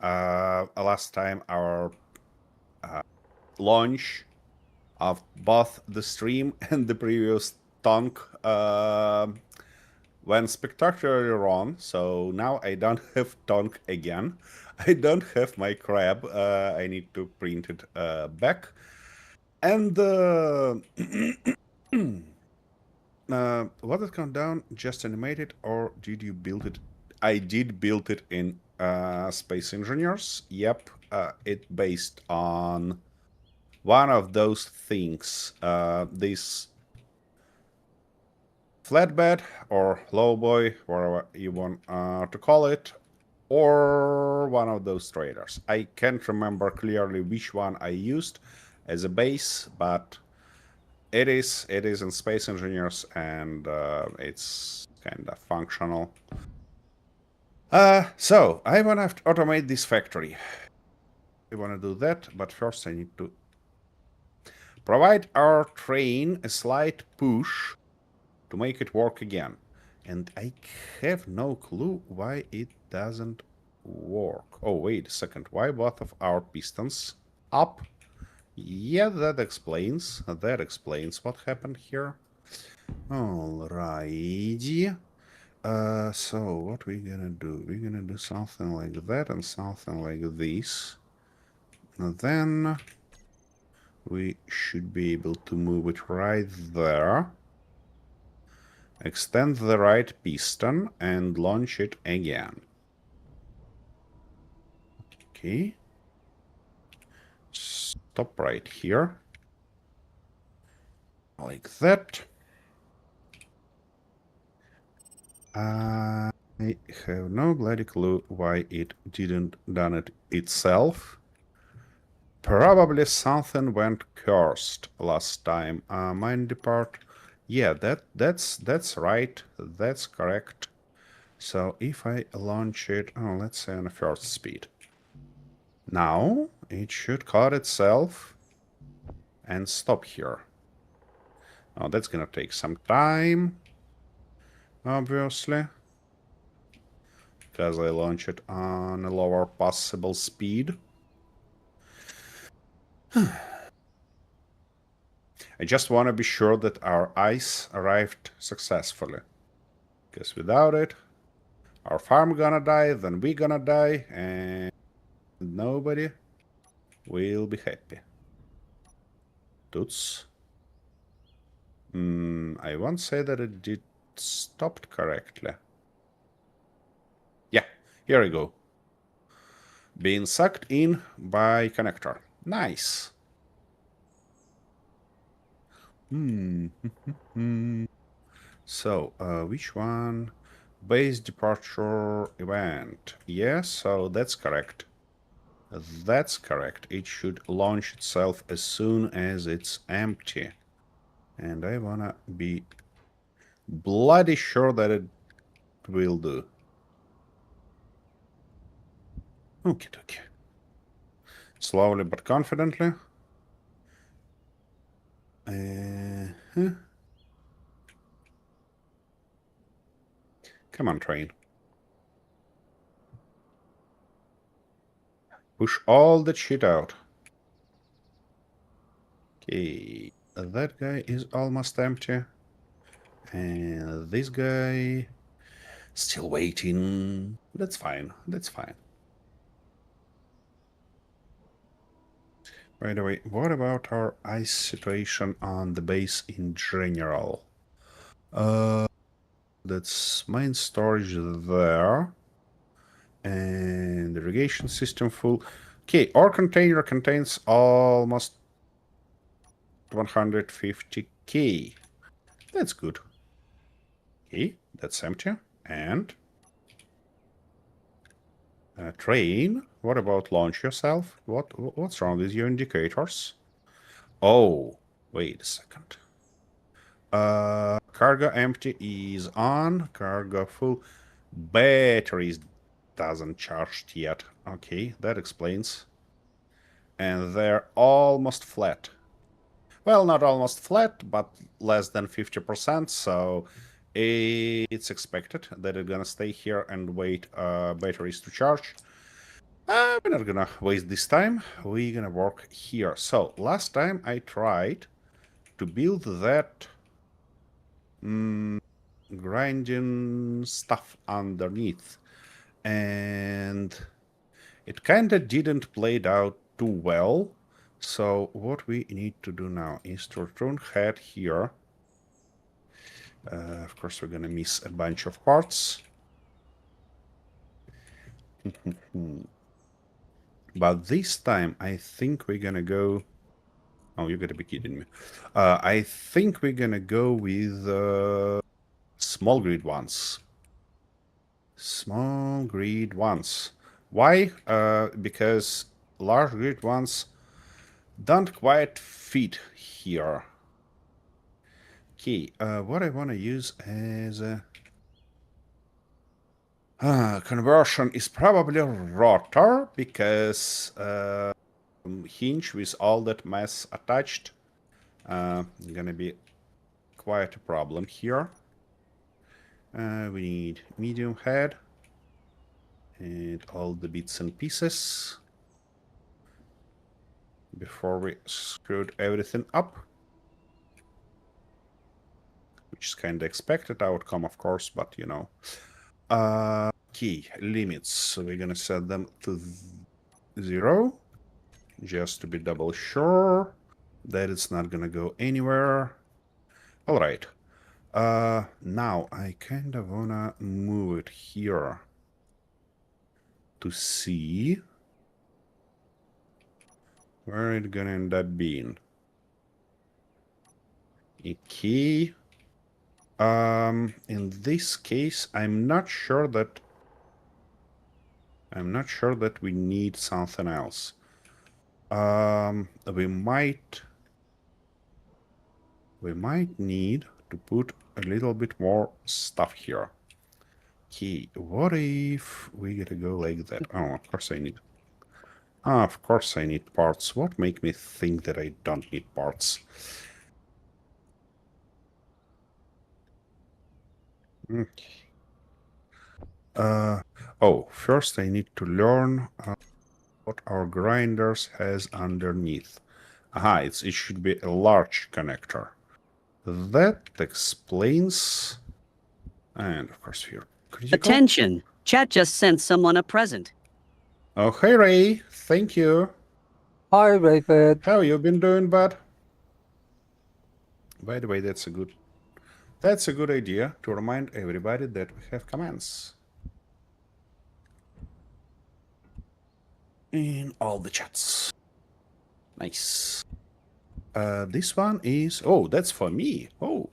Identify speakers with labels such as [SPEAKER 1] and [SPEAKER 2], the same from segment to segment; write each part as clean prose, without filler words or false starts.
[SPEAKER 1] last time our launch of both the stream and the previous tonk went spectacularly wrong. So now I don't have tonk again. I don't have my crab. I need to print it back. And was it countdown just animated, or did you build it? I did build it in Space Engineers. Yep, it based on one of those things. This flatbed or lowboy, whatever you want to call it, or one of those traders. I can't remember clearly which one I used as a base, but it is in Space Engineers, and it's kind of functional. So I want to automate this factory. I want to do that, but first I need to provide our train a slight push to make it work again. And I have no clue why it doesn't work. Oh, wait a second. Why both of our pistons up? Yeah, that explains what happened here. Alrighty. So what we're gonna do? We're gonna do something like that and something like this. And then we should be able to move it right there. Extend the right piston and launch it again. Okay. Stop right here. Like that. I have no bloody clue why it didn't done it itself. Probably something went cursed last time. Mine depart. Yeah, that's right. That's correct. So if I launch it, oh, let's say on a first speed. Now it should cut itself and stop here. Oh, that's gonna take some time, obviously, because I launch it on a lower possible speed. I just want to be sure that our ice arrived successfully, because without it, our farm gonna die, then we gonna die, and nobody will be happy. Toots. I won't say that it did stopped correctly. Yeah, here we go. Being sucked in by connector. Nice. So, which one? Base departure event. Yes, so that's correct. That's correct. It should launch itself as soon as it's empty. And I wanna be bloody sure that it will do. Okay, okay. Slowly but confidently. Come on, train. Push all that shit out. Okay, that guy is almost empty. And this guy still waiting. That's fine. That's fine. By the way, what about our ice situation on the base in general? That's main storage there. And irrigation system full. Okay, our container contains almost 150k. That's good. Okay, that's empty. And train. What about launch yourself? What's wrong with your indicators? Oh, wait a second. Cargo empty is on. Cargo full. Batteries doesn't charged yet. Okay, that explains. And they're almost flat. Well, not almost flat, but less than 50%, so it's expected that it's gonna stay here and wait batteries to charge. We're not gonna waste this time. We're gonna work here. So, last time I tried to build that grinding stuff underneath. And it kinda didn't play it out too well. So what we need to do now is to return head here. Of course, we're gonna miss a bunch of parts. But this time, I think we're gonna go... Oh, you gotta be kidding me. I think we're gonna go with small grid ones. Small grid ones. Why? Because large grid ones don't quite fit here. Okay, what I want to use as a conversion is probably rotor, because hinge with all that mess attached gonna be quite a problem here. We need medium head and all the bits and pieces before we screwed everything up, which is kind of expected outcome, of course, but you know. Key limits, so we're gonna set them to 0, just to be double sure that it's not gonna go anywhere. All right. Now I kind of wanna move it here to see where it's gonna end up being. Okay. In this case, I'm not sure that we need something else. We might need to put a little bit more stuff here. Okay, what if we gotta go like that? Oh, of course I need... of course I need parts. What make me think that I don't need parts? Okay. Oh, first I need to learn what our grinders has underneath. Aha, it should be a large connector. That explains... And of course here, critical.
[SPEAKER 2] Attention! Chat just sent someone a present.
[SPEAKER 1] Oh, hey Ray, thank you.
[SPEAKER 3] Hi, Rayford.
[SPEAKER 1] How you been doing, bud? By the way, that's a good idea to remind everybody that we have commands in all the chats. Nice. This one is... Oh, that's for me. Oh,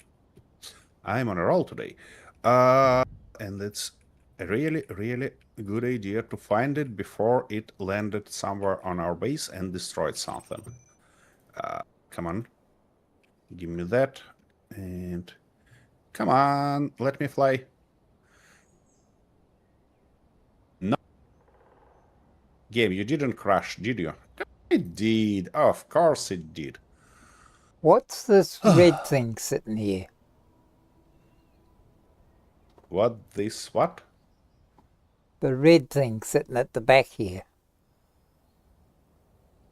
[SPEAKER 1] I'm on a roll today. And it's a really, really good idea to find it before it landed somewhere on our base and destroyed something. Come on. Give me that. And come on, let me fly. No. Game, you didn't crash, did you? It did. Of course it did.
[SPEAKER 3] What's this red thing sitting here?
[SPEAKER 1] What this, what?
[SPEAKER 3] The red thing sitting at the back here.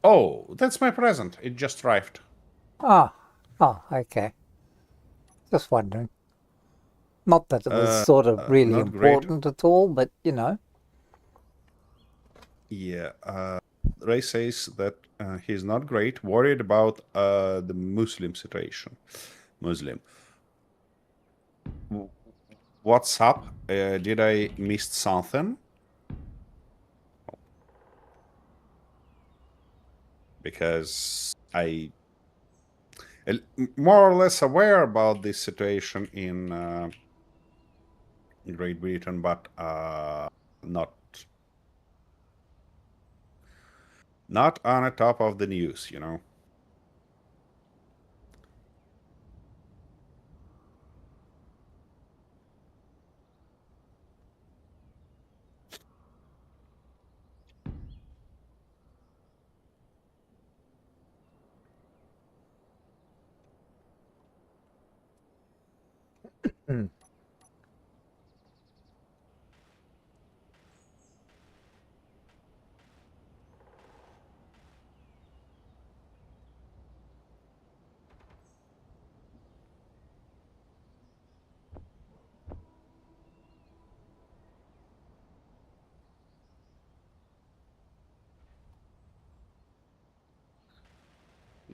[SPEAKER 1] Oh, that's my present. It just arrived.
[SPEAKER 3] Oh, okay. Just wondering. Not that it was sort of really
[SPEAKER 1] not
[SPEAKER 3] important at all, but you know.
[SPEAKER 1] Yeah, Ray says that he's not great, worried about the Muslim situation. Muslim. What's up? Did I miss something? Because I more or less aware about this situation in Great Britain, but not on the top of the news, you know.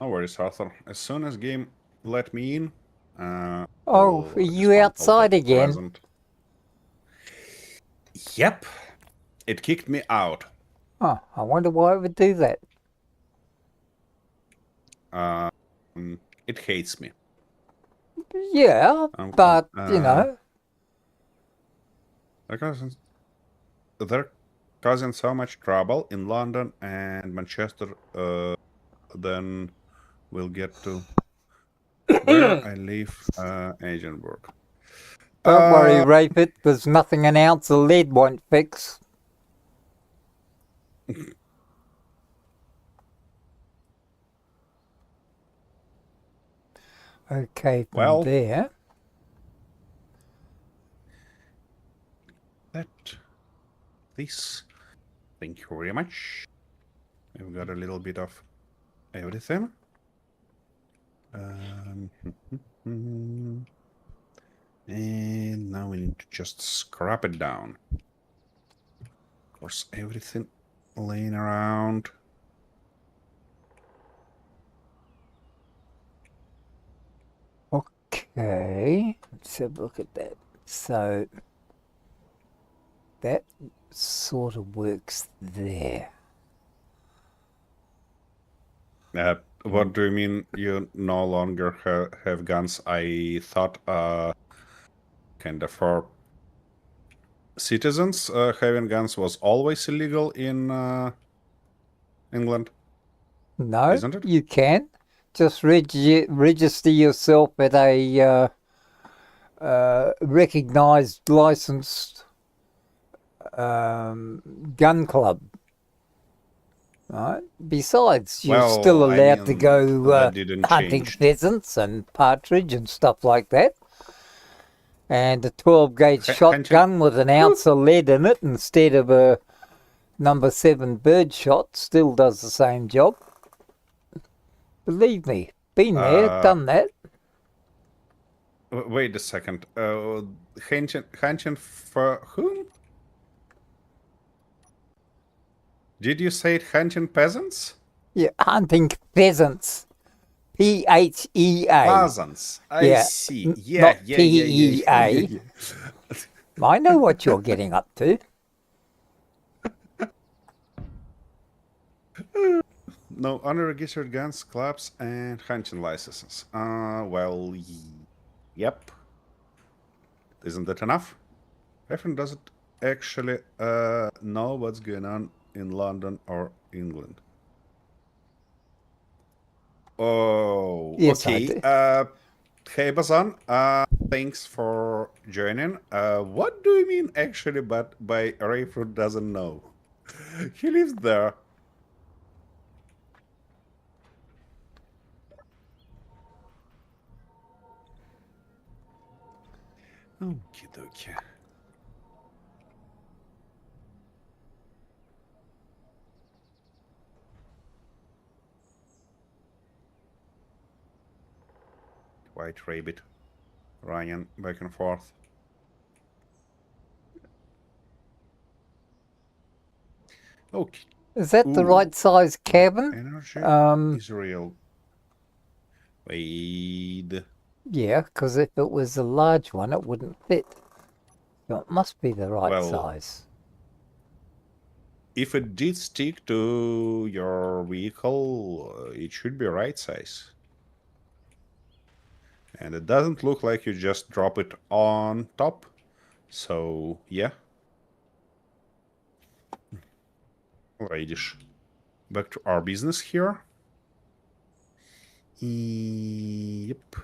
[SPEAKER 1] No worries, Arthur. As soon as game let me in,
[SPEAKER 3] Oh,
[SPEAKER 1] I'll
[SPEAKER 3] are you
[SPEAKER 1] dismantle
[SPEAKER 3] outside
[SPEAKER 1] the
[SPEAKER 3] again?
[SPEAKER 1] present. Yep, it kicked me out.
[SPEAKER 3] Oh, I wonder why it would do that.
[SPEAKER 1] It hates me.
[SPEAKER 3] Yeah, but, you know,
[SPEAKER 1] They're causing so much trouble in London and Manchester. Then we'll get to where I live, Edinburgh.
[SPEAKER 3] don't worry, Rapid, there's nothing an ounce of lead won't fix. Okay, from
[SPEAKER 1] Well,
[SPEAKER 3] there.
[SPEAKER 1] this. Thank you very much. We've got a little bit of everything. And now we need to just scrap it down. Of course, everything laying around.
[SPEAKER 3] Okay, let's have a look at that. So that sort of works there.
[SPEAKER 1] What do you mean you no longer have guns? I thought kind of for citizens having guns was always illegal in England,
[SPEAKER 3] No,
[SPEAKER 1] isn't it?
[SPEAKER 3] you can. Just register yourself at a recognised, licensed gun club. Right. Besides, you're still
[SPEAKER 1] Well, I
[SPEAKER 3] allowed to
[SPEAKER 1] mean,
[SPEAKER 3] go
[SPEAKER 1] that didn't
[SPEAKER 3] hunting
[SPEAKER 1] change.
[SPEAKER 3] pheasants and partridge and stuff like that. And a 12-gauge shotgun with an ounce of lead in it instead of a number 7 birdshot still does the same job. Believe me, been there, done that.
[SPEAKER 1] Wait a second. Hunting for whom? Did you say hunting peasants?
[SPEAKER 3] Yeah, hunting pheasants. P-H-E-A.
[SPEAKER 1] Peasants. I
[SPEAKER 3] Yeah,
[SPEAKER 1] see.
[SPEAKER 3] not
[SPEAKER 1] Yeah.
[SPEAKER 3] P-E-A. I know what you're getting up to.
[SPEAKER 1] No unregistered guns, clubs, and hunting licenses. Well, yep. Isn't that enough? Everyone doesn't actually know what's going on in London or England. Oh,
[SPEAKER 3] Yes, I
[SPEAKER 1] okay.
[SPEAKER 3] do.
[SPEAKER 1] Hey, Bazan. Thanks for joining. What do you mean actually? But by Rayford doesn't know. He lives there. Okie dokie. White rabbit running back and forth. Okay.
[SPEAKER 3] Is that the right size cabin?
[SPEAKER 1] Energy is real. Wait.
[SPEAKER 3] Yeah, because if it was a large one, it wouldn't fit. So it must be the right size.
[SPEAKER 1] If it did stick to your vehicle, it should be right size. And it doesn't look like you just drop it on top. So, yeah. Rightish. Back to our business here. Yep.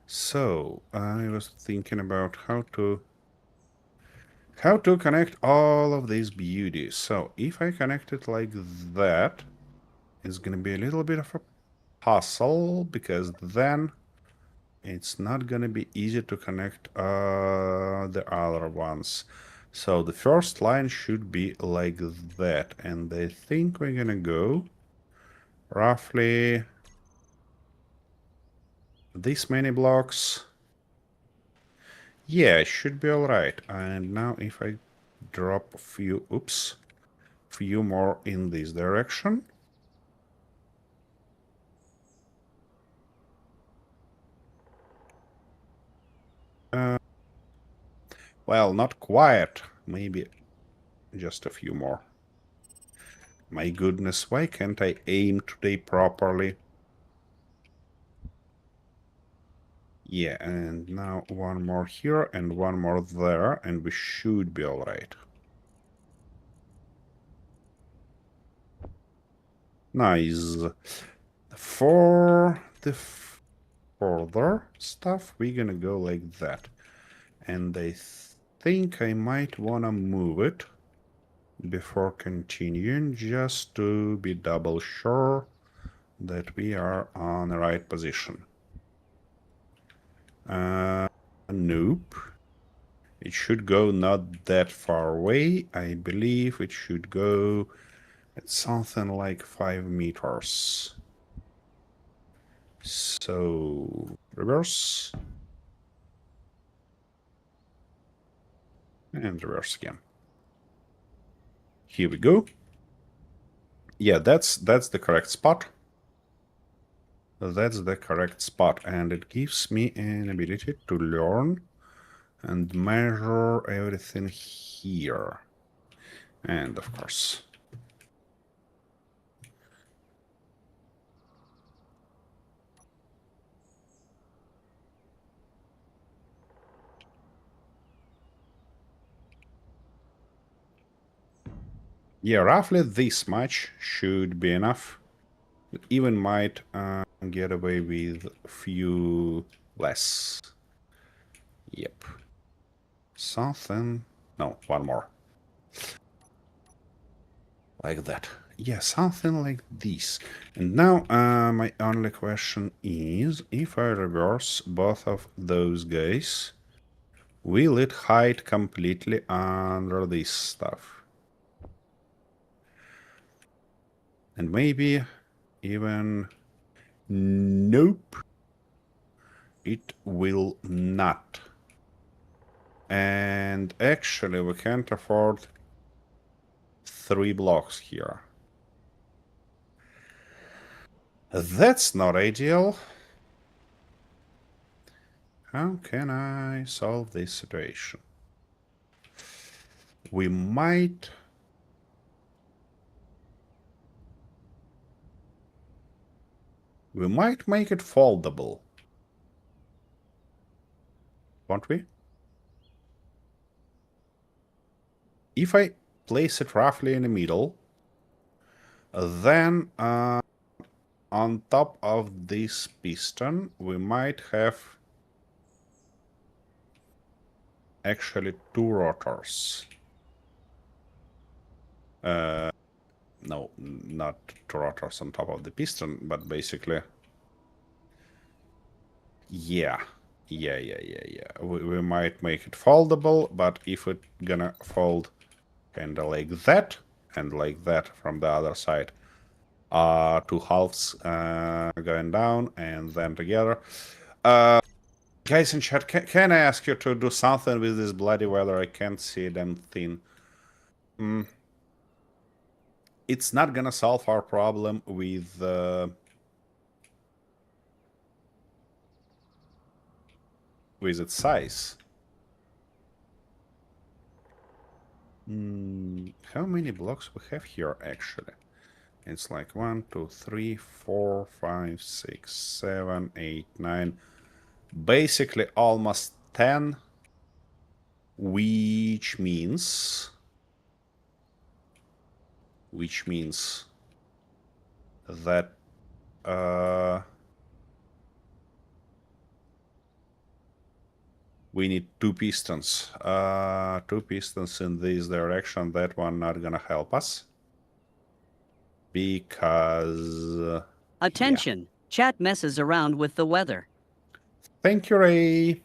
[SPEAKER 1] So, I was thinking about how to connect all of these beauties. So, if I connect it like that, it's gonna be a little bit of a hassle, because then it's not gonna be easy to connect the other ones. So the first line should be like that, and I think we're gonna go roughly this many blocks. Yeah, it should be all right. And now if I drop a few more in this direction. Well, not quite. Maybe just a few more. My goodness, why can't I aim today properly? Yeah, and now one more here and one more there, and we should be all right. Nice. For the further stuff, we're gonna go like that. And I think I might wanna move it before continuing, just to be double sure that we are on the right position. Nope. It should go not that far away. I believe it should go at something like 5 meters. So, reverse. And reverse again. Here we go. Yeah, that's the correct spot. That's the correct spot, and it gives me an ability to learn and measure everything here. And of course, yeah, roughly this much should be enough. It even might get away with a few less. Yep. Something. No, one more. Like that. Yeah, something like this. And now my only question is, if I reverse both of those guys, will it hide completely under this stuff? And maybe even... Nope. It will not. And actually, we can't afford 3 blocks here. That's not ideal. How can I solve this situation? We might... make it foldable. Won't we? If I place it roughly in the middle, then on top of this piston, we might have actually 2 rotors. No, not 2 rotors on top of the piston, but basically... Yeah. We might make it foldable, but if it gonna fold kinda like that, and like that from the other side, 2 halves going down, and then together. Guys in chat, can I ask you to do something with this bloody weather? I can't see them thin. It's not gonna solve our problem with its size. How many blocks we have here, actually? It's like 1, 2, 3, 4, 5, 6, 7, 8, 9. Basically almost 10. Which means that we need 2 pistons. 2 pistons in this direction. That one not gonna help us. Because...
[SPEAKER 2] Attention!
[SPEAKER 1] Yeah.
[SPEAKER 2] Chat messes around with the weather.
[SPEAKER 1] Thank you, Ray.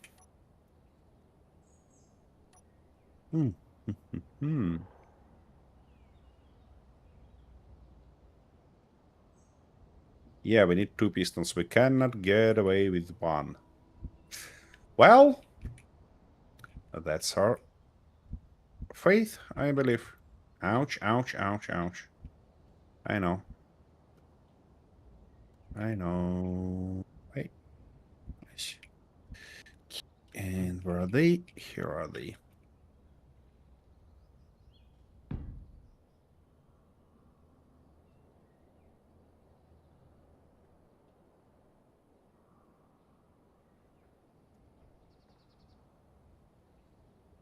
[SPEAKER 1] Yeah, we need 2 pistons. We cannot get away with 1. Well, that's our fate, I believe. Ouch, ouch, ouch, ouch. I know. Wait. And where are they? Here are they.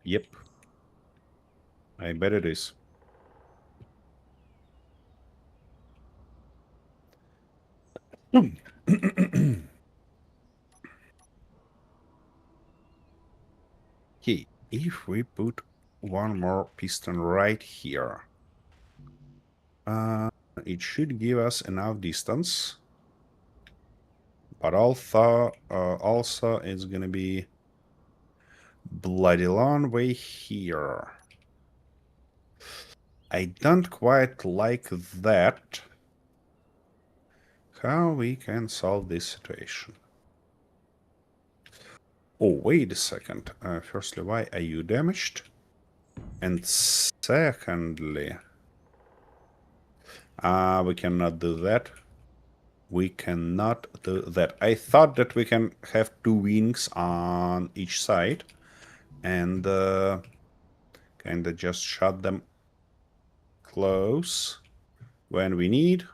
[SPEAKER 1] Yep. I bet it is. Okay, if we put one more piston right here, it should give us enough distance. But also it's gonna be bloody long way here. I don't quite like that. How we can solve this situation? Oh, wait a second. Firstly, why are you damaged? And secondly, we cannot do that. We cannot do that. I thought that we can have two wings on each side and kind of just shut them close when we need.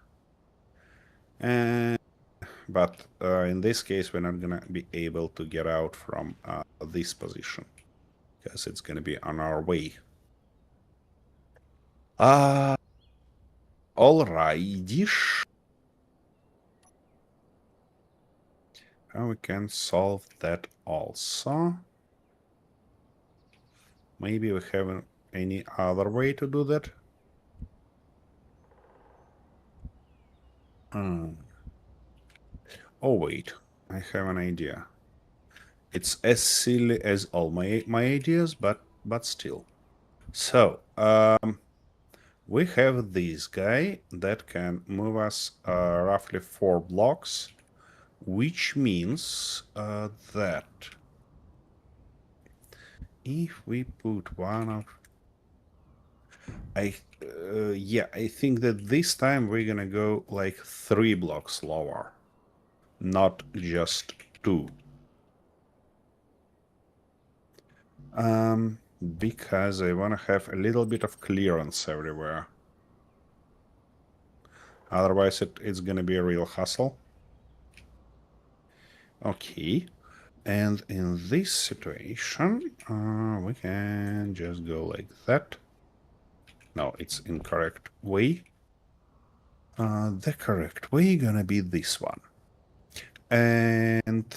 [SPEAKER 1] But in this case, we're not gonna be able to get out from this position because it's gonna be on our way. Alrighty. How we can solve that also? Maybe we have any other way to do that? Oh wait, I have an idea. It's as silly as all my ideas, but still. So, we have this guy that can move us roughly 4 blocks, which means that if we put one of... yeah, I think that this time we're gonna go like 3 blocks lower, not just 2. Because I want to have a little bit of clearance everywhere. Otherwise it's gonna be a real hassle. Okay. And in this situation, we can just go like that. No, it's incorrect way. The correct way gonna be this one. And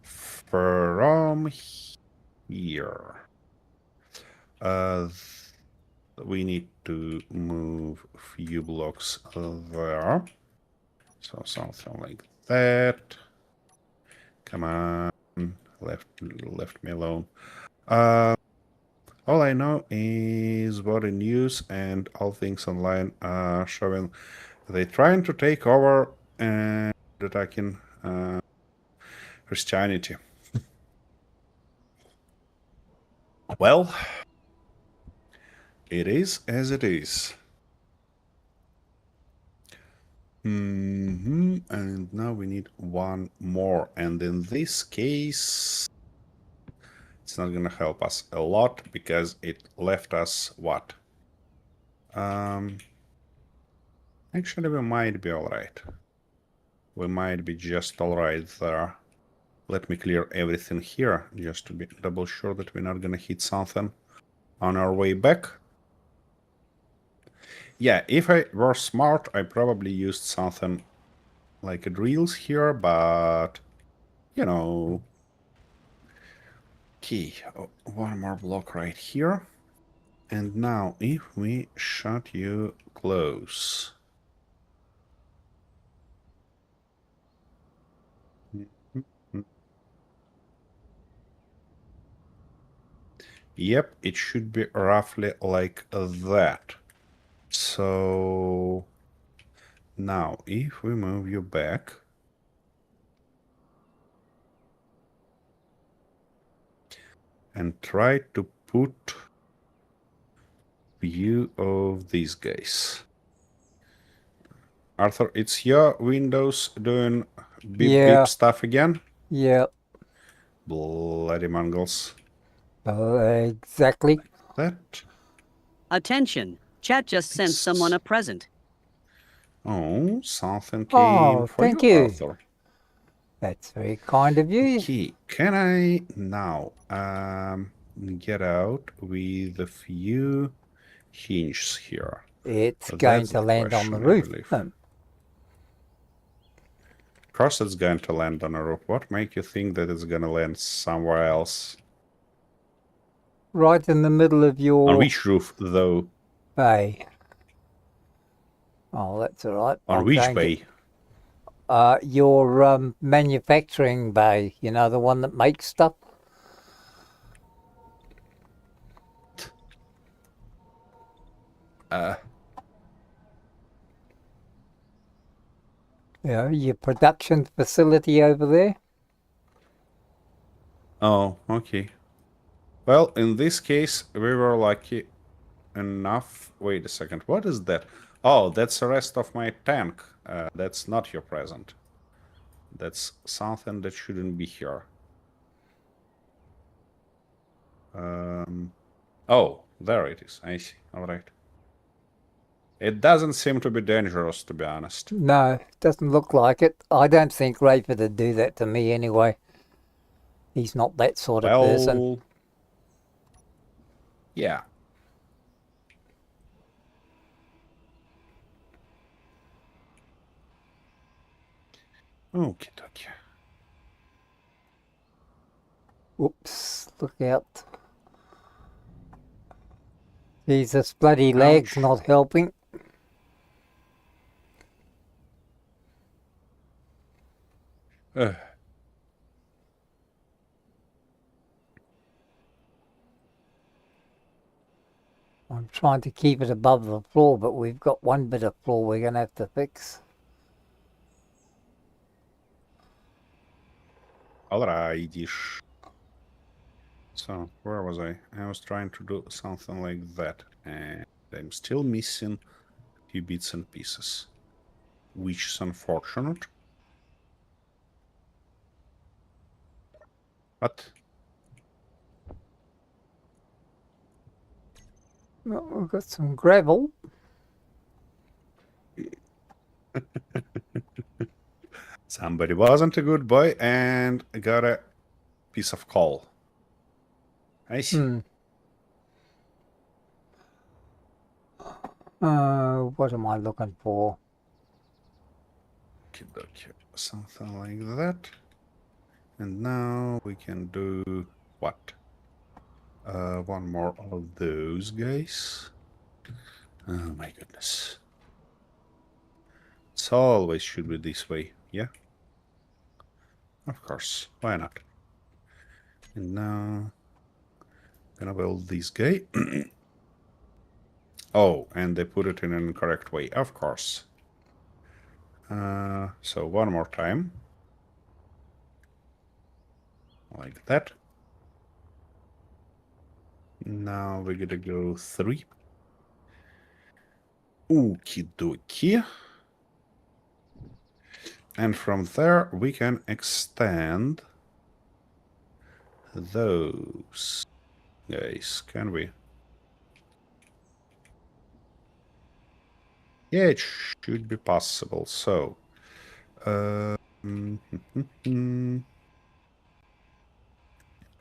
[SPEAKER 1] from here, we need to move a few blocks there. So something like that. Come on, left me alone. All I know is what in news and all things online are showing they're trying to take over and attacking Christianity. Well, it is as it is. And now we need one more, and in this case it's not gonna help us a lot because it left us what? Actually we might be alright. We might be just alright there. Let me clear everything here just to be double sure that we're not gonna hit something on our way back. Yeah, if I were smart, I probably used something like a drills here, but you know. Okay, one more block right here. And now if we shut you close. Yep, it should be roughly like that. So now if we move you back, and try to put view of these guys. Arthur, it's your Windows doing beep beep stuff again?
[SPEAKER 3] Yeah.
[SPEAKER 1] Bloody Mongols.
[SPEAKER 3] Exactly.
[SPEAKER 1] That.
[SPEAKER 2] Attention! Chat just sent someone a present.
[SPEAKER 1] Oh, something came for
[SPEAKER 3] thank
[SPEAKER 1] you,
[SPEAKER 3] you.
[SPEAKER 1] Arthur.
[SPEAKER 3] That's very kind of you.
[SPEAKER 1] Okay, can I now get out with a few hinges here?
[SPEAKER 3] It's
[SPEAKER 1] So
[SPEAKER 3] going
[SPEAKER 1] that's
[SPEAKER 3] to
[SPEAKER 1] the
[SPEAKER 3] land on the
[SPEAKER 1] question, I
[SPEAKER 3] roof.
[SPEAKER 1] believe. Of course it's going to land on a roof. What make you think that it's going to land somewhere else?
[SPEAKER 3] Right in the middle of
[SPEAKER 1] On
[SPEAKER 3] your
[SPEAKER 1] which roof, though?
[SPEAKER 3] bay. Oh, that's all right.
[SPEAKER 1] On which bay?
[SPEAKER 3] Your manufacturing bay, you know, the one that makes stuff. You know, your production facility over there.
[SPEAKER 1] Oh, okay. Well, in this case, we were lucky enough. Wait a second. What is that? Oh, that's the rest of my tank. That's not your present. That's something that shouldn't be here. Oh, there it is. I see. All right. It doesn't seem to be dangerous, to be honest.
[SPEAKER 3] No, it doesn't look like it. I don't think Rayford would do that to me anyway. He's not that sort of person.
[SPEAKER 1] Well, yeah. Okay, okay.
[SPEAKER 3] Whoops, look out. Jesus, bloody lag's
[SPEAKER 1] Ouch.
[SPEAKER 3] not helping.
[SPEAKER 1] Ugh.
[SPEAKER 3] I'm trying to keep it above the floor, but we've got one bit of floor we're going to have to fix.
[SPEAKER 1] Alrighty. So, where was I? I was trying to do something like that, and I'm still missing a few bits and pieces, which is unfortunate. But
[SPEAKER 3] Well, we've got some gravel.
[SPEAKER 1] somebody wasn't a good boy and got a piece of coal. I see.
[SPEAKER 3] What am I looking for?
[SPEAKER 1] Okay, something like that. And now we can do what? One more of those guys. Oh my goodness. It's always should be this way, yeah? Of course, why not? And now, gonna build this guy. Oh, and they put it in an incorrect way, of course. So one more time. Like that. Now we're gonna go 3. Okie dokie. And from there we can extend those guys, can we? Yeah, it should be possible. So, it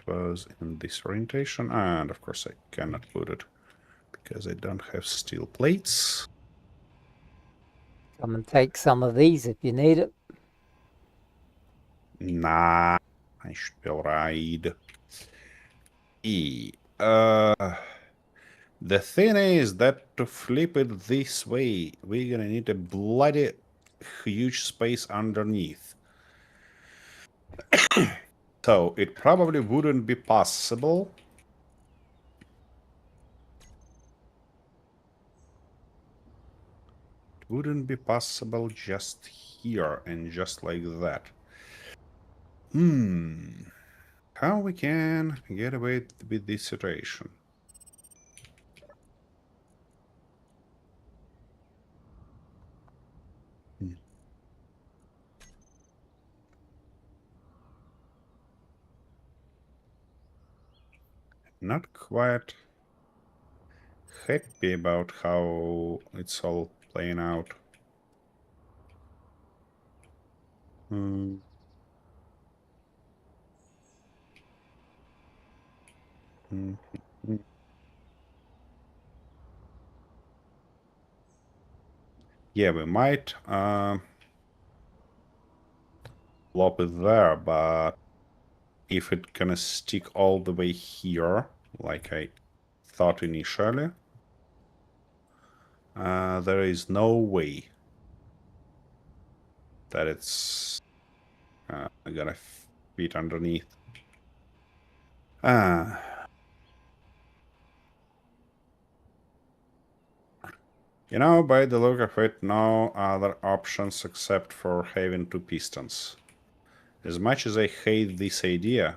[SPEAKER 1] was in this orientation, and of course I cannot put it because I don't have steel plates.
[SPEAKER 3] Come and take some of these if you need it.
[SPEAKER 1] Nah, I should be alright. The thing is that to flip it this way, we're gonna need a bloody huge space underneath. So it probably wouldn't be possible. It wouldn't be possible just here and just like that. How we can get away with this situation? Not quite happy about how it's all playing out. Mhm. Yeah, we might plop it there, but if it gonna stick all the way here, like I thought initially, there is no way that it's gonna fit underneath. You know, by the look of it, no other options except for having two pistons. As much as I hate this idea,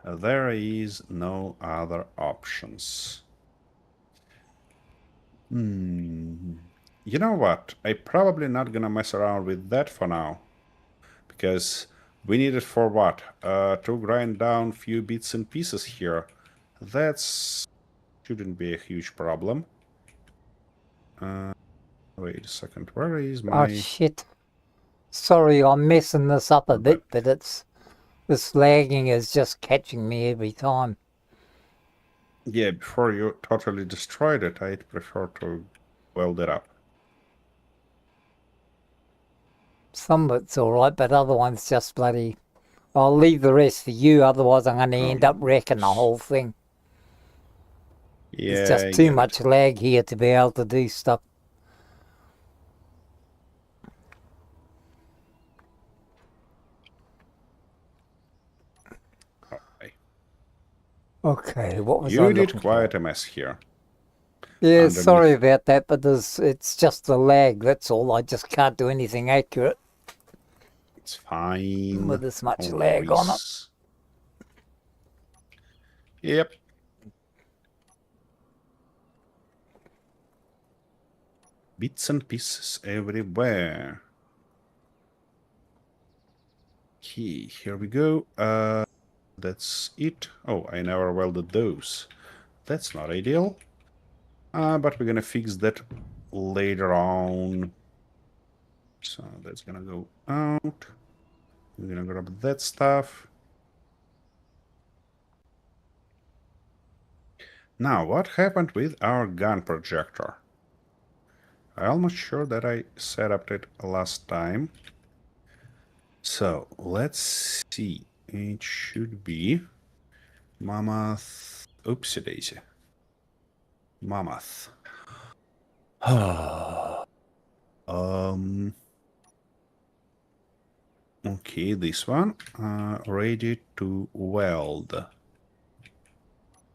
[SPEAKER 1] there is no other options. You know what? I'm probably not gonna mess around with that for now. Because we need it for what? To grind down few bits and pieces here. That's shouldn't be a huge problem. Wait a second, where is
[SPEAKER 3] Oh
[SPEAKER 1] my...
[SPEAKER 3] shit. Sorry, I'm messing this up a bit, but this lagging is just catching me every time.
[SPEAKER 1] Yeah, before you totally destroyed it, I'd prefer to weld it up.
[SPEAKER 3] Some of it's alright, but other ones just bloody... I'll leave the rest for you, otherwise I'm going to end up wrecking the whole thing.
[SPEAKER 1] Yeah,
[SPEAKER 3] There's just
[SPEAKER 1] I
[SPEAKER 3] too
[SPEAKER 1] get
[SPEAKER 3] much
[SPEAKER 1] it.
[SPEAKER 3] lag here to be able to do stuff.
[SPEAKER 1] Okay.
[SPEAKER 3] Okay, what was I
[SPEAKER 1] You did
[SPEAKER 3] looking
[SPEAKER 1] quite
[SPEAKER 3] for?
[SPEAKER 1] a mess here.
[SPEAKER 3] Yeah, sorry
[SPEAKER 1] Underneath.
[SPEAKER 3] about that, but it's just the lag, that's all. I just can't do anything accurate
[SPEAKER 1] It's fine.
[SPEAKER 3] with this much
[SPEAKER 1] No
[SPEAKER 3] lag on it.
[SPEAKER 1] worries. Yep. Bits and pieces everywhere. Okay, here we go. That's it. Oh, I never welded those. That's not ideal. But we're gonna fix that later on. So that's gonna go out. We're gonna grab that stuff. Now, what happened with our gun projector? I'm almost sure that I set up it last time. So, let's see. It should be Mammoth. Oopsie daisy. Mammoth. Okay, this one. Ready to weld.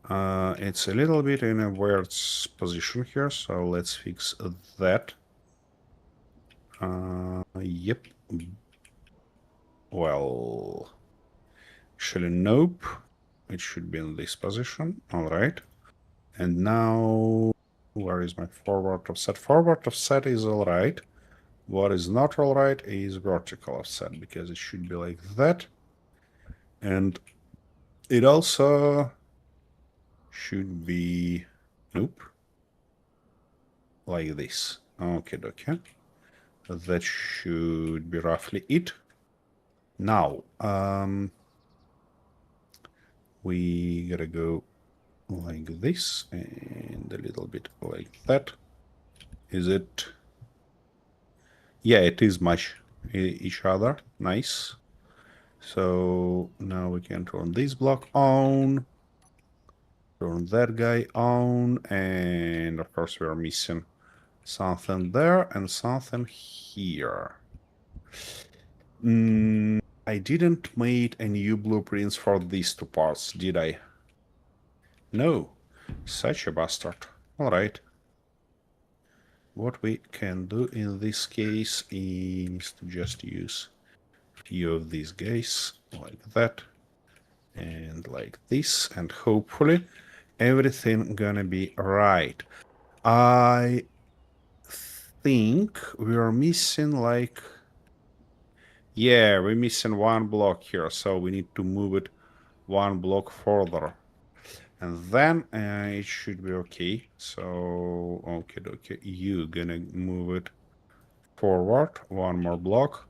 [SPEAKER 1] It's a little bit in a weird position here, so let's fix that. Yep. Well, actually, nope. It should be in this position. All right. And now, where is my forward offset? Forward offset is all right. What is not all right is vertical offset, because it should be like that. And it also should be, nope, like this. Okay, okay. That should be roughly it. Now, we gotta go like this and a little bit like that. Is it? Yeah, it is much each other. Nice. So now we can turn this block on, turn that guy on, and of course we're missing something there and something here. I didn't make any new blueprints for these two parts, did I? No. Such a bastard. Alright. What we can do in this case is to just use a few of these guys, like that, and like this, and hopefully everything gonna be right. I think we're missing like... Yeah, we're missing one block here, so we need to move it one block further. And then it should be okay. So, okay, you gonna move it forward one more block.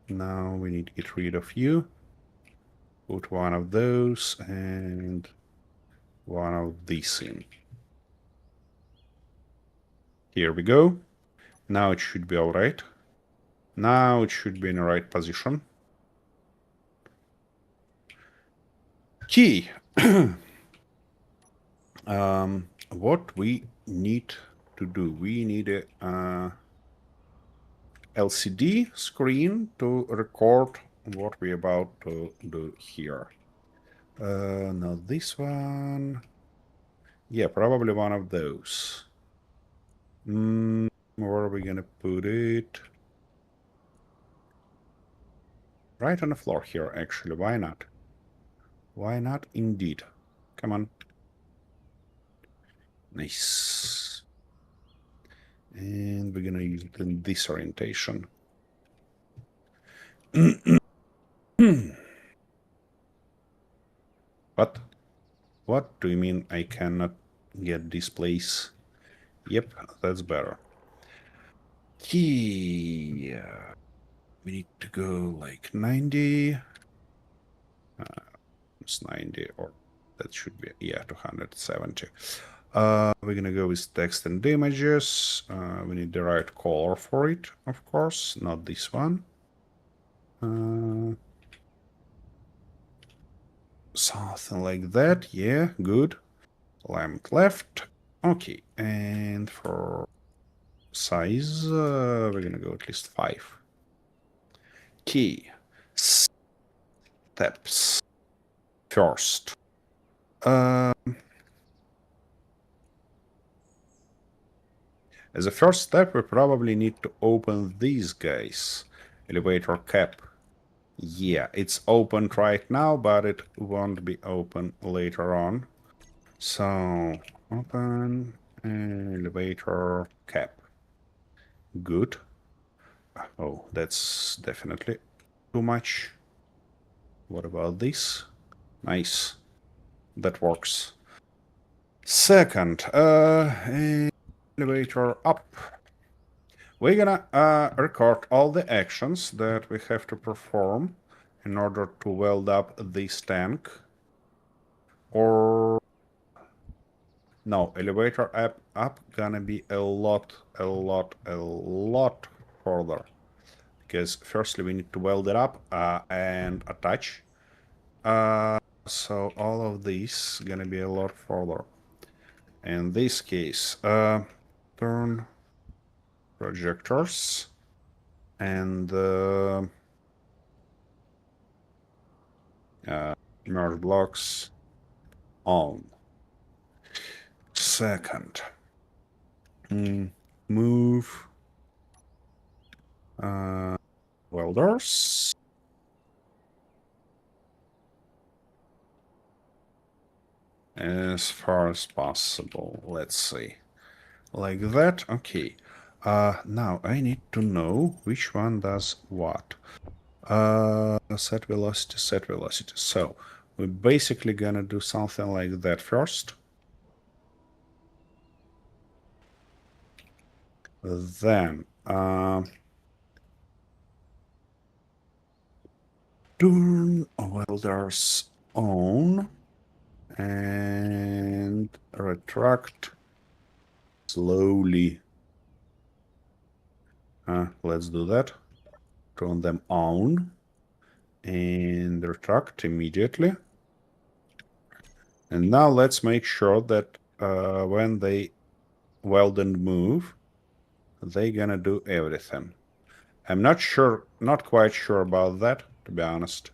[SPEAKER 1] Now we need to get rid of you. Put one of those and one of these in. Here we go. Now it should be all right. Now it should be in the right position. Key. What we need to do, we need a LCD screen to record what we're about to do here. Not this one. Yeah, probably one of those. Where are we gonna put it? Right on the floor here, actually. Why not? Why not indeed? Come on. Nice. And we're gonna use it in this orientation. What? What do you mean I cannot get this place? Yep, that's better. Yeah. We need to go like 90. It's 90, or that should be, yeah, 270. We're gonna go with text and images. We need the right color for it, of course, not this one. Something like that, yeah, good. Alignment left. Okay, and for size, we're gonna go at least 5. Key. Steps. First. As a first step, we probably need to open these guys. Elevator cap. Yeah, it's opened right now, but it won't be open later on. So, open elevator cap. Good. Oh, that's definitely too much. What about this? Nice. That works. Second, elevator up. We're gonna record all the actions that we have to perform in order to weld up this tank. Or no, elevator up gonna be a lot further. Because firstly we need to weld it up and attach. So all of this gonna be a lot further. In this case, turn projectors and merge blocks on. Second, move welders as far as possible. Let's see. Like that. Okay. Now I need to know which one does what. Set velocity, set velocity. So we're basically gonna do something like that first. Then turn welders on and retract slowly. Let's do that. Turn them on and retract immediately. And now let's make sure that when they weld and move, they're gonna do everything. I'm not quite sure about that, to be honest.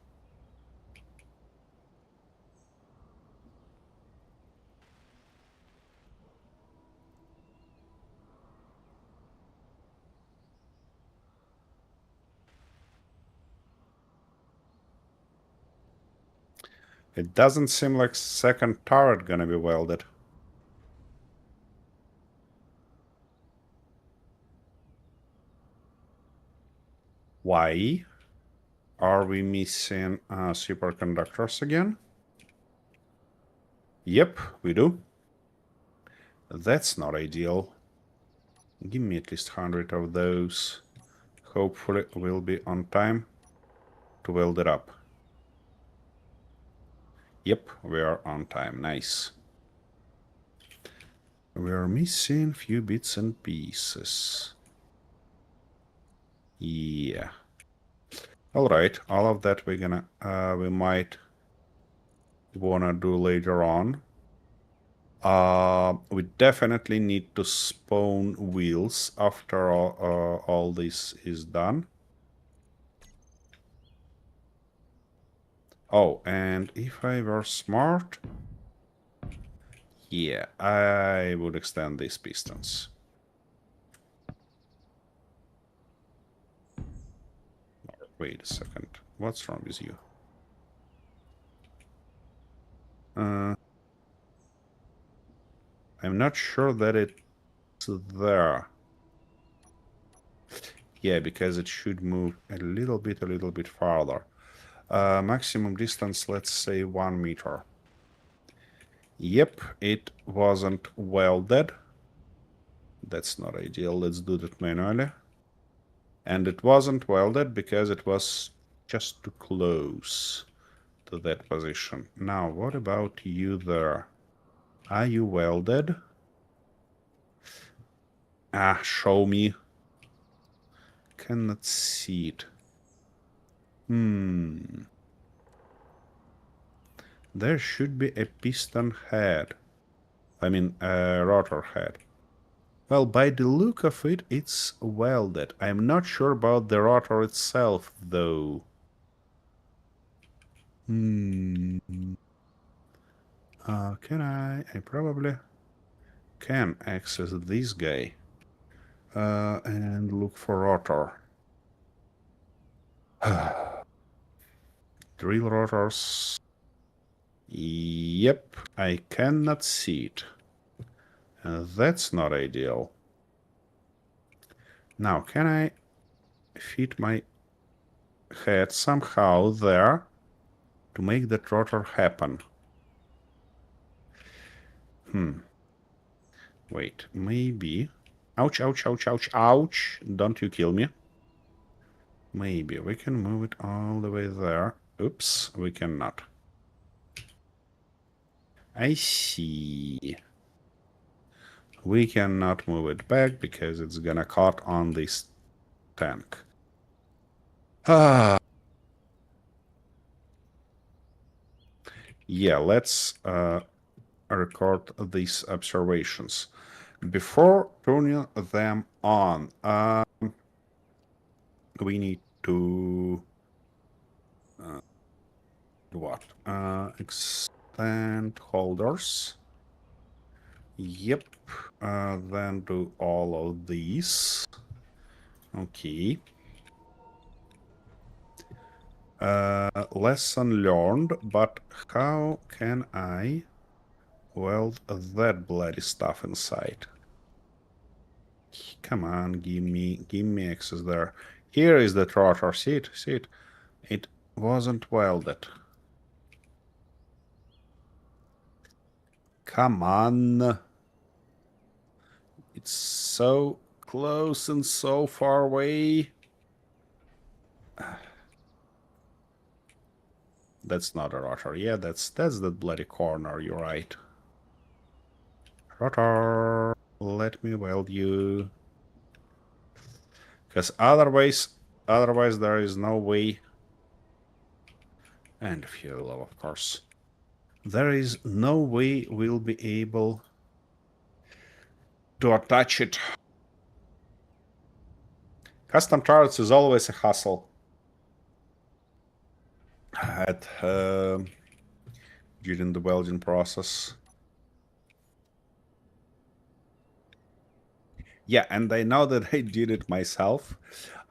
[SPEAKER 1] It doesn't seem like second turret gonna be welded. Why? Are we missing superconductors again? Yep, we do. That's not ideal. Give me at least 100 of those. Hopefully we'll be on time to weld it up. Yep, we are on time. Nice. We're missing few bits and pieces. Yeah. All right, all of that we're gonna we might wanna do later on. We definitely need to spawn wheels after all this is done. Oh, and if I were smart, yeah, I would extend these pistons. Wait a second. What's wrong with you? I'm not sure that it's there. Yeah, because it should move a little bit farther. Maximum distance, let's say 1 meter. Yep, it wasn't welded. That's not ideal. Let's do that manually. And it wasn't welded because it was just too close to that position. Now, what about you there? Are you welded? Ah, show me. Cannot see it. There should be a piston head. I mean, a rotor head. Well, by the look of it, it's welded. I'm not sure about the rotor itself, though. Can I? I probably can access this guy. And look for rotor. Drill rotors. Yep, I cannot see it. That's not ideal. Now, can I fit my head somehow there to make that rotor happen? Wait, maybe... Ouch, ouch, ouch, ouch, ouch! Don't you kill me. Maybe we can move it all the way there. Oops, we cannot. I see. We cannot move it back because it's gonna caught on this tank. Yeah, let's record these observations. Before turning them on, we need to do what? Extend holders. Yep. Then do all of these. Okay. Lesson learned, but how can I weld that bloody stuff inside? Come on, give me access there. Here is the rotor. See it? See it? It wasn't welded. Come on. It's so close and so far away. That's not a rotor. Yeah, that's the bloody corner. You're right. Rotor, let me weld you. Because otherwise there is no way. And fuel, of course. There is no way we'll be able to attach it. Custom turrets is always a hassle. During the welding process. Yeah, and I know that I did it myself.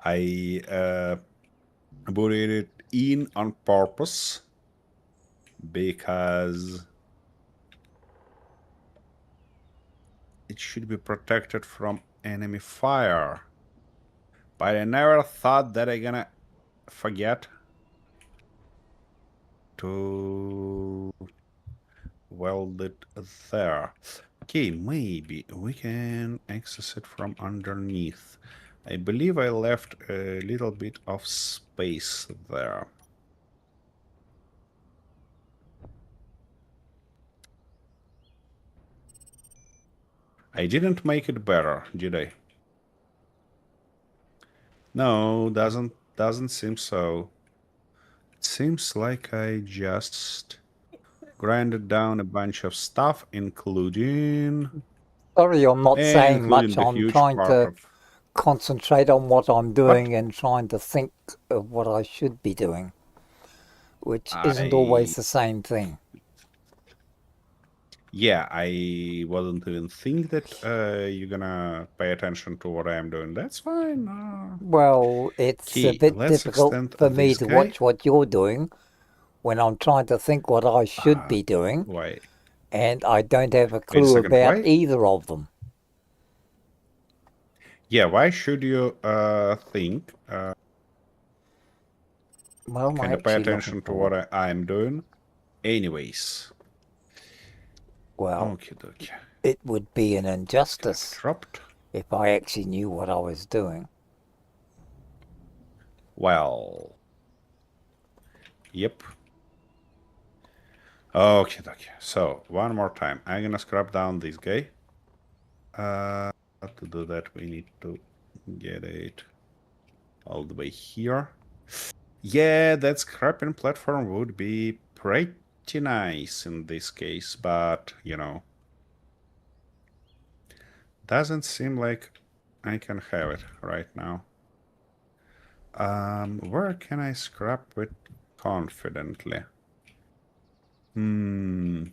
[SPEAKER 1] I put it in on purpose because it should be protected from enemy fire. But I never thought that I'm gonna forget to weld it there. Okay, maybe we can access it from underneath. I believe I left a little bit of space there. I didn't make it better, did I? No, doesn't seem so. It seems like I just grinded down a bunch of stuff, including
[SPEAKER 3] Sorry, I'm not saying much.
[SPEAKER 1] the
[SPEAKER 3] I'm
[SPEAKER 1] huge
[SPEAKER 3] trying
[SPEAKER 1] part
[SPEAKER 3] to
[SPEAKER 1] of
[SPEAKER 3] concentrate on what I'm
[SPEAKER 1] what
[SPEAKER 3] doing and trying to think of what I should be doing, which isn't always the same thing.
[SPEAKER 1] Yeah, I wouldn't even think that you're gonna pay attention to what I'm doing. That's fine.
[SPEAKER 3] Well, it's a
[SPEAKER 1] Okay,
[SPEAKER 3] bit
[SPEAKER 1] let's
[SPEAKER 3] difficult
[SPEAKER 1] extend
[SPEAKER 3] for me
[SPEAKER 1] this
[SPEAKER 3] to
[SPEAKER 1] guy.
[SPEAKER 3] watch what you're doing when I'm trying to think what I should be doing,
[SPEAKER 1] Why?
[SPEAKER 3] and I don't have a
[SPEAKER 1] Wait a
[SPEAKER 3] clue
[SPEAKER 1] second.
[SPEAKER 3] about
[SPEAKER 1] Why?
[SPEAKER 3] either of them.
[SPEAKER 1] Yeah, why should you think
[SPEAKER 3] What am I
[SPEAKER 1] kind of pay
[SPEAKER 3] actually looking
[SPEAKER 1] attention to
[SPEAKER 3] for?
[SPEAKER 1] what I'm doing? Anyways.
[SPEAKER 3] Well,
[SPEAKER 1] Okie dokie.
[SPEAKER 3] it would be an
[SPEAKER 1] Gonna be
[SPEAKER 3] injustice
[SPEAKER 1] dropped.
[SPEAKER 3] if I actually knew what I was doing.
[SPEAKER 1] Well. Yep. Okay, dokie. So, one more time. I'm gonna scrap down this guy. To do that, we need to get it all the way here. Yeah, that scrapping platform would be pretty nice in this case, but, you know, doesn't seem like I can have it right now. Where can I scrap it confidently? It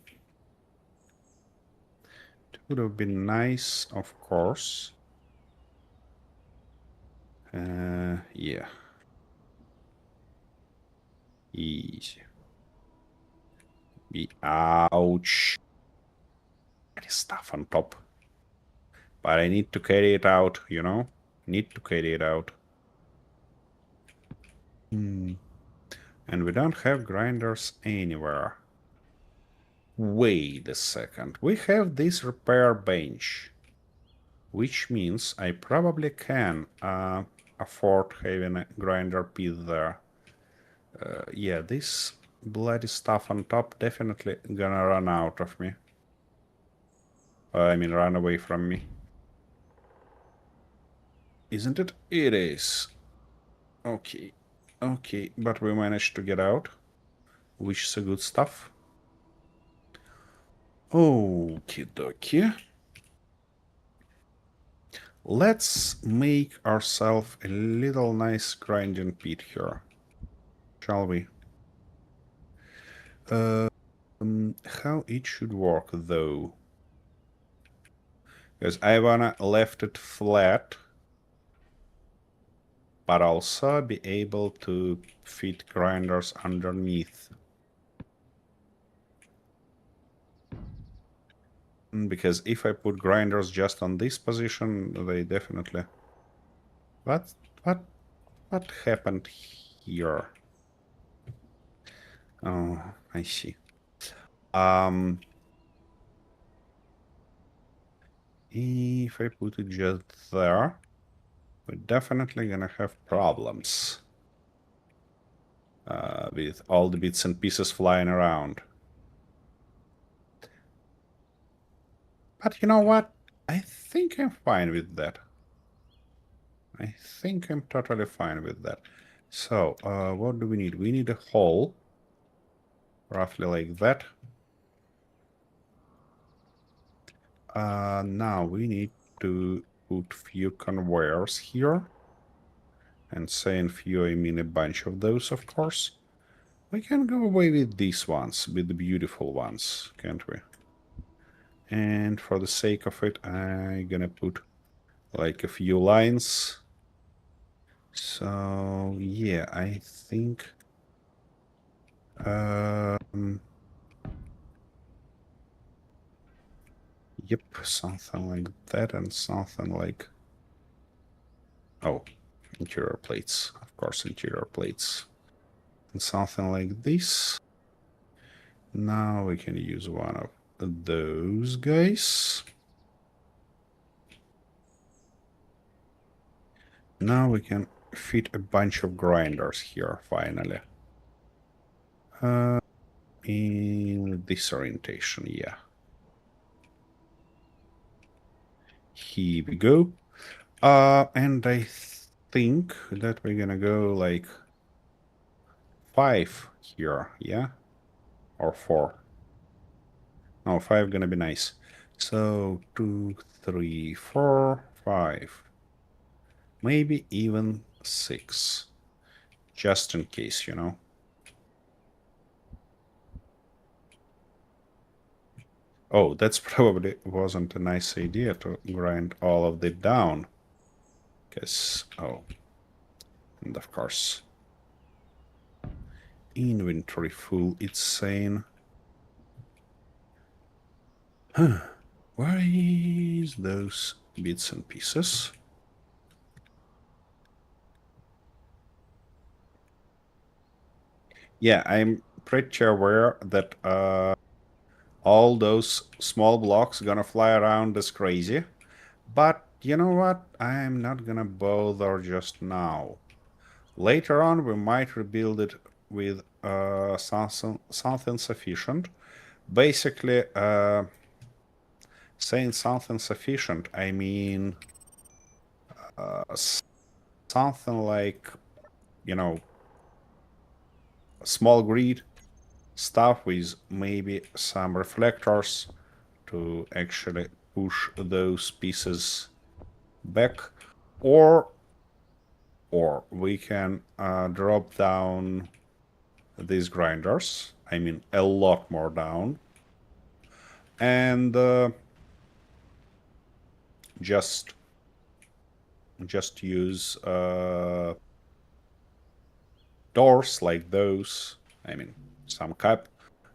[SPEAKER 1] would have been nice, of course. Yeah. Easy. Ouch. That is stuff on top. But I need to carry it out, you know? Need to carry it out. And we don't have grinders anywhere. Wait a second. We have this repair bench. Which means I probably can afford having a grinder pit there. Yeah, this bloody stuff on top definitely gonna run out of me. I mean, run away from me. Isn't it? It is. Okay. Okay, but we managed to get out, which is a good stuff. Okie dokie. Let's make ourselves a little nice grinding pit here. Shall we? How it should work, though? Because I wanna left it flat, but also be able to fit grinders underneath. Because if I put grinders just on this position, they definitely... What happened here? Oh, I see. If I put it just there, we're definitely gonna have problems with all the bits and pieces flying around. But you know what? I think I'm fine with that. I think I'm totally fine with that. So, what do we need? We need a hole, roughly like that. Now we need to put few conveyors here. And saying few, I mean a bunch of those, of course. We can go away with these ones, with the beautiful ones, can't we? And for the sake of it, I'm gonna put like a few lines. So, yeah, I think... Yep, something like that and something like... Oh, interior plates. Of course, interior plates. And something like this. Now we can use one of those guys. Now we can fit a bunch of grinders here, finally. In this orientation, yeah. Here we go. And I think that we're gonna go like 5 here, yeah? Or 4. No, 5 gonna be nice. So 2, 3, 4, 5. Maybe even 6. Just in case, you know. Oh, that's probably wasn't a nice idea to grind all of it down. Because, oh, and of course, inventory full, it's saying. Huh, where is those bits and pieces? Yeah, I'm pretty aware that all those small blocks gonna fly around as crazy. But you know what? I'm not gonna bother just now. Later on, we might rebuild it with something sufficient. Basically, saying something sufficient, I mean something like, you know, a small grid stuff with maybe some reflectors to actually push those pieces back, or we can drop down these grinders, I mean a lot more down, and just use doors like those, I mean some cap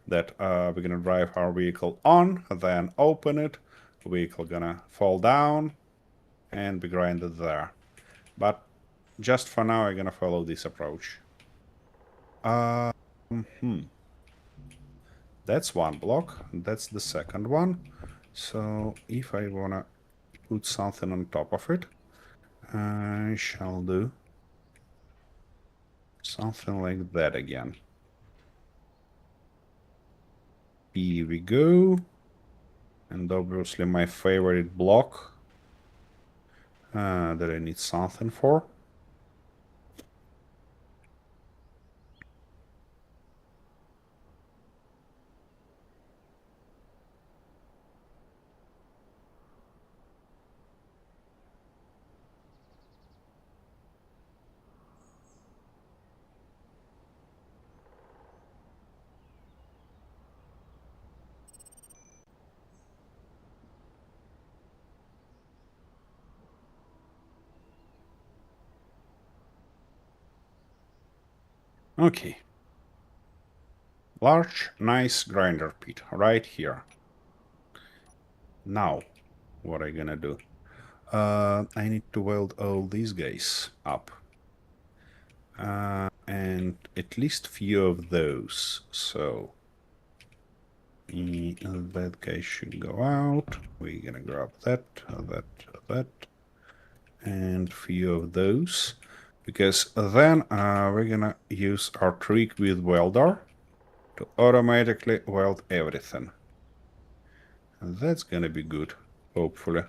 [SPEAKER 1] that we're gonna drive our vehicle on, then open it, vehicle gonna fall down and be grinded there. But just for now I'm gonna follow this approach. That's one block, that's the second one. So if I wanna put something on top of it, I shall do something like that again. Here we go. And obviously my favorite block that I need something for. Okay. Large, nice grinder pit right here. Now, what am I gonna do? I need to weld all these guys up. And at least few of those. So, that guy should go out. We're gonna grab that, that, and few of those. Because then we're gonna use our trick with welder to automatically weld everything. And that's gonna be good, hopefully.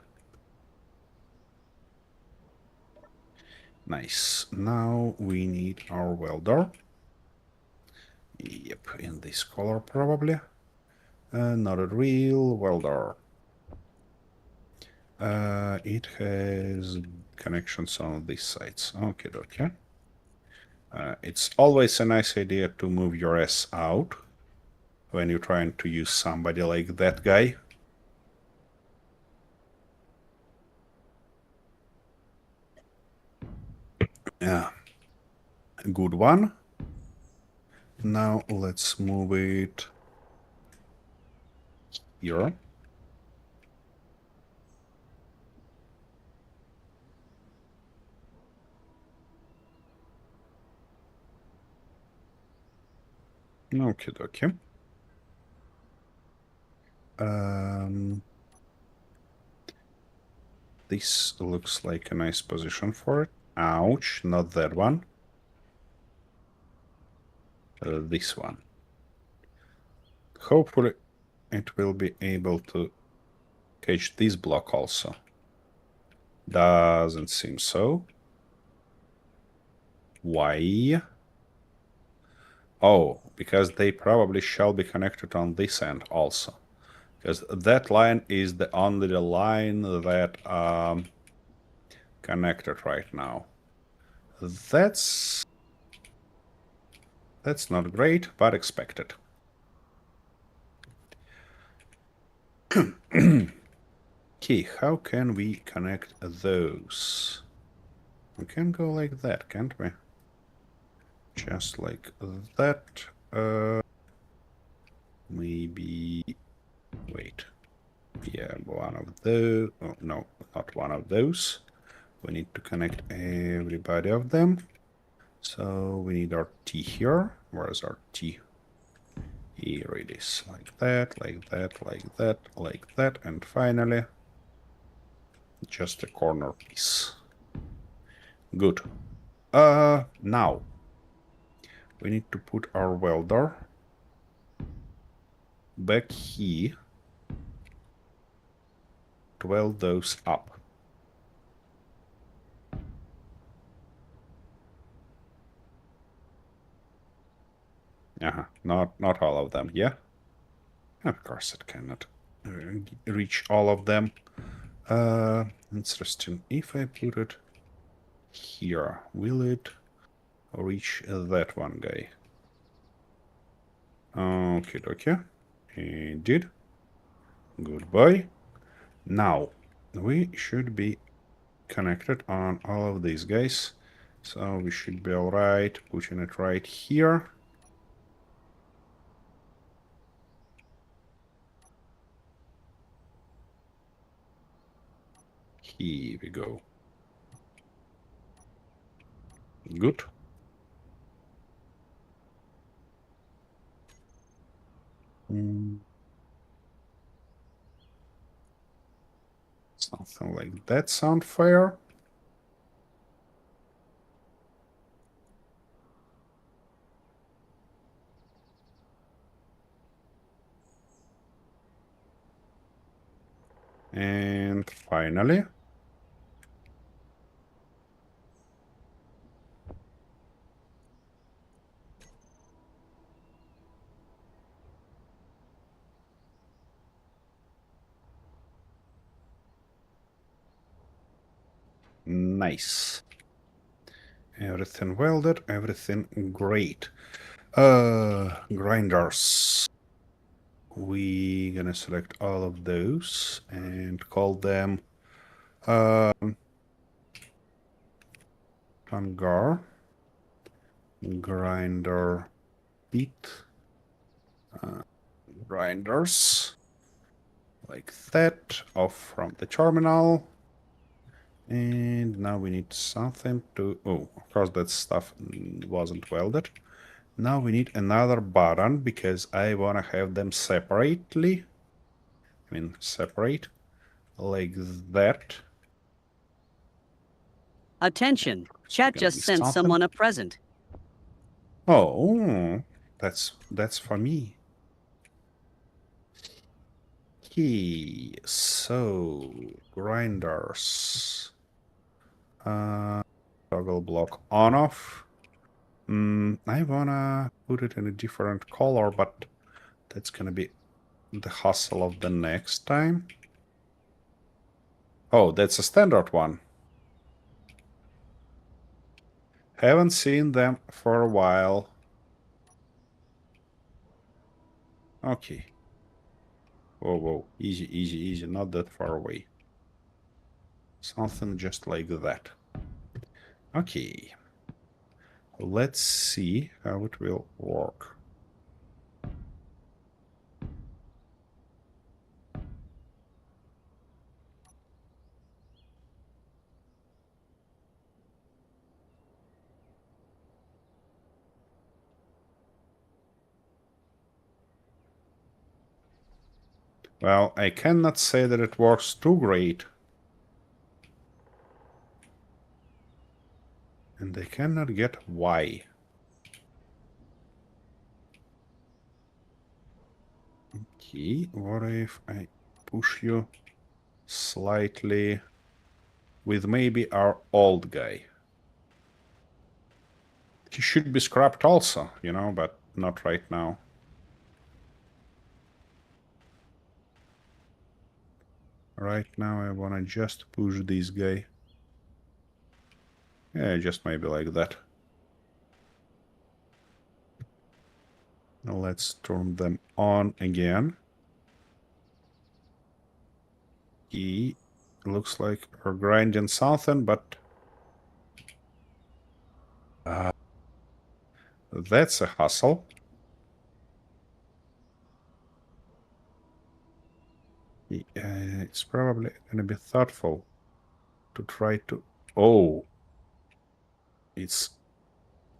[SPEAKER 1] Nice. Now we need our welder. Yep, in this color probably. Not a real welder. It has connections on these sides. Okay, okay. It's always a nice idea to move your ass out when you're trying to use somebody like that guy. Yeah, a good one. Now let's move it here. Okay, okay. This looks like a nice position for it. Ouch, not that one. This one. Hopefully it will be able to catch this block also. Doesn't seem so. Why? Oh, because they probably shall be connected on this end also. Because that line is the only line that connected right now. That's not great, but expected. Okay, how can we connect those? We can go like that, can't we? Just like that. Maybe... Wait. Yeah, one of those. Oh, no, not one of those. We need to connect everybody of them. So we need our T here. Where's our T? Here it is. Like that, like that, like that, like that. And finally, just a corner piece. Good. Now we need to put our welder back here to weld those up. Not all of them, yeah? Of course it cannot reach all of them. Interesting. If I put it here, will it reach that one guy? Okay. It did. Goodbye. Now, we should be connected on all of these guys. So we should be alright putting it right here. Here we go. Good. Something like that sound fair. And finally, nice. Everything welded, everything great. Grinders. We gonna select all of those and call them Hangar grinder bit grinders like that off from the terminal. And now we need something to... Oh, of course that stuff wasn't welded. Now we need another button because I want to have them separately. I mean, separate like that.
[SPEAKER 2] Attention. Chat
[SPEAKER 1] Gonna
[SPEAKER 2] just
[SPEAKER 1] be
[SPEAKER 2] sent
[SPEAKER 1] something.
[SPEAKER 2] someone a present.
[SPEAKER 1] Oh, that's for me. Okay, so grinders. Toggle block on off. I wanna put it in a different color, but that's gonna be the hustle of the next time. Oh, that's a standard one. Haven't seen them for a while. Okay. Whoa. Easy. Not that far away. Something just like that. Okay. Let's see how it will work. Well, I cannot say that it works too great. And I cannot get why. Okay, what if I push you slightly with maybe our old guy. He should be scrapped also, you know, but not right now. Right now I wanna just push this guy. Yeah, just maybe like that. Now let's turn them on again. He looks like we're grinding something, but that's a hustle. It's probably gonna be thoughtful to try to... Oh, it's...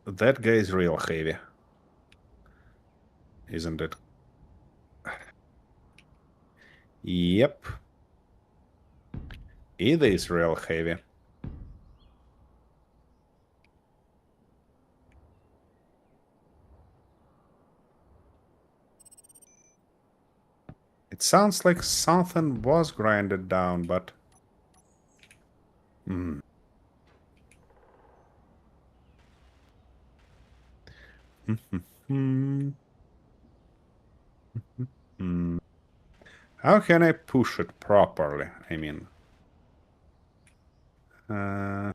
[SPEAKER 1] That guy is real heavy, isn't it? Yep. It is real heavy. It sounds like something was grinded down, but... How can I push it properly? I mean... Can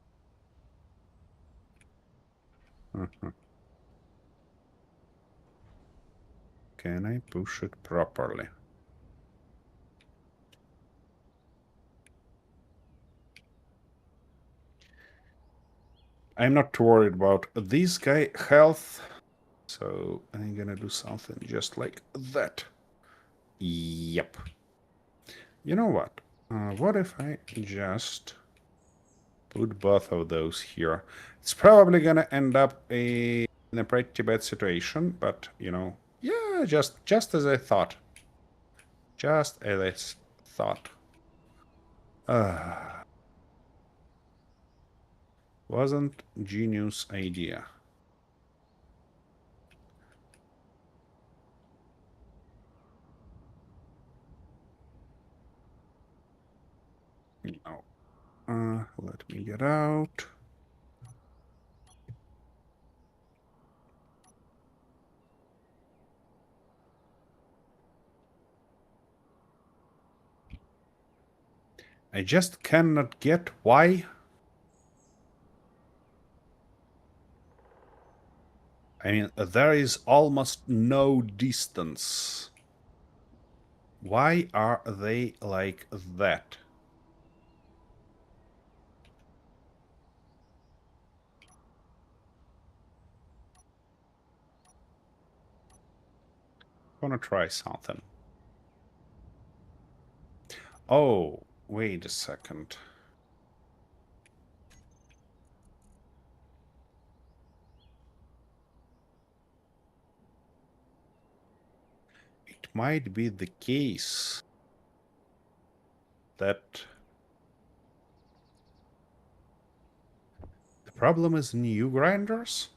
[SPEAKER 1] I push it properly? I'm not too worried about this guy health, so I'm gonna do something just like that. Yep. You know what? What if I just put both of those here? It's probably gonna end up in a pretty bad situation, but you know, yeah, just as I thought. Just as I thought. Wasn't genius idea. No. Let me get out. I just cannot get why. I mean, there is almost no distance. Why are they like that? Wanna try something. Oh, wait a second. It might be the case that the problem is new grinders?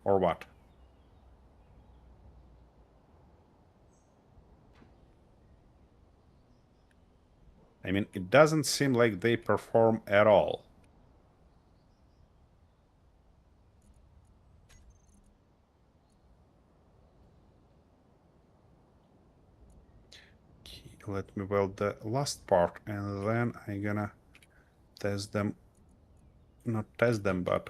[SPEAKER 1] Or what? I mean, it doesn't seem like they perform at all. Okay, let me weld the last part and then I'm gonna test them. Not test them, but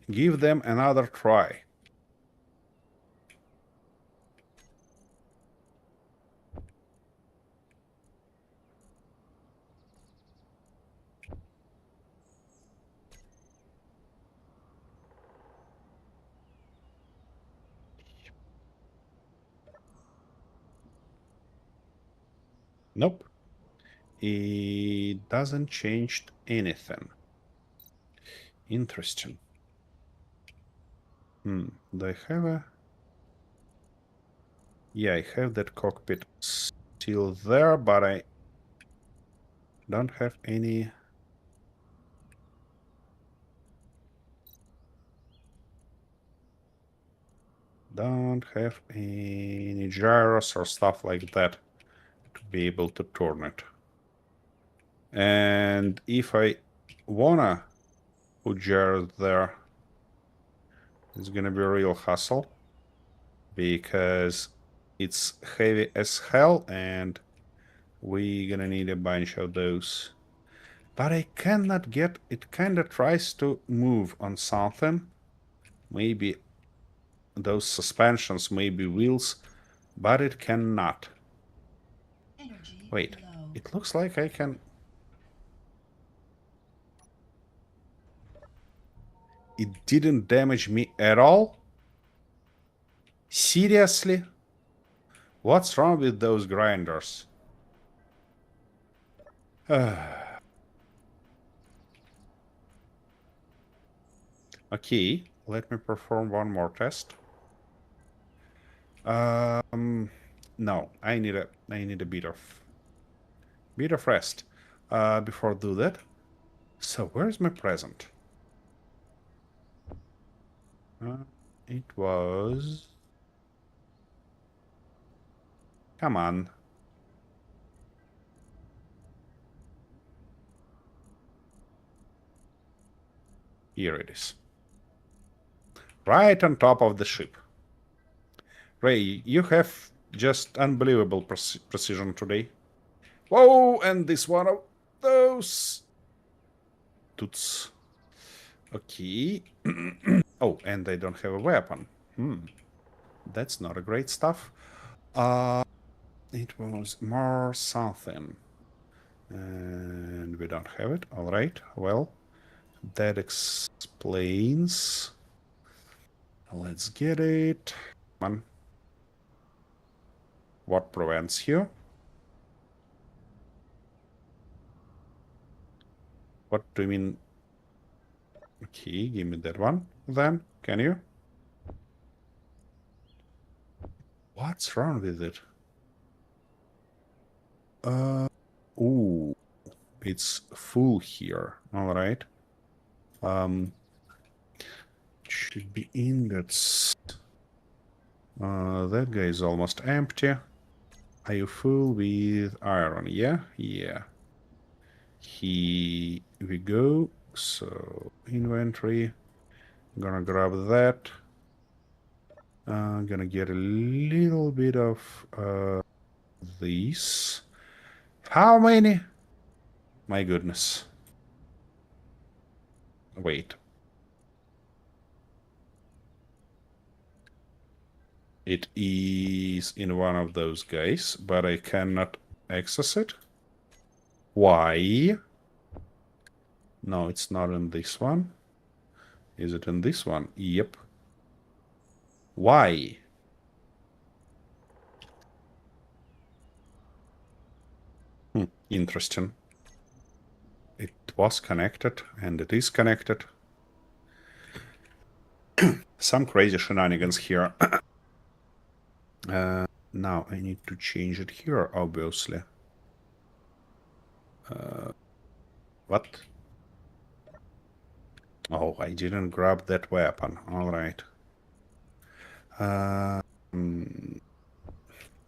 [SPEAKER 1] give them another try. Nope. It doesn't change anything. Interesting. Do I have a... Yeah, I have that cockpit still there, but I don't have any... Don't have any gyros or stuff like that to be able to turn it. And if I wanna put Jared there, it's gonna be a real hassle. Because it's heavy as hell and we're gonna need a bunch of those. But I cannot get... It kinda tries to move on something. Maybe those suspensions, maybe wheels, but it cannot. Wait, it looks like I can... It didn't damage me at all? Seriously? What's wrong with those grinders? Okay, let me perform one more test. No, I need a bit of rest before I do that. So where's my present? It was... Come on. Here it is. Right on top of the ship. Ray, you have just unbelievable precision today. Whoa, and this one of those... Toots. Okay. Oh, and they don't have a weapon. That's not a great stuff. It was more something. And we don't have it. All right. Well, that explains. Let's get it. Come on. What prevents you? What do you mean? Okay, give me that one then. Can you? What's wrong with it? Ooh, it's full here. All right. Should be ingots. That guy is almost empty. Are you full with iron? Yeah, yeah. Here we go. So inventory. Gonna grab that. Gonna get a little bit of these. How many? My goodness. Wait. It is in one of those guys, but I cannot access it. Why? No, it's not in this one. Is it in this one? Yep. Why? Interesting. It was connected, and it is connected. Some crazy shenanigans here. Now I need to change it here, obviously. What? Oh, I didn't grab that weapon. All right.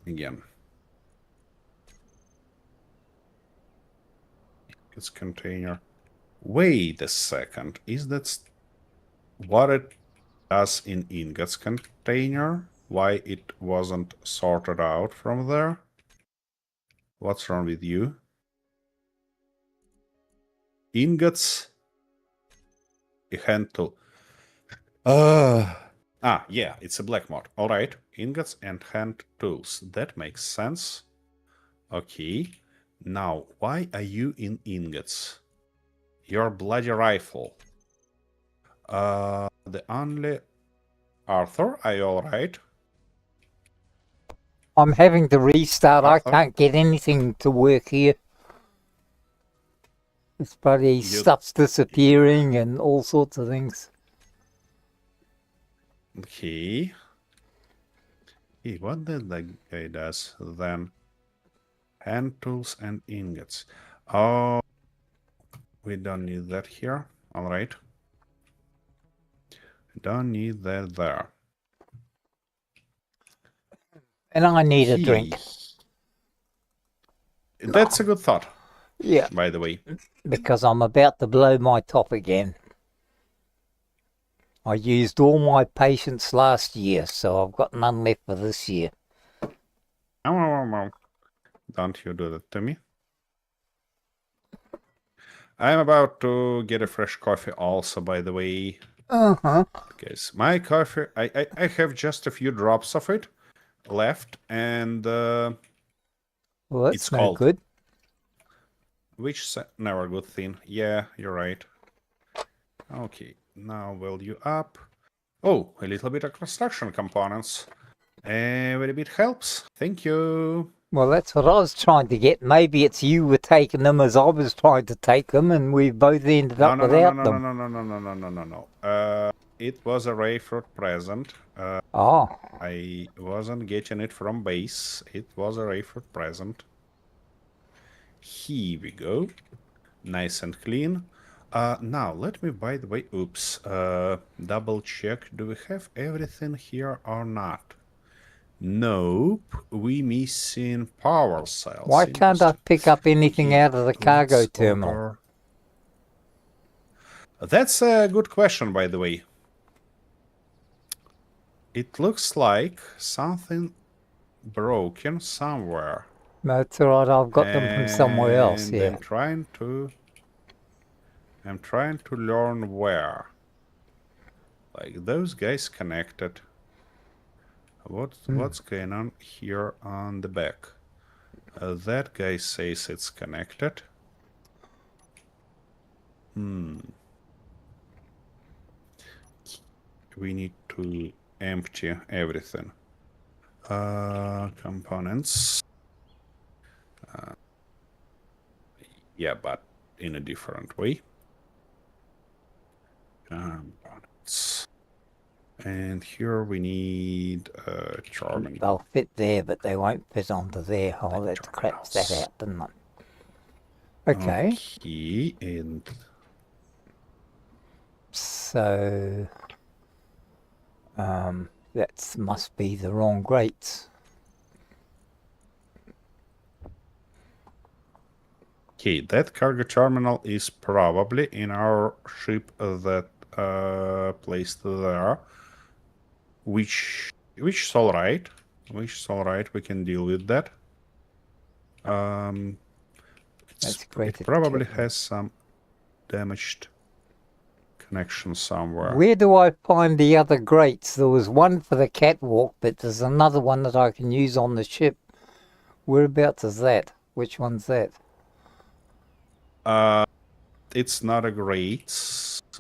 [SPEAKER 1] Again. It's container. Wait a second. Is that what it does in ingots container? Why it wasn't sorted out from there? What's wrong with you? Ingots. A hand tool. Yeah, it's a black mod. All right. Ingots and hand tools. That makes sense. Okay. Now, why are you in ingots? Your bloody rifle. The only... Arthur, are you alright?
[SPEAKER 3] I'm having to restart. I
[SPEAKER 1] Arthur?
[SPEAKER 3] can't get anything to work here. This bloody stuff's disappearing and all sorts of things.
[SPEAKER 1] Okay. Hey, what did that guy does then? Hand tools and ingots. Oh, we don't need that here. All right. Don't need that there.
[SPEAKER 3] And I need a drink.
[SPEAKER 1] That's a good thought.
[SPEAKER 3] Yeah,
[SPEAKER 1] by the way.
[SPEAKER 3] because I'm about to blow my top again. I used all my patience last year, so I've got none left for this year.
[SPEAKER 1] Don't you do that to me. I'm about to get a fresh coffee also, by the way.
[SPEAKER 3] Uh-huh.
[SPEAKER 1] Because my coffee, I have just a few drops of it left, and
[SPEAKER 3] Well, that's
[SPEAKER 1] it's
[SPEAKER 3] no
[SPEAKER 1] cold.
[SPEAKER 3] good.
[SPEAKER 1] Never a good thing. Yeah, you're right. Okay, now will you up? Oh, a little bit of construction components. Every bit helps. Thank you.
[SPEAKER 3] Well, that's what I was trying to get. Maybe it's you were taking them as I was trying to take them, and we both ended
[SPEAKER 1] No,
[SPEAKER 3] up
[SPEAKER 1] no, no,
[SPEAKER 3] without
[SPEAKER 1] no, no,
[SPEAKER 3] them.
[SPEAKER 1] no, no, no, no, no, no, no, no. It was a Rayford present.
[SPEAKER 3] Oh,
[SPEAKER 1] I wasn't getting it from base. It was a Rayford present. Here we go. Nice and clean. Now, let me, by the way, double check. Do we have everything here or not? Nope. We missing power cells.
[SPEAKER 3] why can't I pick up anything
[SPEAKER 1] Okay,
[SPEAKER 3] out of the cargo
[SPEAKER 1] let's
[SPEAKER 3] terminal?
[SPEAKER 1] order. That's a good question, by the way. It looks like something broken somewhere.
[SPEAKER 3] That's all right. I've got them from somewhere else.
[SPEAKER 1] And
[SPEAKER 3] Yeah.
[SPEAKER 1] I'm trying to learn where. Like those guys connected. What's going on here on the back? That guy says it's connected. We need to empty everything. Components. Yeah, but in a different way. Components. And here we need charming.
[SPEAKER 3] They'll fit there, but they won't fit onto there. Oh, let's crap that out, didn't it? Okay.
[SPEAKER 1] Okay, and
[SPEAKER 3] So, that must be the wrong grates.
[SPEAKER 1] okay, that cargo terminal is probably in our ship that placed there, which is all right. Which is all right. We can deal with that.
[SPEAKER 3] That's great.
[SPEAKER 1] It probably has some damaged connection somewhere.
[SPEAKER 3] Where do I find the other grates? There was one for the catwalk, but there's another one that I can use on the ship. Whereabouts is that? Which one's that?
[SPEAKER 1] It's not a grate.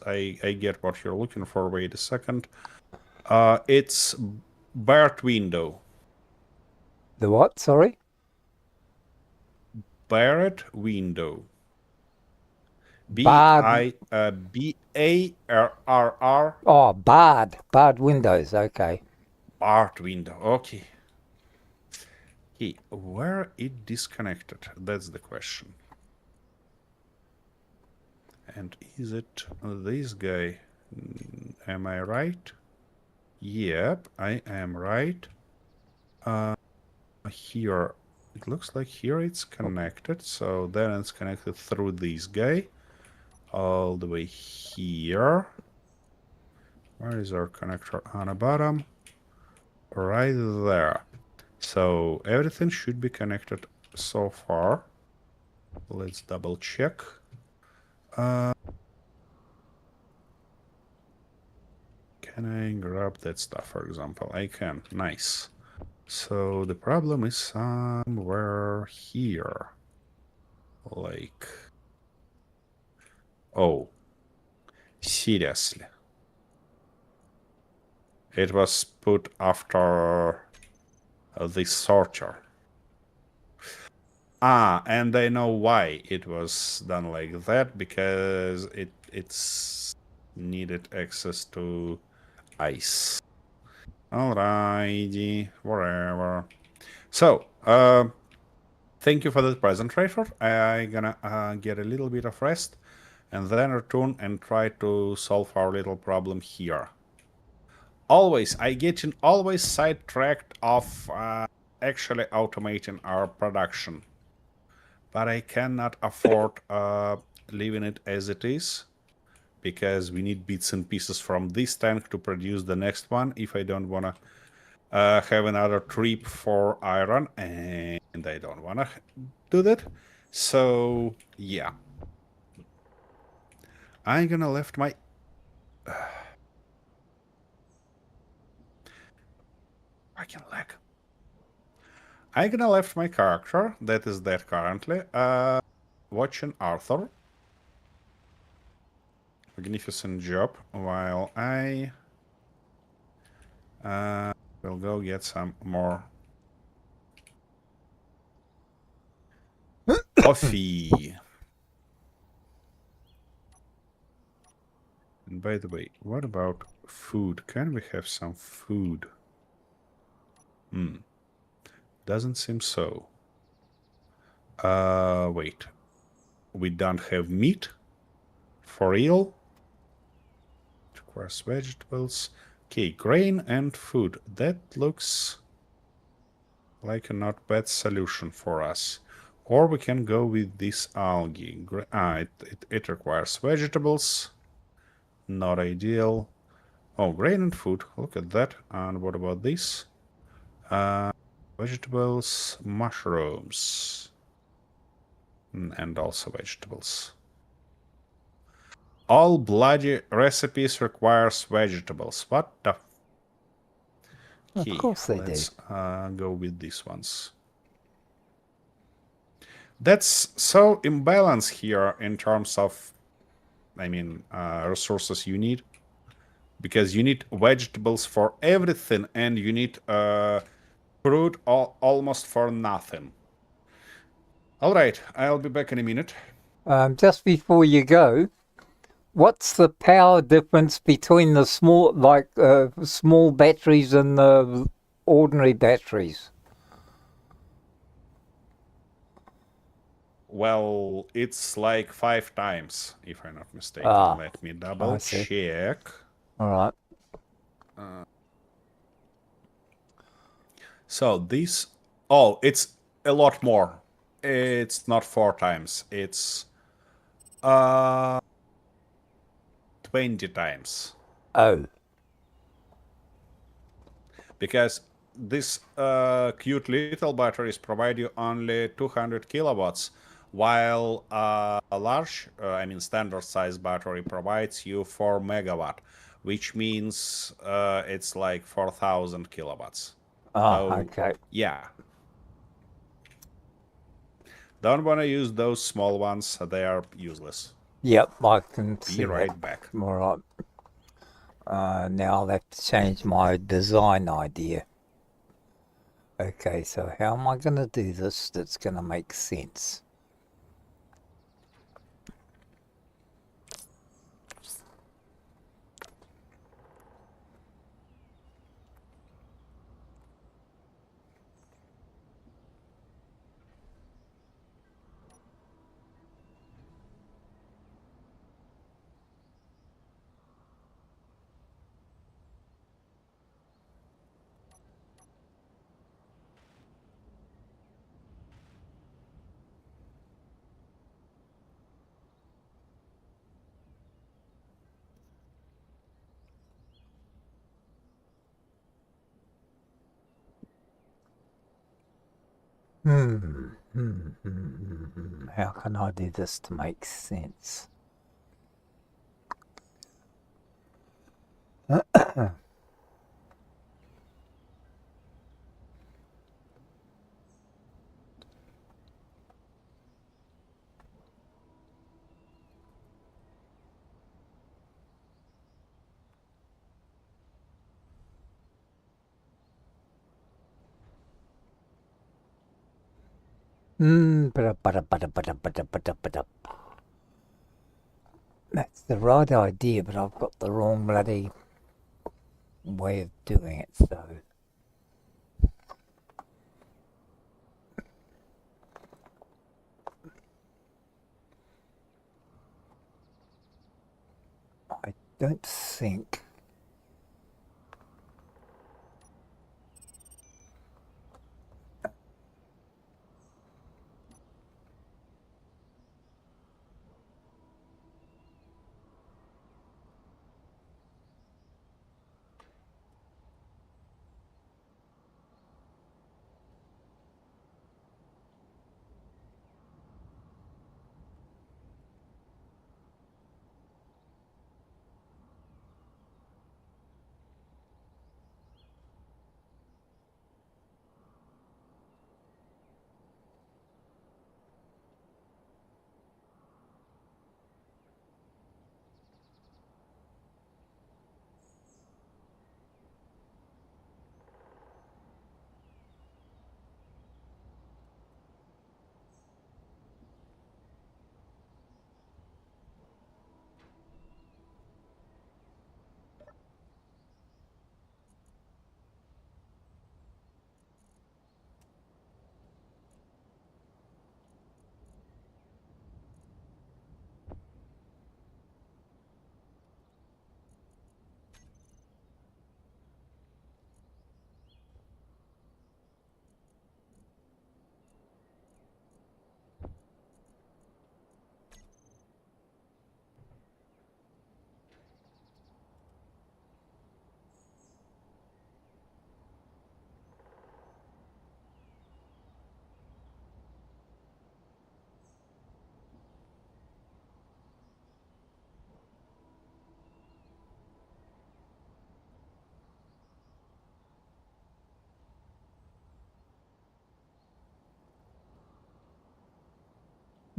[SPEAKER 1] I get what you're looking for. Wait a second. It's barred window.
[SPEAKER 3] The what? Sorry?
[SPEAKER 1] Barred window.
[SPEAKER 3] Barred.
[SPEAKER 1] B-A-R-R-R.
[SPEAKER 3] Oh, barred. Barred windows. Okay.
[SPEAKER 1] Barred window. Okay. Okay, where it disconnected? That's the question. And is it this guy? Am I right? Yep, I am right. Here, it looks like here it's connected. So then it's connected through this guy. All the way here. Where is our connector on the bottom? Right there. So everything should be connected so far. Let's double check. Can I grab that stuff, for example? I can. Nice. So the problem is somewhere here. Like... Oh. Seriously. It was put after the sorter. And I know why it was done like that, because it's needed access to ice. Alrighty, whatever. So, thank you for the present, Rayford. I'm gonna get a little bit of rest and then return and try to solve our little problem here. I get always sidetracked of actually automating our production. but I cannot afford leaving it as it is, because we need bits and pieces from this tank to produce the next one if I don't want to have another trip for iron, and I don't want to do that. So, yeah. I'm gonna left my... fucking lag. I'm gonna left my character, that is dead currently, watching Arthur. Magnificent job, while I will go get some more coffee. And by the way, what about food? Can we have some food? Doesn't seem so. Wait. We don't have meat? For real? Requires vegetables. Okay, grain and food. That looks like a not bad solution for us. Or we can go with this algae. It requires vegetables. Not ideal. Oh, grain and food. Look at that. And what about this? Vegetables, mushrooms. And also vegetables. All bloody recipes requires vegetables. What the...
[SPEAKER 3] Of course they do.
[SPEAKER 1] Let's go with these ones. That's so imbalanced here in terms of, resources you need. Because you need vegetables for everything, and you need fruit almost for nothing. Alright, I'll be back in a minute.
[SPEAKER 3] Just before you go, what's the power difference between the small batteries and the ordinary batteries?
[SPEAKER 1] Well, it's like 5 times, if I'm not mistaken. Let me double check.
[SPEAKER 3] All right.
[SPEAKER 1] So this... oh, it's a lot more. It's not 4 times. It's 20 times.
[SPEAKER 3] Oh.
[SPEAKER 1] Because this cute little batteries provide you only 200 kilowatts, while a large, standard size battery provides you 4 megawatt, which means it's like 4,000 kilowatts.
[SPEAKER 3] Okay.
[SPEAKER 1] Yeah. Don't want to use those small ones. They are useless.
[SPEAKER 3] Yep, I can see
[SPEAKER 1] Be right
[SPEAKER 3] that.
[SPEAKER 1] back.
[SPEAKER 3] All right. Now I'll have to change my design idea. Okay, so how am I going to do this that's going to make sense? How can I do this to make sense? That's the right idea, but I've got the wrong bloody way of doing it, so... I don't think...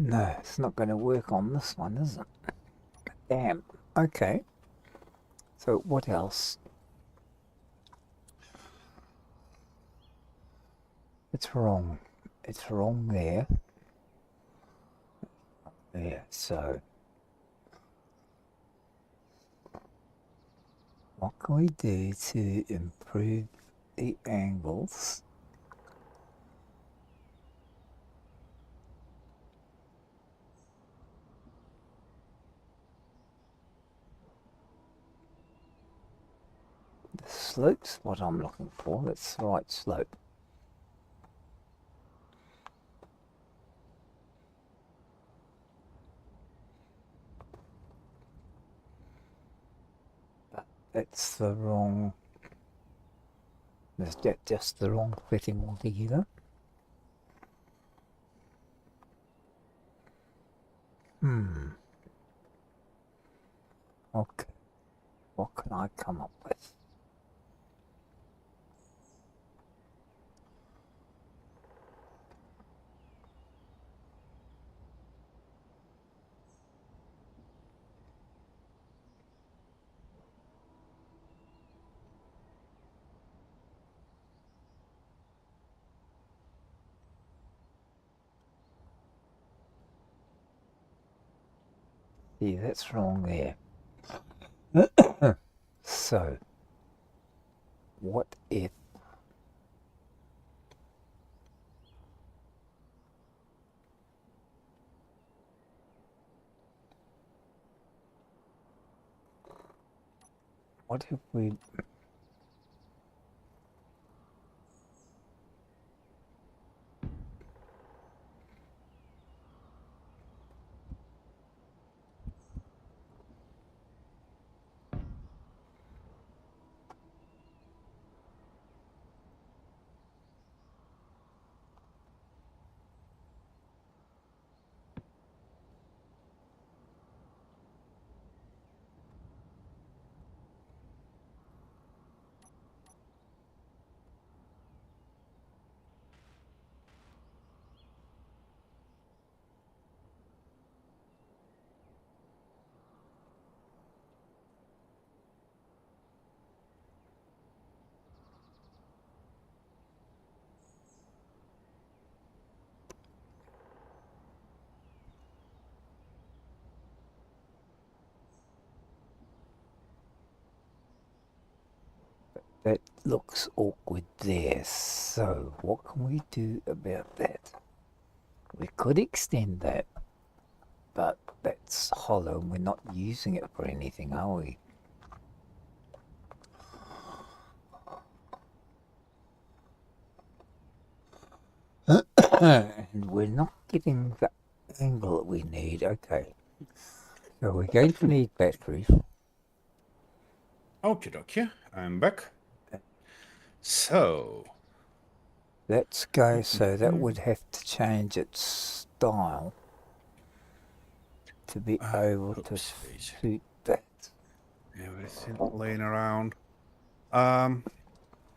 [SPEAKER 3] No, it's not going to work on this one, is it? Damn. Okay. So what else? It's wrong. It's wrong there. There. So what can we do to improve the angles? The slope's what I'm looking for. That's the right slope. But that's the wrong. That's just the wrong fitting altogether. Okay. What can I come up with? See, that's wrong there. So, what if we that looks awkward there. So, what can we do about that? We could extend that, but that's hollow and we're not using it for anything, are we? And we're not getting the angle that we need. Okay. So we're going to need batteries.
[SPEAKER 1] Okie dokie, I'm back. So,
[SPEAKER 3] Let's go, so that would have to change its style to be able to suit that.
[SPEAKER 1] Everything laying around. I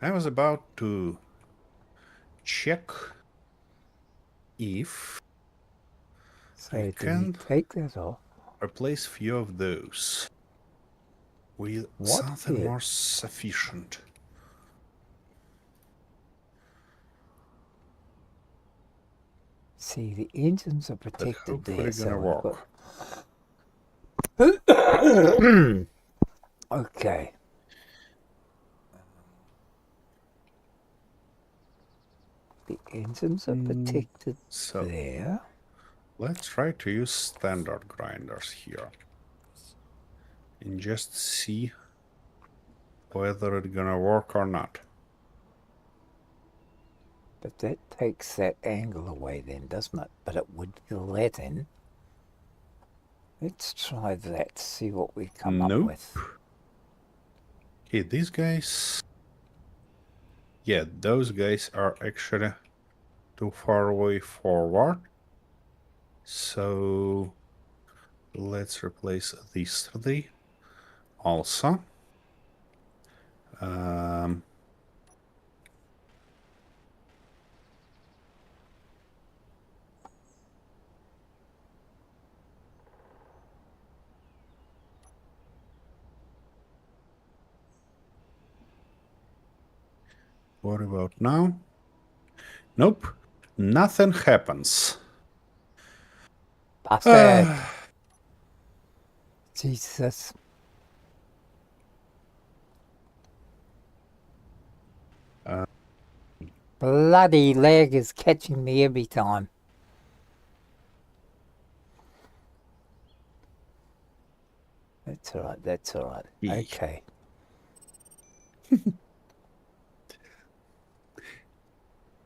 [SPEAKER 1] was about to check if
[SPEAKER 3] So
[SPEAKER 1] I
[SPEAKER 3] do we
[SPEAKER 1] can
[SPEAKER 3] take that off?
[SPEAKER 1] replace few of those with
[SPEAKER 3] What
[SPEAKER 1] something
[SPEAKER 3] if-
[SPEAKER 1] more sufficient.
[SPEAKER 3] See, the engines are
[SPEAKER 1] That
[SPEAKER 3] protected
[SPEAKER 1] hopefully
[SPEAKER 3] there, so
[SPEAKER 1] gonna
[SPEAKER 3] we've
[SPEAKER 1] work.
[SPEAKER 3] got... Okay. The engines are protected
[SPEAKER 1] So,
[SPEAKER 3] there.
[SPEAKER 1] let's try to use standard grinders here. And just see whether it's gonna work or not.
[SPEAKER 3] But that takes that angle away then, doesn't it? But it would fill that in. Let's try that, see what we come up with.
[SPEAKER 1] Okay, these guys... Yeah, those guys are actually too far away forward. So let's replace these three also. What about now? Nope. Nothing happens.
[SPEAKER 3] Bastard. Jesus. Bloody lag is catching me every time. That's alright, that's alright.
[SPEAKER 1] Eek.
[SPEAKER 3] Okay.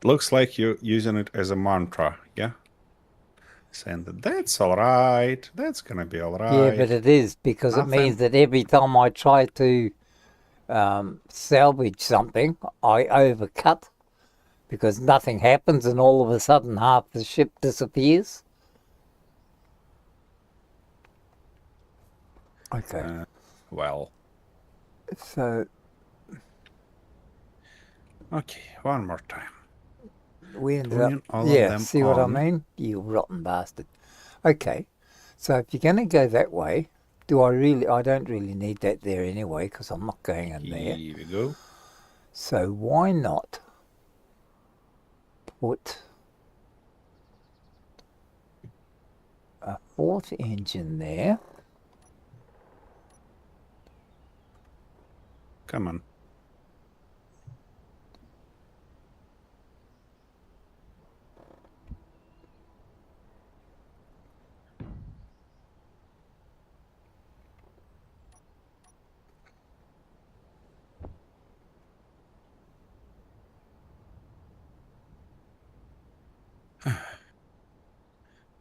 [SPEAKER 1] Looks like you're using it as a mantra, yeah? Saying that that's alright, that's gonna be alright.
[SPEAKER 3] Yeah, but it is, because it means that every time I try to salvage something, I overcut, because nothing happens and all of a sudden half the ship disappears. Okay.
[SPEAKER 1] Well,
[SPEAKER 3] So
[SPEAKER 1] okay, one more time.
[SPEAKER 3] we ended
[SPEAKER 1] Turning
[SPEAKER 3] up,
[SPEAKER 1] all of
[SPEAKER 3] yeah,
[SPEAKER 1] them
[SPEAKER 3] see what I
[SPEAKER 1] on.
[SPEAKER 3] mean? You rotten bastard. Okay, so if you're going to go that way, I don't really need that there anyway, because I'm not going in there.
[SPEAKER 1] Here we go.
[SPEAKER 3] So why not put a fourth engine there?
[SPEAKER 1] Come on.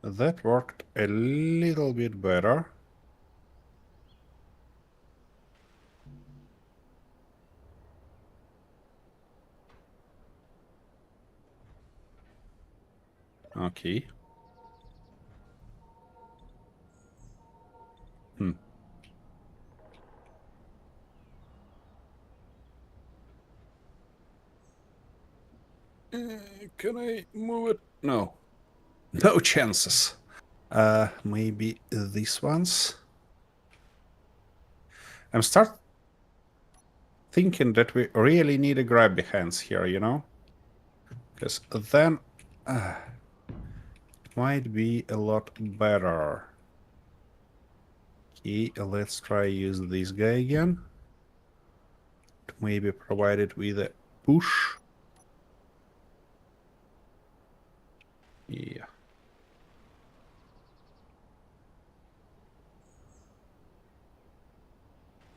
[SPEAKER 1] That worked a little bit better. Okay. Can I move it? No. No chances. Maybe these ones? I'm start thinking that we really need a grabby hands here, you know? Because then it might be a lot better. Okay, let's try use this guy again. To maybe provide it with a push. Yeah.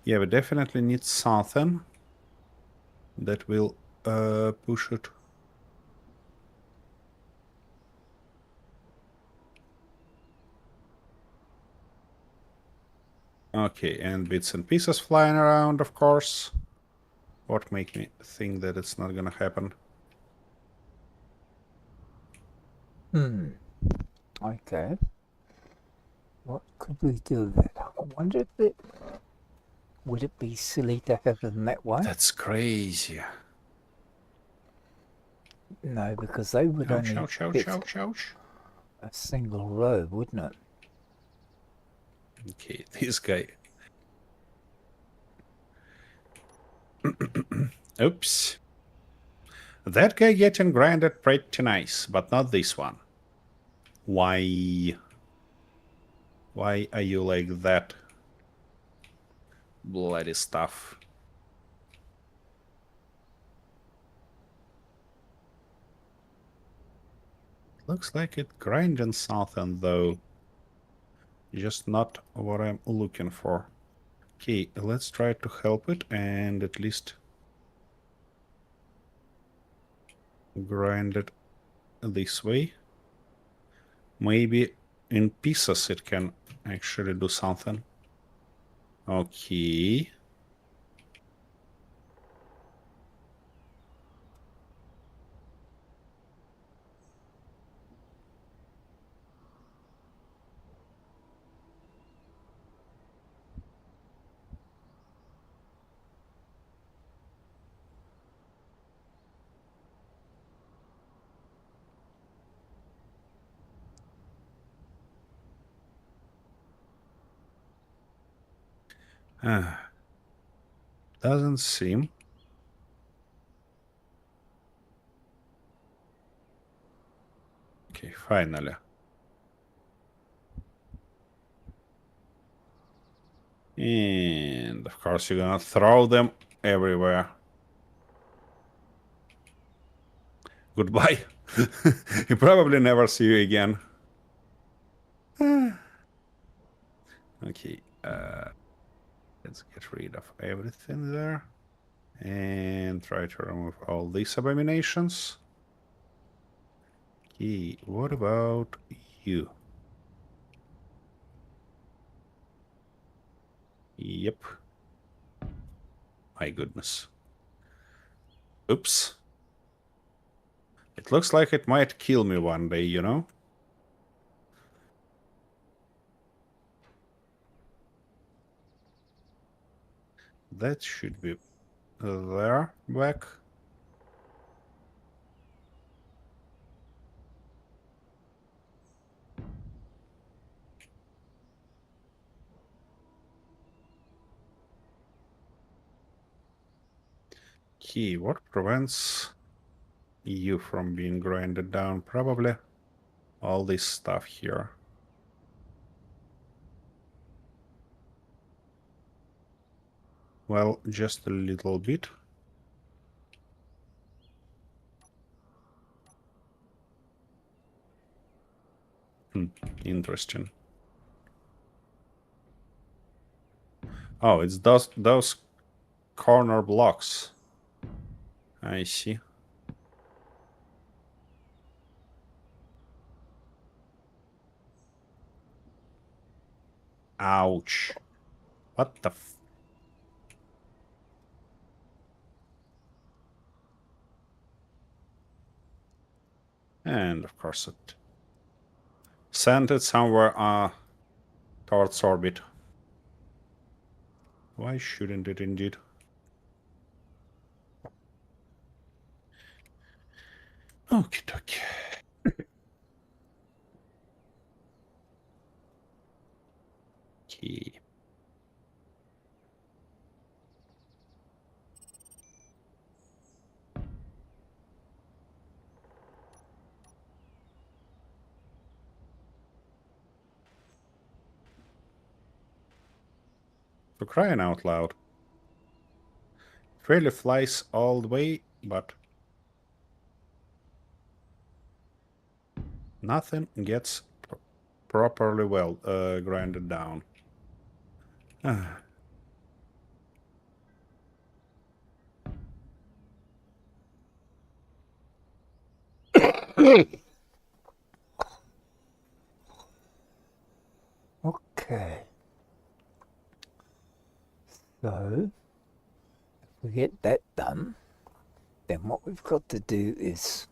[SPEAKER 1] Yeah, we definitely need something that will push it. Okay, and bits and pieces flying around, of course. What makes me think that it's not gonna happen?
[SPEAKER 3] Okay. What could we do then? I wonder if it would it be silly to have them that way?
[SPEAKER 1] That's crazy.
[SPEAKER 3] No, because they would
[SPEAKER 1] Ouch,
[SPEAKER 3] only
[SPEAKER 1] ouch, ouch,
[SPEAKER 3] fit
[SPEAKER 1] ouch, ouch.
[SPEAKER 3] a single row, wouldn't it?
[SPEAKER 1] Okay, this guy. Oops. That guy getting grinded pretty nice, but not this one. Why? Why are you like that? Bloody stuff. Looks like it grinding something though. Just not what I'm looking for. Okay, let's try to help it and at least grind it this way. Maybe in pieces it can actually do something. Okay. Doesn't seem. Finally. And of course you're gonna throw them everywhere. Goodbye. He probably never see you again. Okay, let's get rid of everything there. And try to remove all these abominations. Okay, what about you? Yep. My goodness. Oops. It looks like it might kill me one day, you know? That should be there, back. Okay, what prevents you from being grinded down? Probably all this stuff here. Well, just a little bit. Interesting. Oh, it's those corner blocks. I see. Ouch. What the f... And of course it sent it somewhere towards orbit. Why shouldn't it indeed? Okie dokie. Okay. For crying out loud. It really flies all the way, but nothing gets properly well grinded down.
[SPEAKER 3] Okay. So, if we get that done, then what we've got to do is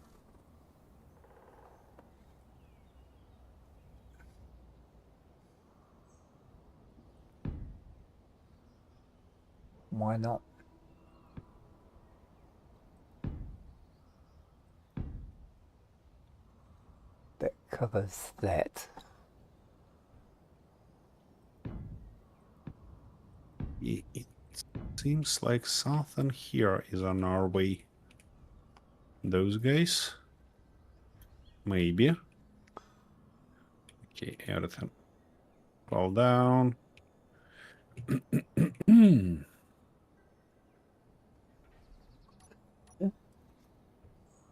[SPEAKER 3] why not? That covers that.
[SPEAKER 1] It seems like something here is on our way. Those guys? Maybe. Okay, everything fall down.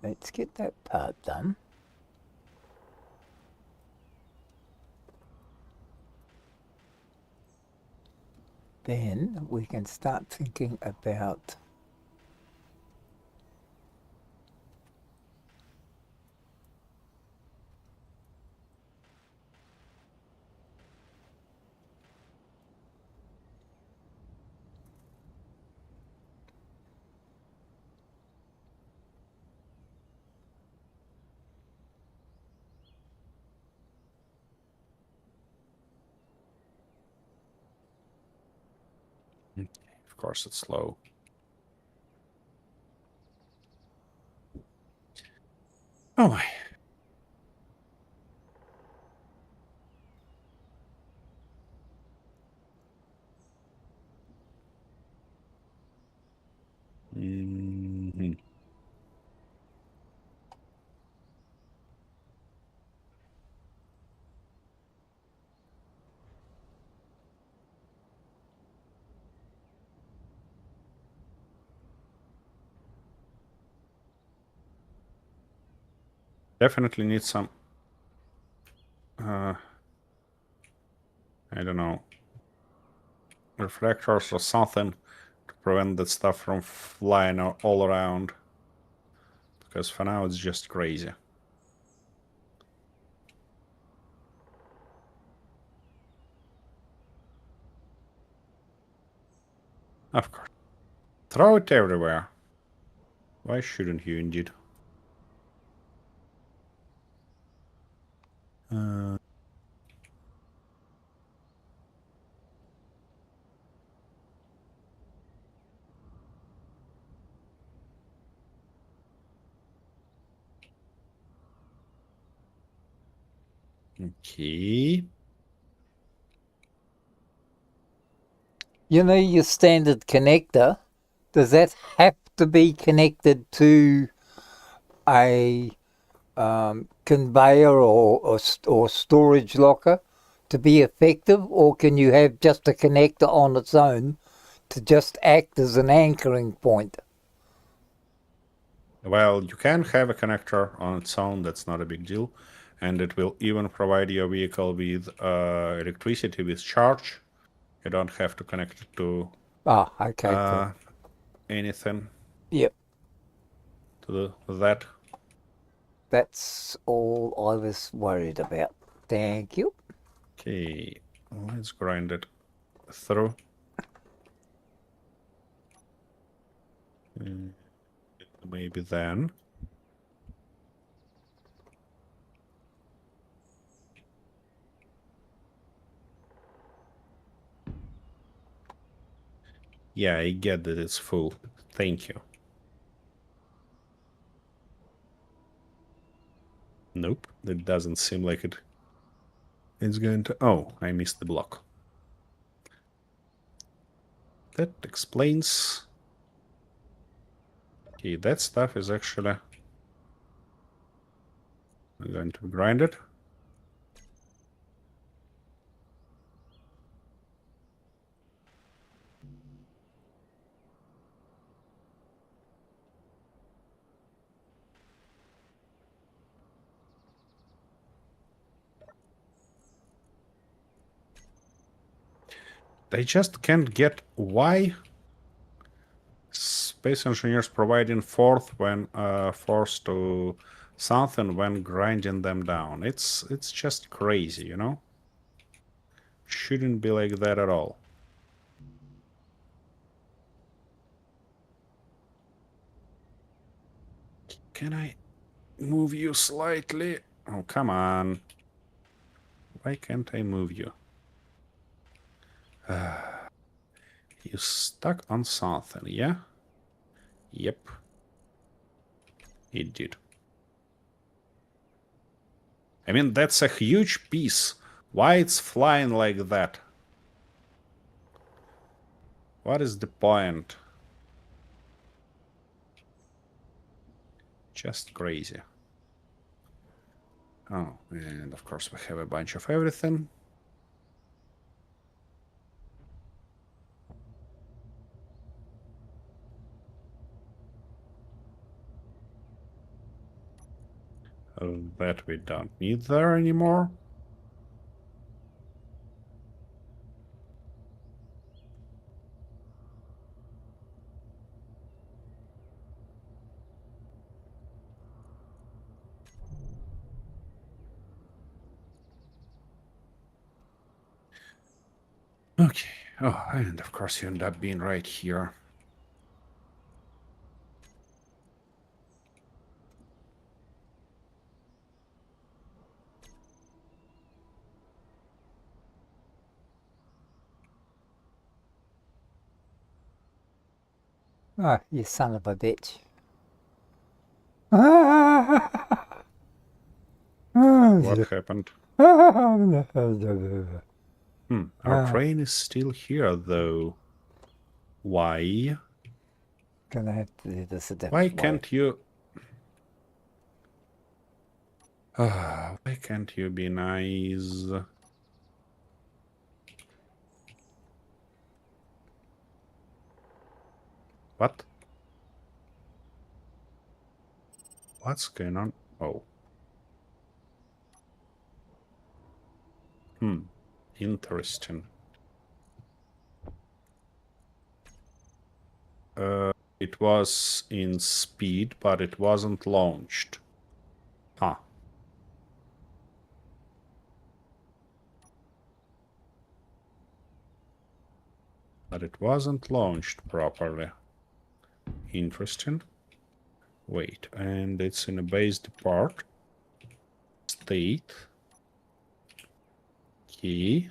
[SPEAKER 3] Let's get that part done. Then we can start thinking about
[SPEAKER 1] Of course, it's slow. Oh my. Definitely need some... I don't know, reflectors or something to prevent that stuff from flying all around. Because for now it's just crazy. Of course. Throw it everywhere. Why shouldn't you, indeed? Okay.
[SPEAKER 3] You know your standard connector, does that have to be connected to a conveyor or storage locker to be effective, or can you have just a connector on its own to just act as an anchoring point?
[SPEAKER 1] Well, you can have a connector on its own, that's not a big deal. And it will even provide your vehicle with electricity, with charge. You don't have to connect it to
[SPEAKER 3] Ah, okay, cool.
[SPEAKER 1] anything
[SPEAKER 3] Yep,
[SPEAKER 1] to that.
[SPEAKER 3] that's all I was worried about. Thank you.
[SPEAKER 1] Okay, let's grind it through. Maybe then. Yeah, I get that it's full. Thank you. Nope, it doesn't seem like it. It's going to... Oh, I missed the block. That explains... Okay, that stuff is actually... I'm going to grind it. They just can't get why space engineers providing force to something when grinding them down. It's just crazy, you know? Shouldn't be like that at all. Can I move you slightly? Oh, come on. Why can't I move you? You stuck on something, yeah? Yep. It did. I mean, that's a huge piece. Why it's flying like that? What is the point? Just crazy. Oh, and of course we have a bunch of everything. That we don't need there anymore. Okay. Oh, and of course you end up being right here.
[SPEAKER 3] Oh, you son of a bitch.
[SPEAKER 1] What happened? Our train is still here, though. Why?
[SPEAKER 3] Gonna have to do this a different
[SPEAKER 1] Why
[SPEAKER 3] way.
[SPEAKER 1] can't you... why can't you be nice? What? What's going on? Oh. Interesting. It was in speed, but it wasn't launched. Huh. But it wasn't launched properly. Interesting. Wait, and it's in a base depart. State. Key.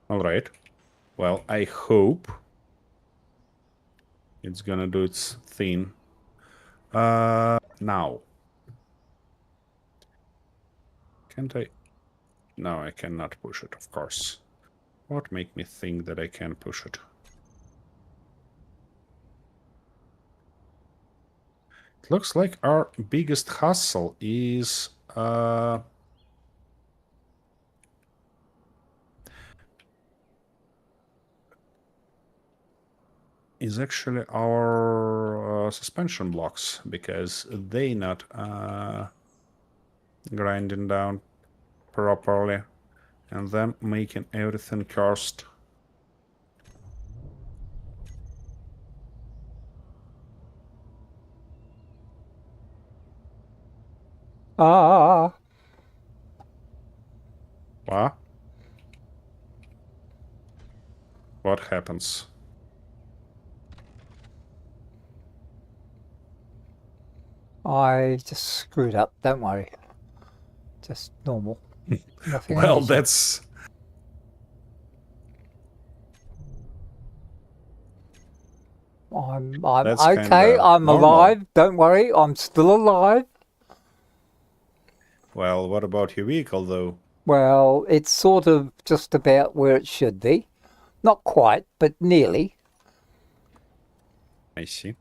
[SPEAKER 1] Alright. Well, I hope it's gonna do its thing. Now. Can't I? No, I cannot push it, of course. What make me think that I can push it? It looks like our biggest hustle is actually our suspension blocks, because they not grinding down properly, and then making everything cursed.
[SPEAKER 3] Ah,
[SPEAKER 1] What? What happens?
[SPEAKER 3] I just screwed up. Don't worry. Just normal. Nothing
[SPEAKER 1] Well,
[SPEAKER 3] unusual.
[SPEAKER 1] that's...
[SPEAKER 3] I'm
[SPEAKER 1] That's
[SPEAKER 3] okay.
[SPEAKER 1] kinda
[SPEAKER 3] I'm
[SPEAKER 1] normal.
[SPEAKER 3] alive. Don't worry. I'm still alive.
[SPEAKER 1] Well, what about your vehicle, though?
[SPEAKER 3] Well, it's sort of just about where it should be. Not quite, but nearly.
[SPEAKER 1] I see.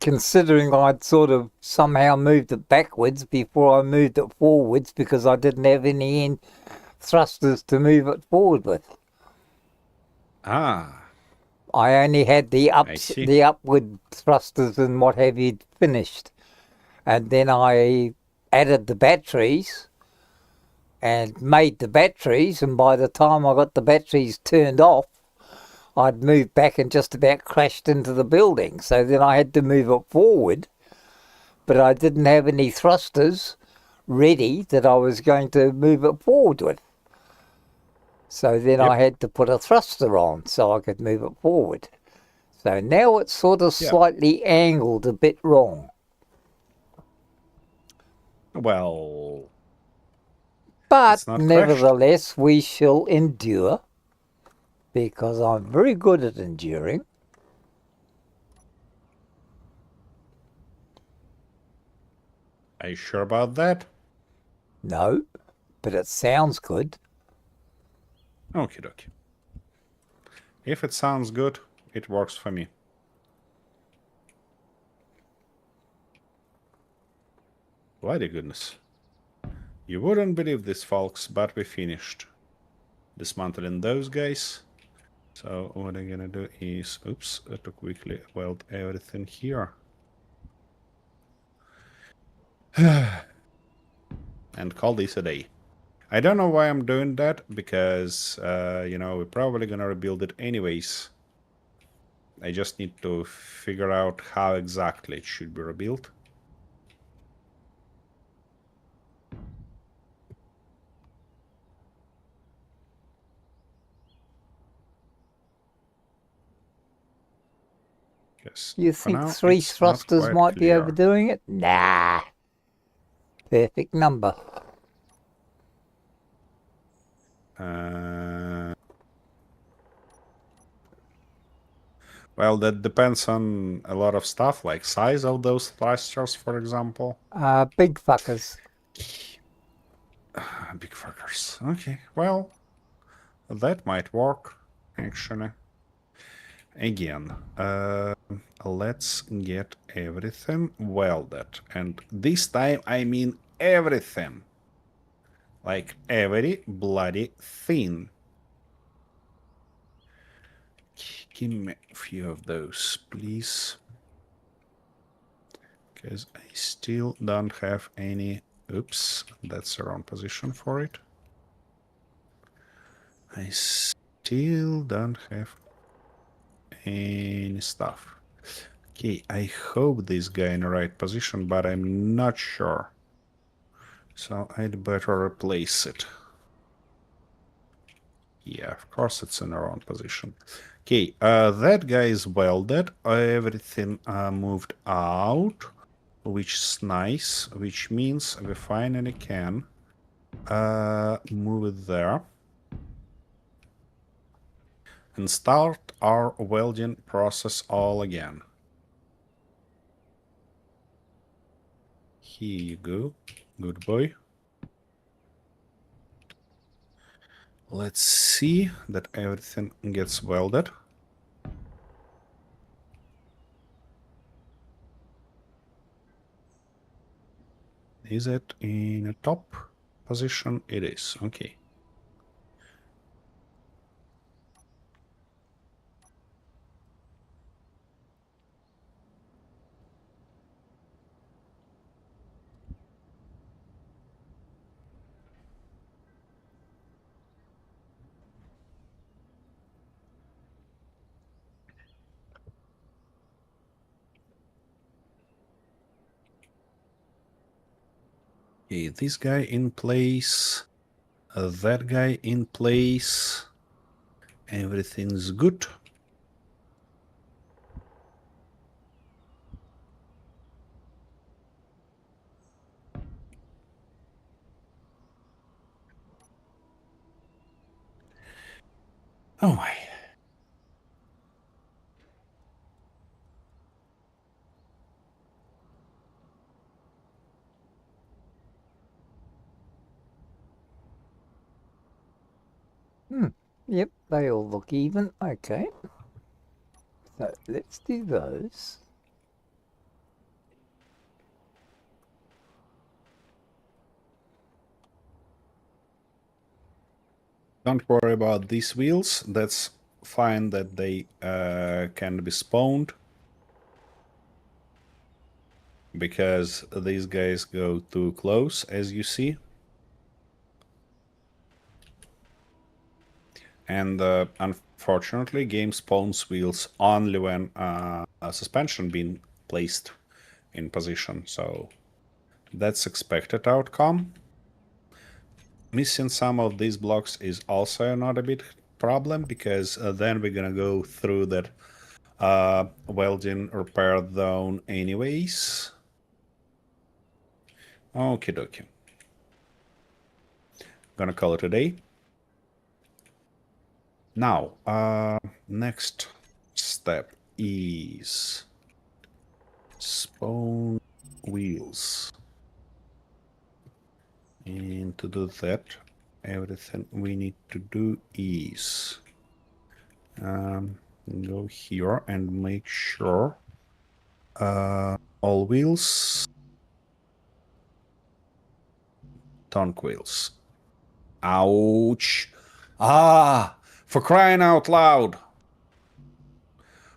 [SPEAKER 3] Considering I'd sort of somehow moved it backwards before I moved it forwards because I didn't have any end thrusters to move it forward with.
[SPEAKER 1] Ah,
[SPEAKER 3] I only had the
[SPEAKER 1] see.
[SPEAKER 3] the upward thrusters and what have you finished. And then I added the batteries and made the batteries, and by the time I got the batteries turned off, I'd moved back and just about crashed into the building. So then I had to move it forward, but I didn't have any thrusters ready that I was going to move it forward with. So then
[SPEAKER 1] Yep.
[SPEAKER 3] I had to put a thruster on so I could move it forward. So now it's sort of
[SPEAKER 1] Yeah.
[SPEAKER 3] slightly angled a bit wrong.
[SPEAKER 1] Well,
[SPEAKER 3] But
[SPEAKER 1] it's not crashed.
[SPEAKER 3] nevertheless, we shall endure because I'm very good at enduring.
[SPEAKER 1] Are you sure about that?
[SPEAKER 3] No, but it sounds good.
[SPEAKER 1] Okie dokie. If it sounds good, it works for me. Bloody goodness. You wouldn't believe this, folks, but we finished dismantling those guys. So what I'm gonna do is, oops, to quickly weld everything here. And call this a day. I don't know why I'm doing that, because, you know, we're probably gonna rebuild it anyways. I just need to figure out how exactly it should be rebuilt. Yes.
[SPEAKER 3] You
[SPEAKER 1] For
[SPEAKER 3] think
[SPEAKER 1] now,
[SPEAKER 3] 3
[SPEAKER 1] it's not
[SPEAKER 3] thrusters
[SPEAKER 1] quite
[SPEAKER 3] might be
[SPEAKER 1] clear.
[SPEAKER 3] overdoing it? Nah. Perfect number.
[SPEAKER 1] Well, that depends on a lot of stuff, like size of those thrusters, for example.
[SPEAKER 3] Big fuckers.
[SPEAKER 1] Big fuckers. Okay, well, that might work, actually. Again, let's get everything welded. And this time, I mean everything. Like every bloody thing. Give me a few of those, please. Because I still don't have any... Oops, that's the wrong position for it. I still don't have any stuff. Okay, I hope this guy in the right position, but I'm not sure. So I'd better replace it. Yeah, of course it's in the wrong position. Okay, that guy is welded. Everything moved out, which is nice, which means we finally can move it there and start our welding process all again. Here you go. Good boy. Let's see that everything gets welded. Is it in a top position? It is. Okay. Okay, this guy in place. That guy in place. Everything's good. Oh my.
[SPEAKER 3] Yep, they all look even. Okay. So let's do those.
[SPEAKER 1] Don't worry about these wheels. That's fine that they can be spawned. Because these guys go too close, as you see. And unfortunately, game spawns wheels only when a suspension being placed in position. So that's expected outcome. Missing some of these blocks is also not a big problem, because then we're gonna go through that welding repair zone anyways. Okie dokie. Gonna call it a day. Now, next step is spawn wheels. And to do that, everything we need to do is go here and make sure all wheels, tongue wheels. Ouch! Ah! For crying out loud!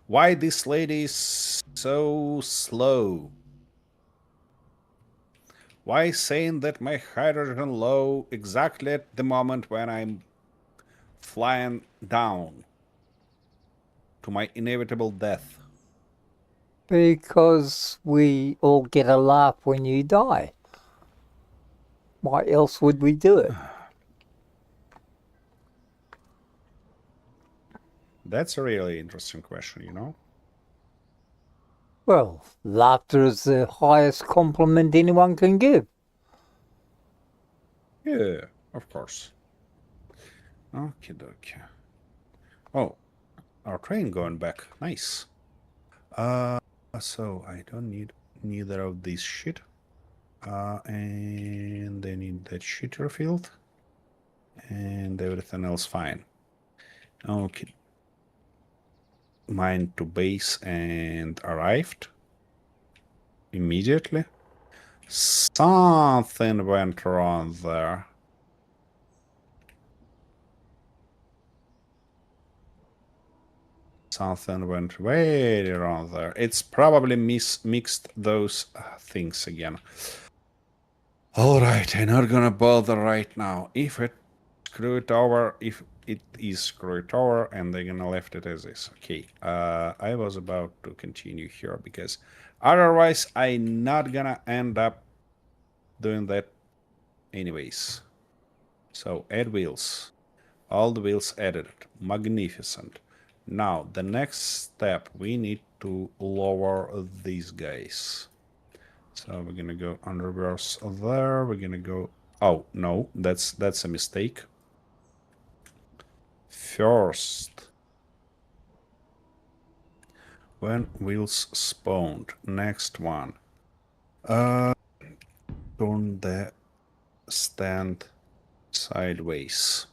[SPEAKER 1] Why this lady is so slow? Why saying that my hydrogen low exactly at the moment when I'm flying down to my inevitable death?
[SPEAKER 3] Because we all get a laugh when you die. Why else would we do it?
[SPEAKER 1] That's a really interesting question, you know?
[SPEAKER 3] Well, laughter is the highest compliment anyone can give.
[SPEAKER 1] Yeah, of course. Okie dokie. Oh, our train going back. Nice. So I don't need neither of these shit. And I need that shit refilled. And everything else fine. Okay. Mine to base and arrived immediately. Something went wrong there. Something went very wrong there. It's probably mixed those things again. Alright, I'm not gonna bother right now. If it screw it over, if it is screw it over, and they're gonna left it as is. Okay, I was about to continue here because otherwise I'm not gonna end up doing that anyways. So add wheels. All the wheels added. Magnificent. Now, the next step, we need to lower these guys. So we're gonna go on reverse there. We're gonna go... Oh, no, that's a mistake. First, when wheels spawned, next one. Turn the stand sideways.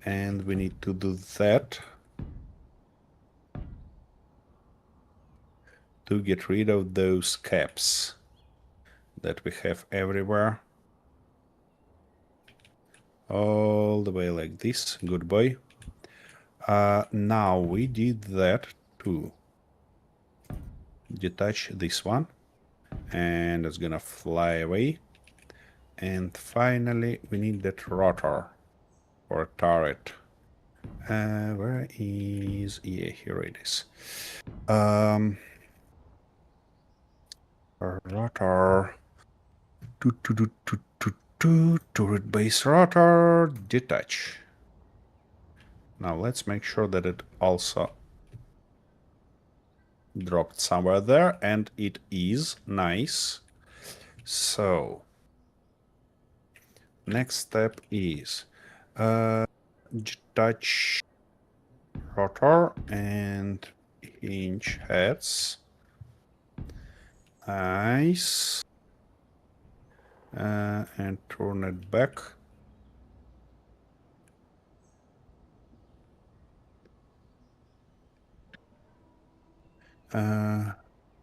[SPEAKER 1] And we need to do that to get rid of those caps that we have everywhere. All the way like this. Good boy. Now we did that to detach this one. And it's gonna fly away. And finally we need that rotor or turret. Where is... Yeah, here it is. Rotor. Turret base rotor. Detach. Now let's make sure that it also dropped somewhere there, and it is. Nice. So next step is detach rotor and hinge heads. Nice. And turn it back.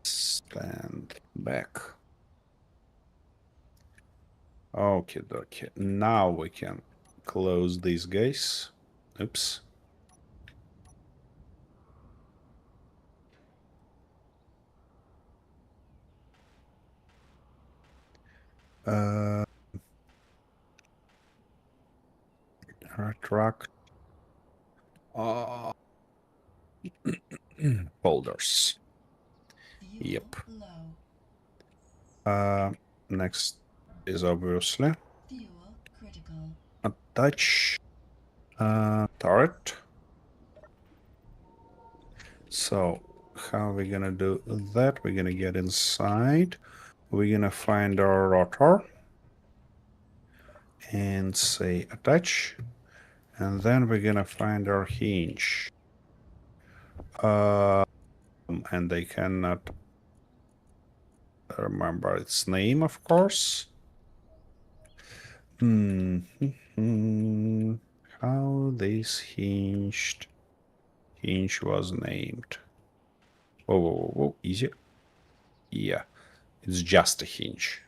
[SPEAKER 1] Stand back. Okay, dokie. Now we can close these guys. Oops. Retract. Folders. Yep. Next is obviously attach turret. So how are we gonna do that? We're gonna get inside. We're gonna find our rotor and say attach, and then we're gonna find our hinge. And they cannot remember its name, of course. How this hinge was named? Whoa, whoa, whoa, whoa, easy. Yeah, it's just a hinge.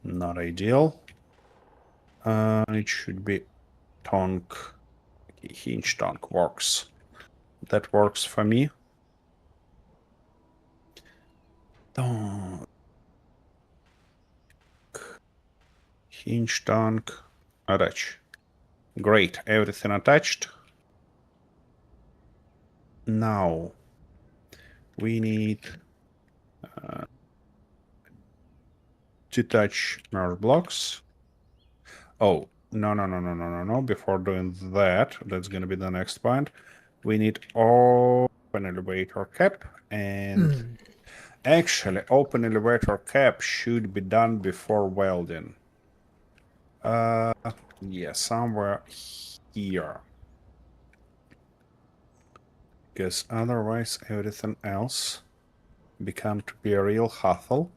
[SPEAKER 1] Not ideal. It should be tonk. Okay, hinge tonk works. That works for me. Tonk. Hinge tonk. Attach. Great, everything attached. Now we need to touch merge blocks. Oh, no. Before doing that, that's going to be the next point. We need open elevator cap, and actually open elevator cap should be done before welding. Yeah, somewhere here. Because otherwise everything else become to be a real hassle.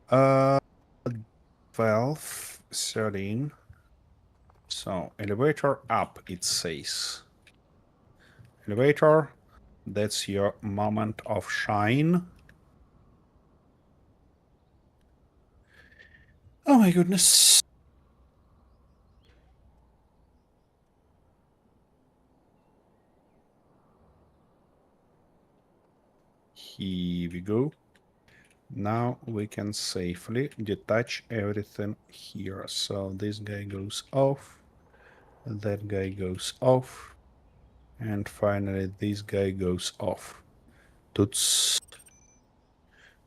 [SPEAKER 1] 12, 13. So elevator up, it says. Elevator, that's your moment of shine. Oh my goodness. Here we go. Now we can safely detach everything here. So this guy goes off, that guy goes off, and finally this guy goes off. Toots.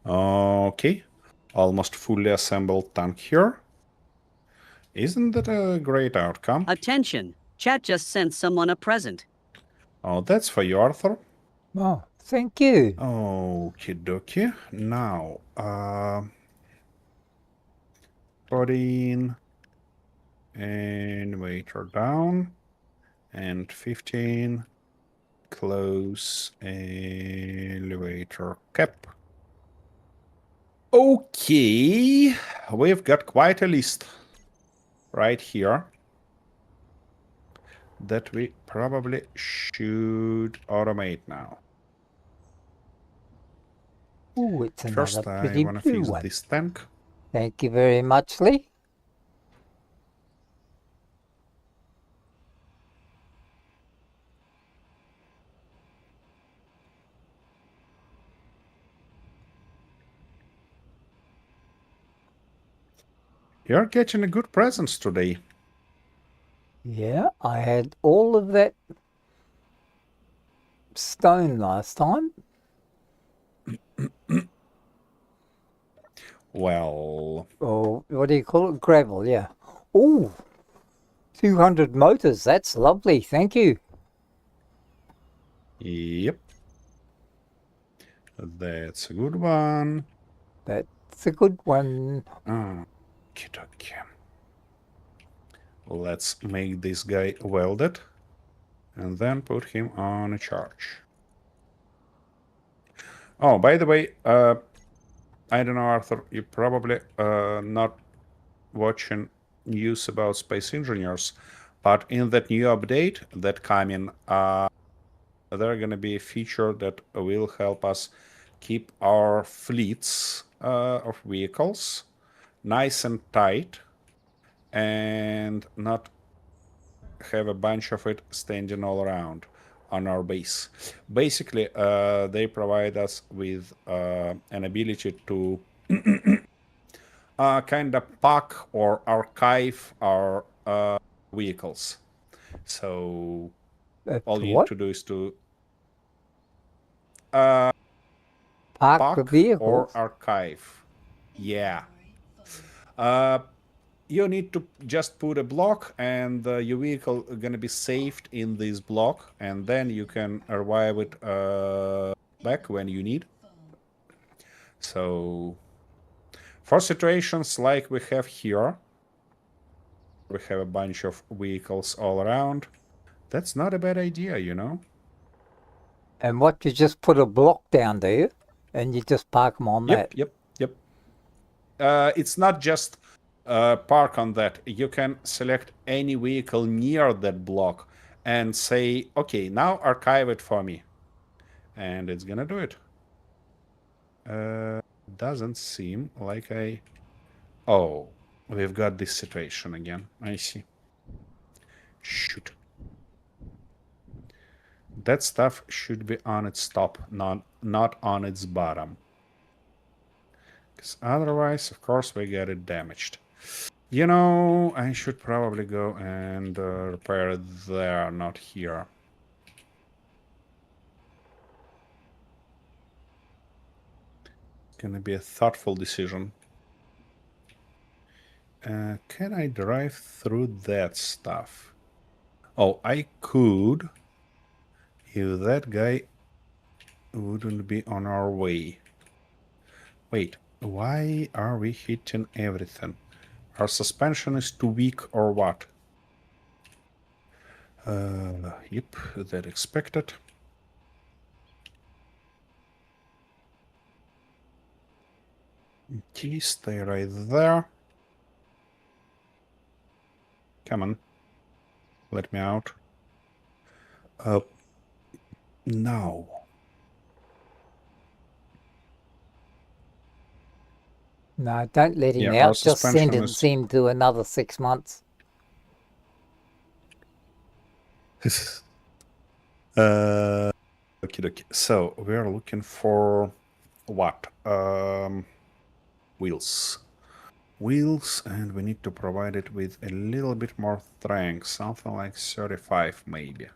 [SPEAKER 1] Okay, almost fully assembled tank here. Isn't that a great outcome?
[SPEAKER 2] Attention! Chat just sent someone a present.
[SPEAKER 1] Oh, that's for you, Arthur.
[SPEAKER 3] Oh, thank you.
[SPEAKER 1] Okie dokie. Now, 14 and waiter down, and 15 close elevator cap. Okay, we've got quite a list right here that we probably should automate now.
[SPEAKER 3] Oh, it's
[SPEAKER 1] First,
[SPEAKER 3] another
[SPEAKER 1] I
[SPEAKER 3] pretty
[SPEAKER 1] want to
[SPEAKER 3] blue
[SPEAKER 1] fix
[SPEAKER 3] one.
[SPEAKER 1] this tank.
[SPEAKER 3] Thank you very much, Lee.
[SPEAKER 1] You're getting a good presents today.
[SPEAKER 3] Yeah, I had all of that stone last time.
[SPEAKER 1] Well,
[SPEAKER 3] Or what do you call it? Gravel, yeah. Oh, 200 motors. That's lovely. Thank you.
[SPEAKER 1] yep. That's a good one.
[SPEAKER 3] That's a good one.
[SPEAKER 1] Okay. Let's make this guy welded and then put him on a charge. Oh, by the way, I don't know, Arthur, you probably not watching news about space engineers, but in that new update that coming, there gonna be a feature that will help us keep our fleets of vehicles nice and tight and not have a bunch of it standing all around on our base. Basically, they provide us with an ability to kind of pack or archive our vehicles. So all you need
[SPEAKER 3] What?
[SPEAKER 1] to do is to
[SPEAKER 3] Park the
[SPEAKER 1] pack
[SPEAKER 3] vehicles.
[SPEAKER 1] or archive. Yeah. You need to just put a block and your vehicle is going to be saved in this block, and then you can revive it back when you need. So for situations like we have here, we have a bunch of vehicles all around, that's not a bad idea, you know?
[SPEAKER 3] And what, you just put a block down there and you just park them on that?
[SPEAKER 1] Yep. It's not just park on that. You can select any vehicle near that block and say, okay, now archive it for me. And it's gonna do it. Doesn't seem like I... Oh, we've got this situation again. I see. Shoot. That stuff should be on its top, not on its bottom. Because otherwise, of course, we get it damaged. You know, I should probably go and repair it there, not here. It's gonna be a thoughtful decision. Can I drive through that stuff? Oh, I could if that guy wouldn't be on our way. Wait, why are we hitting everything? Our suspension is too weak or what? Yep, that expected. Okay, stay right there. Come on. Let me out. No.
[SPEAKER 3] No, don't let him
[SPEAKER 1] Yeah, our
[SPEAKER 3] out. Just
[SPEAKER 1] suspension
[SPEAKER 3] sentence him to another 6 months.
[SPEAKER 1] Okay. So we are looking for what? Wheels. Wheels, and we need to provide it with a little bit more strength, something like 35 maybe.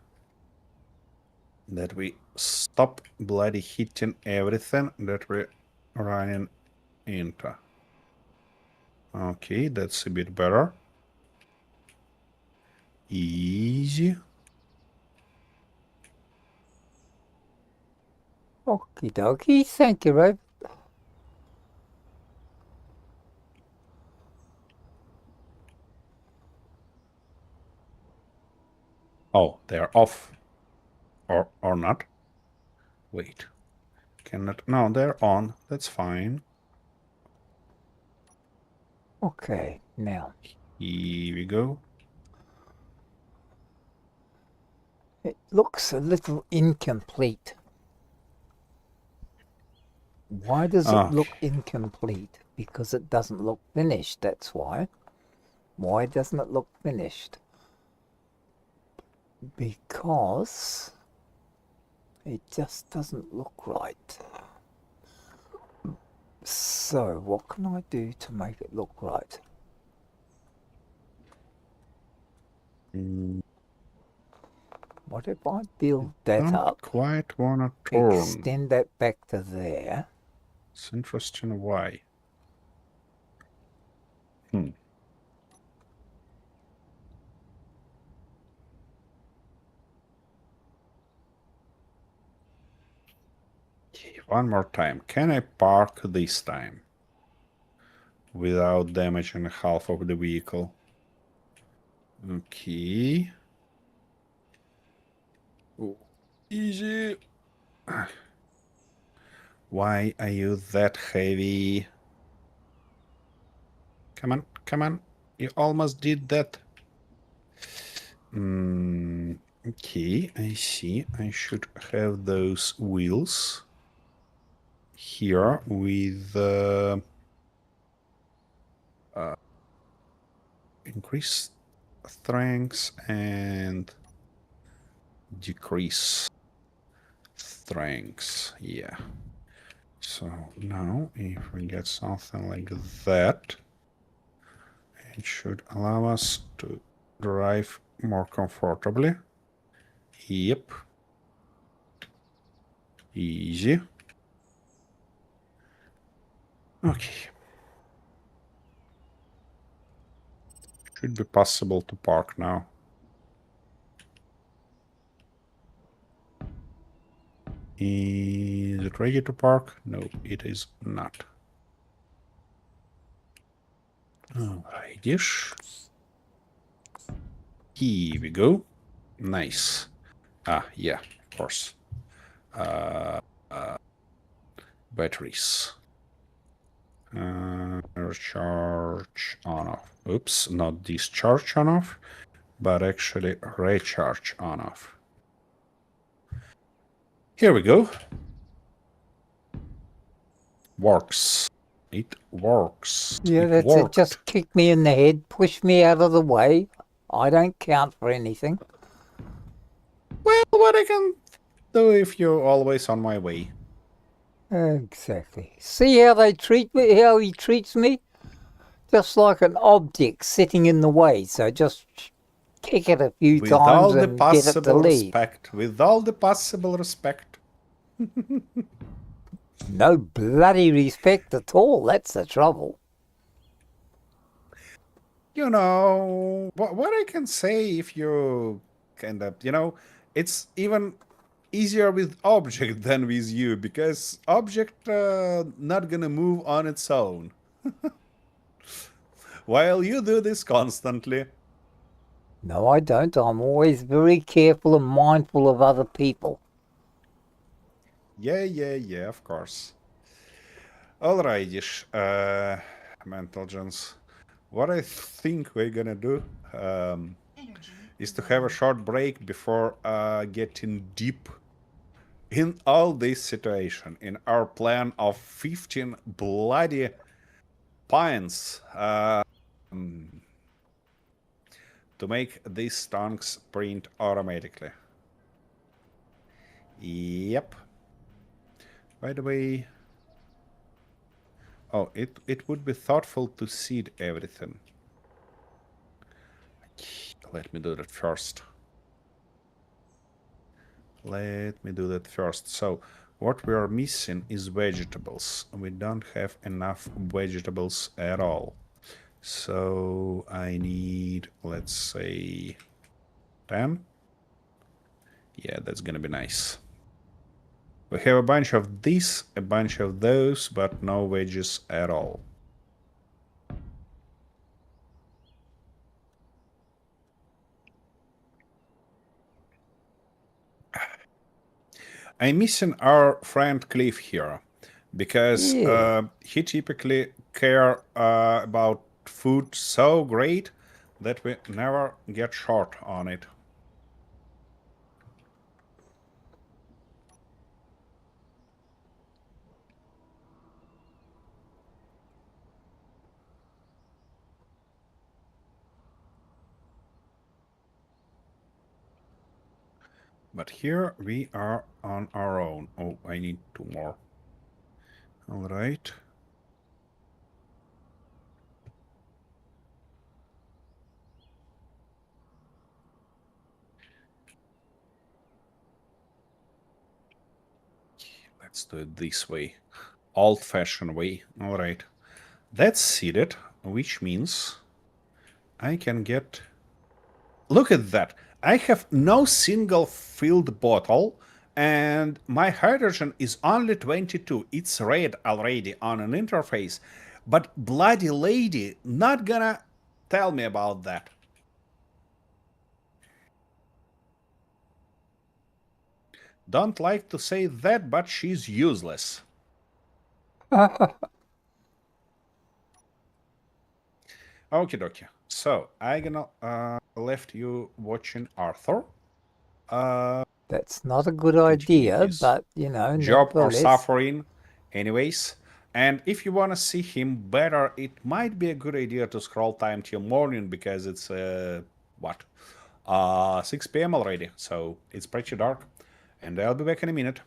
[SPEAKER 1] That we stop bloody hitting everything that we're running into. Okay, that's a bit better. Easy.
[SPEAKER 3] Okie dokie, thank you, Rob.
[SPEAKER 1] Oh, they're off. Or not. Wait. Cannot. No, they're on. That's fine.
[SPEAKER 3] Okay, now.
[SPEAKER 1] Here we go.
[SPEAKER 3] It looks a little incomplete. Why does it look incomplete? Because it doesn't look finished, that's why. Why doesn't it look finished? Because it just doesn't look right. So, what can I do to make it look right? What if I build that
[SPEAKER 1] Don't
[SPEAKER 3] up,
[SPEAKER 1] quite wanna turn.
[SPEAKER 3] extend that back to there?
[SPEAKER 1] It's interesting why. Okay, one more time. Can I park this time? Without damaging half of the vehicle. Okay. Oh, easy. Why are you that heavy? Come on, come on. You almost did that. Okay, I see. I should have those wheels here with increase strength and decrease strength. Yeah. So now if we get something like that, it should allow us to drive more comfortably. Yep. Easy. Okay. Should be possible to park now. Is it ready to park? No, it is not. Alrighty. Here we go. Nice. Ah, yeah, of course. Batteries. Recharge on off. Oops, not discharge on off, but actually recharge on off. Here we go. Works. It works.
[SPEAKER 3] Yeah,
[SPEAKER 1] it
[SPEAKER 3] that's
[SPEAKER 1] worked.
[SPEAKER 3] it. Just kick me in the head, push me out of the way. I don't count for anything.
[SPEAKER 1] Well, what I can do if you're always on my way.
[SPEAKER 3] Exactly. See how they treat me, how he treats me? Just like an object sitting in the way. So just kick it a few
[SPEAKER 1] With all
[SPEAKER 3] times
[SPEAKER 1] the
[SPEAKER 3] and get it to
[SPEAKER 1] possible
[SPEAKER 3] leave.
[SPEAKER 1] respect. With all the possible respect.
[SPEAKER 3] No bloody respect at all. That's the trouble.
[SPEAKER 1] You know, what I can say if you kind of, it's even easier with object than with you, because object not gonna move on its own. While you do this constantly.
[SPEAKER 3] No, I don't. I'm always very careful and mindful of other people.
[SPEAKER 1] Yeah, of course. Alrighty, Mental Jones. What I think we're gonna do is to have a short break before getting deep in all this situation, in our plan of 15 bloody points to make these tanks print automatically. Yep. By the way, Oh, it would be thoughtful to seed everything. Let me do that first. So, what we are missing is vegetables. We don't have enough vegetables at all. So, I need, let's say, 10. Yeah, that's gonna be nice. We have a bunch of this, a bunch of those, but no veggies at all. I'm missing our friend Cliff here because
[SPEAKER 3] Yeah.
[SPEAKER 1] he typically care about food so great that we never get short on it. But here we are on our own. Oh, I need 2 more. All right. Let's do it this way. Old-fashioned way. All right. That's seeded, which means I can get... Look at that. I have no single filled bottle and my hydrogen is only 22. It's red already on an interface. But bloody lady not gonna tell me about that. Don't like to say that, but she's useless. Okie dokie. So I gonna left you watching Arthur.
[SPEAKER 3] That's not a good
[SPEAKER 1] Continue
[SPEAKER 3] idea,
[SPEAKER 1] his
[SPEAKER 3] but, you know,
[SPEAKER 1] job or
[SPEAKER 3] nevertheless.
[SPEAKER 1] suffering anyways. And if you want to see him better, it might be a good idea to scroll time till morning because it's what 6 p.m. already, so it's pretty dark. And I'll be back in a minute.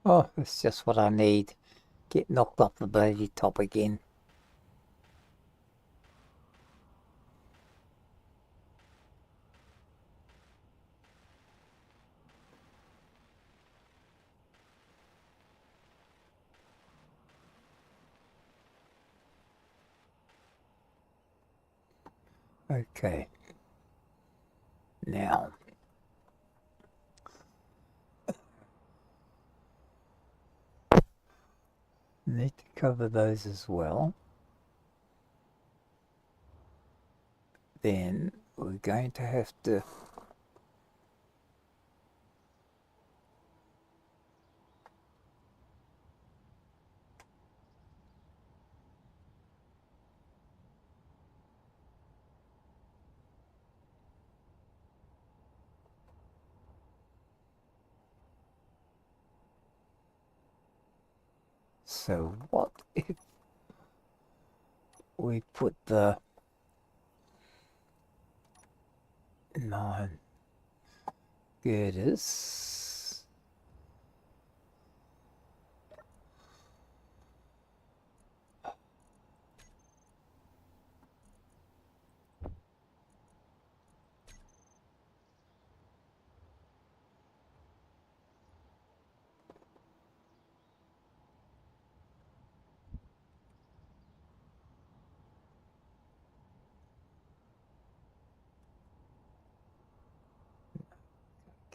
[SPEAKER 3] Oh, that's just what I need. Get knocked off the bloody top again. Okay. Now, need to cover those as well. Then we're going to have to so what if we put the 9 girders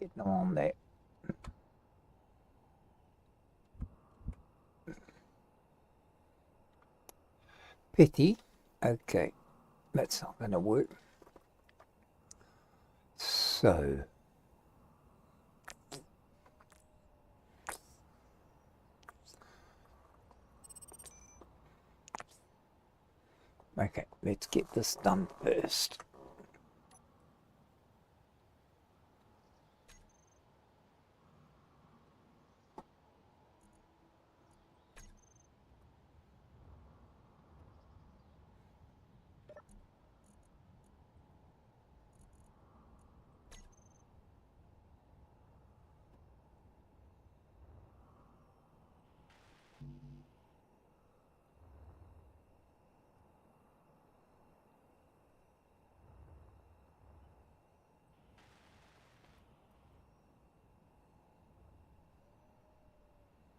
[SPEAKER 3] get them on there. Pity. Okay, that's not going to work. So Okay, let's get this done first.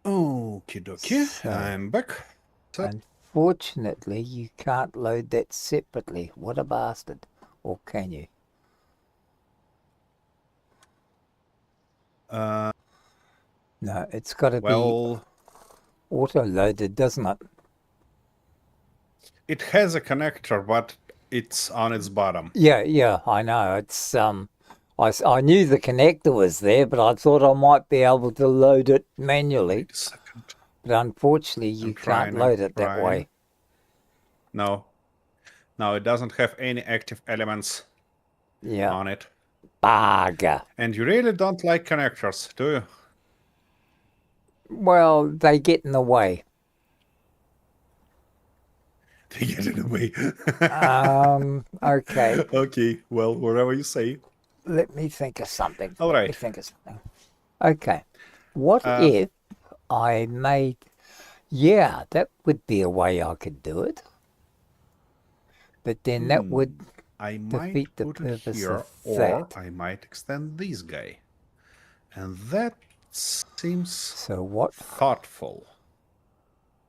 [SPEAKER 1] Okie dokie,
[SPEAKER 3] So-
[SPEAKER 1] I'm back. So,
[SPEAKER 3] Unfortunately, you can't load that separately. What a bastard. Or can you? No, it's got to be
[SPEAKER 1] well,
[SPEAKER 3] auto-loaded, doesn't it?
[SPEAKER 1] it has a connector, but it's on its bottom.
[SPEAKER 3] Yeah, I know. It's I knew the connector was there, but I thought I might be able to load it manually.
[SPEAKER 1] Wait a second.
[SPEAKER 3] But unfortunately, you can't load it that way.
[SPEAKER 1] No, it doesn't have any active elements
[SPEAKER 3] Yeah,
[SPEAKER 1] on it.
[SPEAKER 3] bugger.
[SPEAKER 1] And you really don't like connectors, do you?
[SPEAKER 3] Well, they get in the way.
[SPEAKER 1] They get in the way.
[SPEAKER 3] Okay.
[SPEAKER 1] Okay, well, whatever you say.
[SPEAKER 3] Let me think of something.
[SPEAKER 1] All right.
[SPEAKER 3] Okay. What if I made... Yeah, that would be a way I could do it. But then that would
[SPEAKER 1] I might
[SPEAKER 3] defeat the
[SPEAKER 1] put it
[SPEAKER 3] purpose
[SPEAKER 1] here,
[SPEAKER 3] of
[SPEAKER 1] or
[SPEAKER 3] that.
[SPEAKER 1] I might extend this guy. And that seems
[SPEAKER 3] So what
[SPEAKER 1] thoughtful.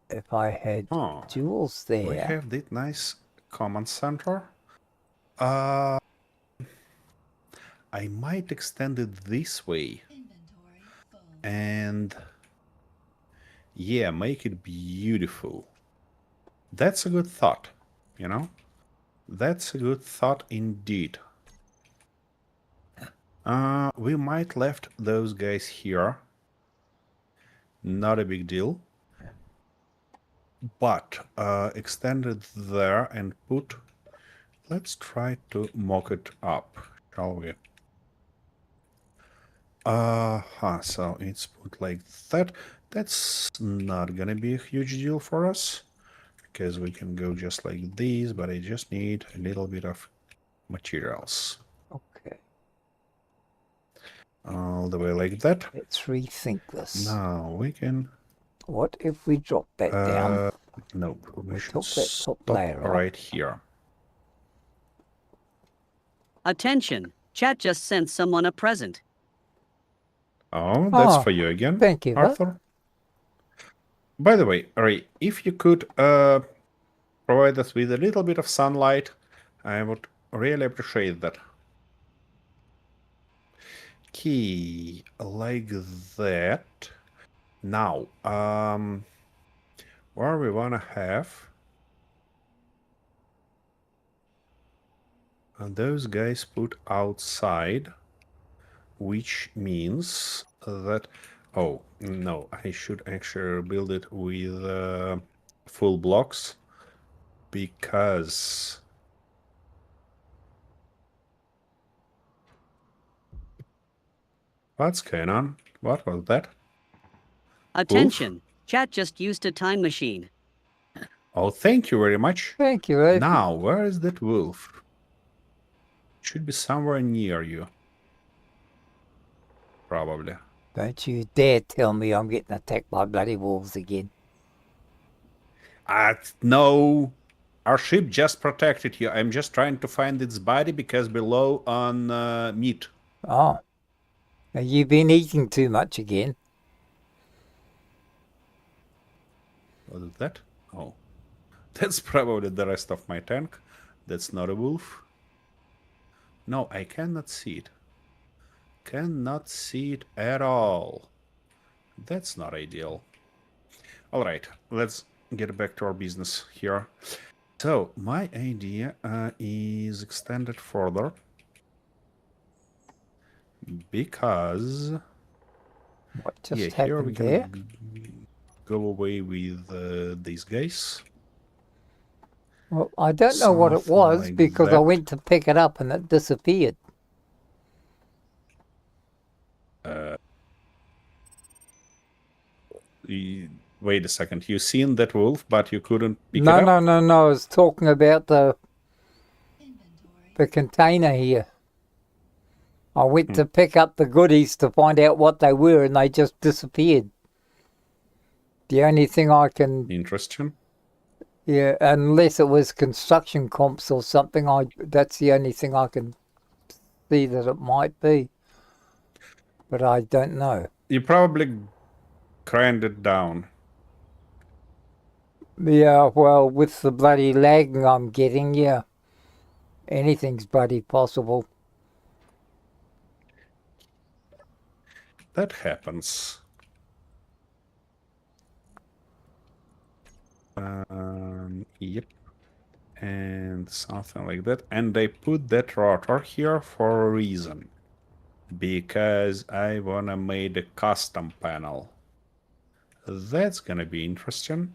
[SPEAKER 3] if I had jewels there?
[SPEAKER 1] We have this nice command center. I might extend it this way. And yeah, make it beautiful. That's a good thought, you know? That's a good thought indeed. We might left those guys here. Not a big deal. But extend it there and put... Let's try to mock it up, shall we? So it's put like that. That's not gonna be a huge deal for us, because we can go just like these, but I just need a little bit of materials.
[SPEAKER 3] Okay.
[SPEAKER 1] All the way like that.
[SPEAKER 3] Let's rethink this.
[SPEAKER 1] Now we can...
[SPEAKER 3] What if we drop that down?
[SPEAKER 1] Nope.
[SPEAKER 3] We took that top layer off.
[SPEAKER 1] Right here.
[SPEAKER 2] Attention. Chat just sent someone a present.
[SPEAKER 1] Oh, that's for you again.
[SPEAKER 3] Thank you,
[SPEAKER 1] Arthur. By the way, Ray, if you could provide us with a little bit of sunlight, I would really appreciate that. Okay, like that. Now, where we wanna have those guys put outside, which means that... Oh, no, I should actually build it with full blocks, because... What's going on? What was that?
[SPEAKER 2] Attention. Chat just used a time machine.
[SPEAKER 1] Oh, thank you very much.
[SPEAKER 3] Thank you, Ray.
[SPEAKER 1] Now, where is that wolf? Should be somewhere near you. Probably.
[SPEAKER 3] Don't you dare tell me I'm getting attacked by bloody wolves again.
[SPEAKER 1] No. Our ship just protected you. I'm just trying to find its body because below on meat.
[SPEAKER 3] Oh. Now you've been eating too much again.
[SPEAKER 1] What is that? Oh. That's probably the rest of my tank. That's not a wolf. No, I cannot see it. Cannot see it at all. That's not ideal. Alright, let's get back to our business here. So, my idea is extended further. Because...
[SPEAKER 3] What just
[SPEAKER 1] here
[SPEAKER 3] happened
[SPEAKER 1] we can
[SPEAKER 3] there?
[SPEAKER 1] go away with these guys.
[SPEAKER 3] Well, I don't know what it
[SPEAKER 1] Something
[SPEAKER 3] was
[SPEAKER 1] like
[SPEAKER 3] because I
[SPEAKER 1] that.
[SPEAKER 3] went to pick it up and it disappeared.
[SPEAKER 1] Wait a second. You seen that wolf, but you couldn't pick it
[SPEAKER 3] No,
[SPEAKER 1] up?
[SPEAKER 3] no. I was talking about the container here. I went to pick up the goodies to find out what they were, and they just disappeared. The only thing I can,
[SPEAKER 1] Interesting.
[SPEAKER 3] yeah, unless it was construction comps or something, that's the only thing I can see that it might be. But I don't know.
[SPEAKER 1] You probably craned it down.
[SPEAKER 3] Yeah, well, with the bloody lag I'm getting, yeah, anything's bloody possible.
[SPEAKER 1] That happens. Yep. And something like that. And I put that rotor here for a reason. Because I wanna make a custom panel. That's gonna be interesting.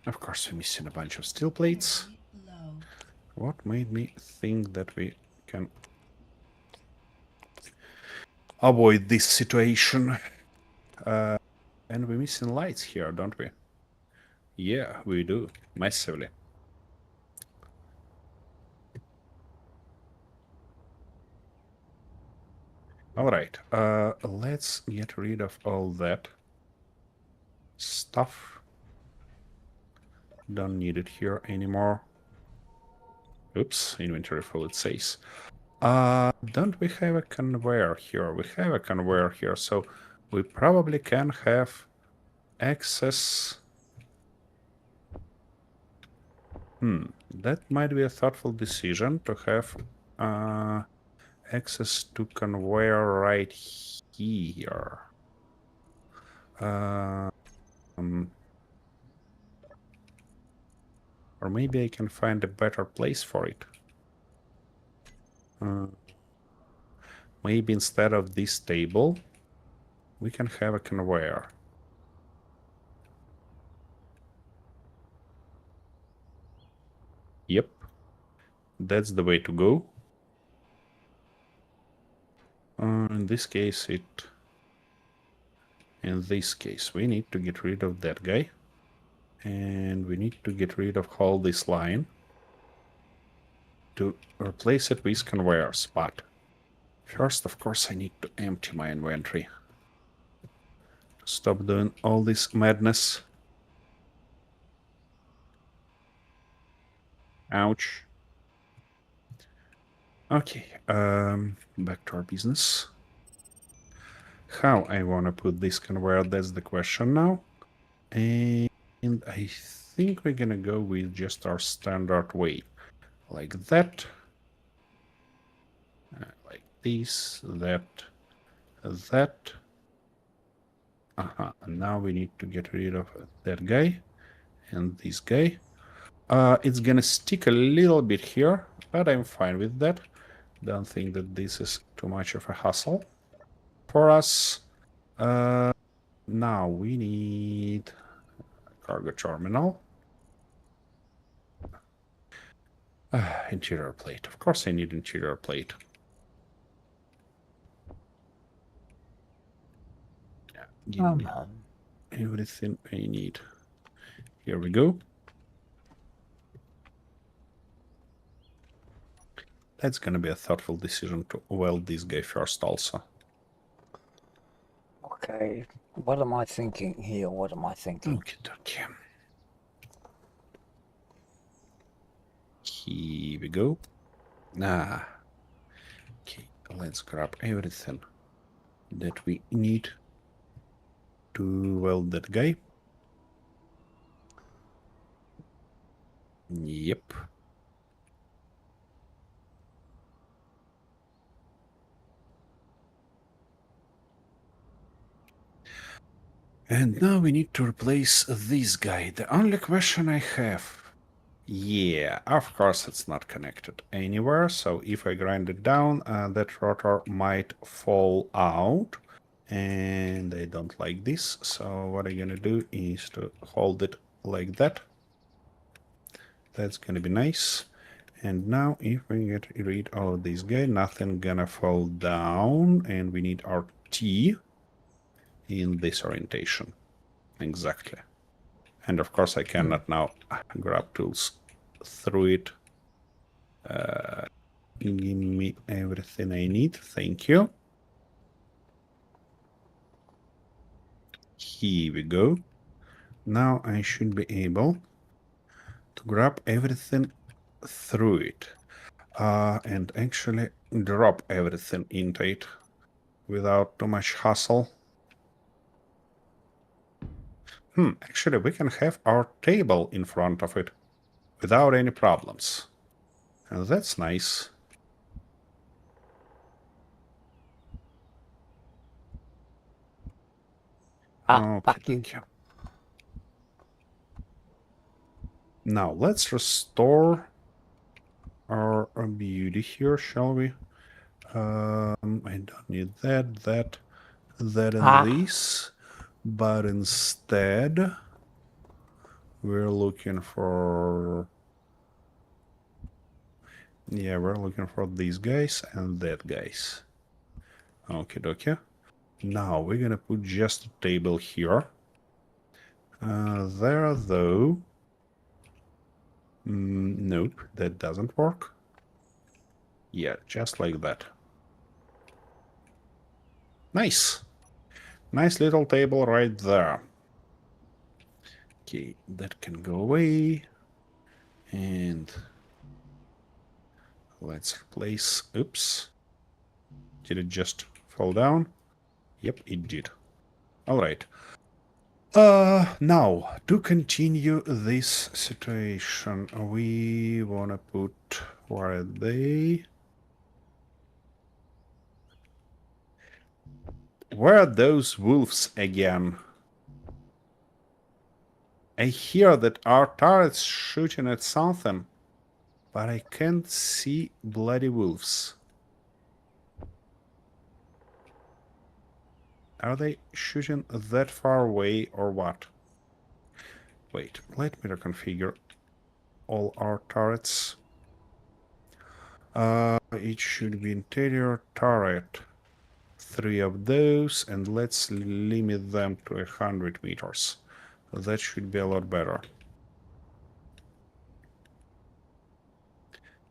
[SPEAKER 1] Of course, we're missing a bunch of steel plates. What made me think that we can avoid this situation? And we're missing lights here, don't we? Yeah, we do. Massively. Alright, let's get rid of all that stuff. Don't need it here anymore. Oops, inventory full, it says. Don't we have a conveyor here? We have a conveyor here, so we probably can have access. That might be a thoughtful decision to have access to conveyor right here. Or maybe I can find a better place for it. Maybe instead of this table, we can have a conveyor. Yep, that's the way to go. In this case, we need to get rid of that guy. And we need to get rid of all this line to replace it with conveyors. But first, of course, I need to empty my inventory. Stop doing all this madness. Ouch. Okay, back to our business. How I want to put this conveyor, that's the question now. And I think we're gonna go with just our standard way. Like that. Like this, that. And now we need to get rid of that guy and this guy. It's gonna stick a little bit here, but I'm fine with that. Don't think that this is too much of a hassle for us. Now we need a cargo terminal. Interior plate. Of course I need interior plate. Yeah, give me everything I need. Here we go. That's gonna be a thoughtful decision to weld this guy first also.
[SPEAKER 3] Okay, what am I thinking here? What am I thinking?
[SPEAKER 1] Okay. Here we go. Okay, let's grab everything that we need to weld that guy. Yep. And now we need to replace this guy. The only question I have Yeah, of course it's not connected anywhere, so if I grind it down, that rotor might fall out, and I don't like this, so what I'm gonna do is to hold it like that. That's gonna be nice. And now if we get rid of this guy, nothing gonna fall down, and we need our T in this orientation. Exactly. And of course I cannot now grab tools through it. Give me everything I need. Thank you. Here we go. Now I should be able to grab everything through it. And actually drop everything into it without too much hassle. Actually we can have our table in front of it without any problems. And that's nice.
[SPEAKER 3] Fuck you.
[SPEAKER 1] Okay. Now let's restore our beauty here, shall we? I don't need that, and this. But instead, we're looking for... Yeah, we're looking for these guys and that guys. Okay, dokie. Now we're gonna put just a table here. There, though... nope, that doesn't work. Yeah, just like that. Nice. Nice little table right there. Okay, that can go away. And let's replace... Oops. Did it just fall down? Yep, it did. Alright. Now, to continue this situation, we wanna put... Where are they? Where are those wolves again? I hear that our turret's shooting at something, but I can't see bloody wolves. Are they shooting that far away or what? Wait, let me reconfigure all our turrets. It should be interior turret. 3 of those, and let's limit them to 100 meters. That should be a lot better.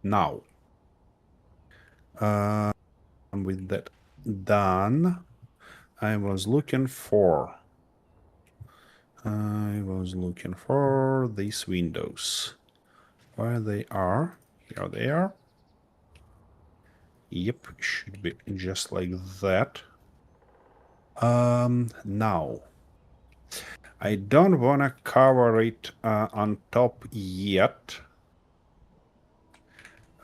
[SPEAKER 1] Now, with that done, I was looking for these windows. Where they are? Here they are. Yep, should be just like that. Now, I don't want to cover it on top yet.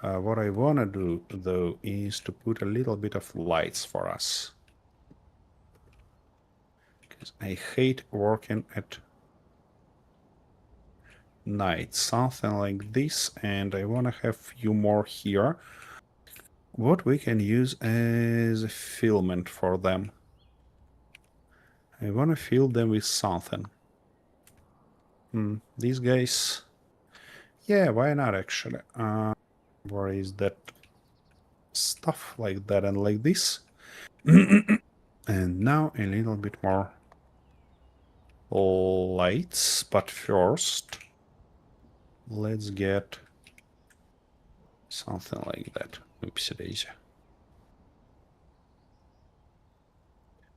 [SPEAKER 1] What I want to do, though, is to put a little bit of lights for us. Because I hate working at night. Something like this, and I want to have a few more here. What we can use as a filament for them. I want to fill them with something. These guys... Yeah, why not, actually? Where is that stuff? Like that and like this. And now a little bit more lights, but first let's get something like that. Oopsie daisy.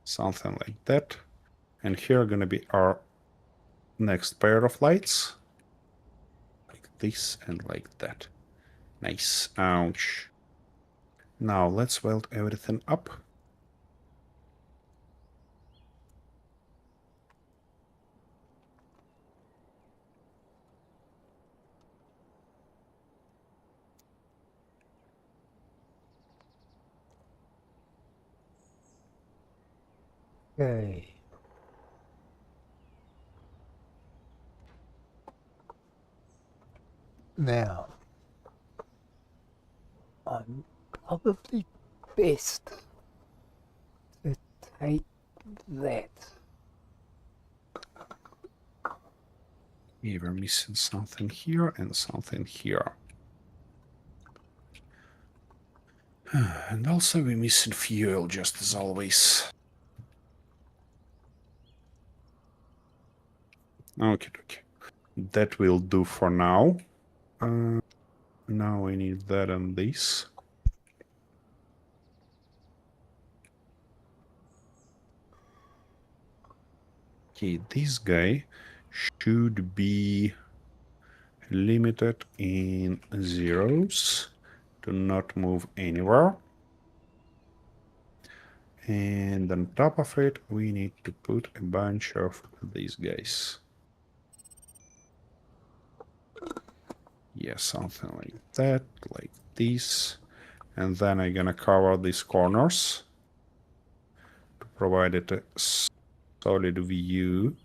[SPEAKER 1] Something like that. And here are gonna be our next pair of lights. Like this and like that. Nice. Ouch. Now let's weld everything up.
[SPEAKER 3] Okay. Now, I'm probably best to take that.
[SPEAKER 1] We were missing something here and something here. And also we're missing fuel, just as always. Okay. That will do for now. Now we need that and this. Okay, this guy should be limited in zeros to not move anywhere. And on top of it, we need to put a bunch of these guys. Yeah, something like that, like this. And then I'm gonna cover these corners to provide it a solid view.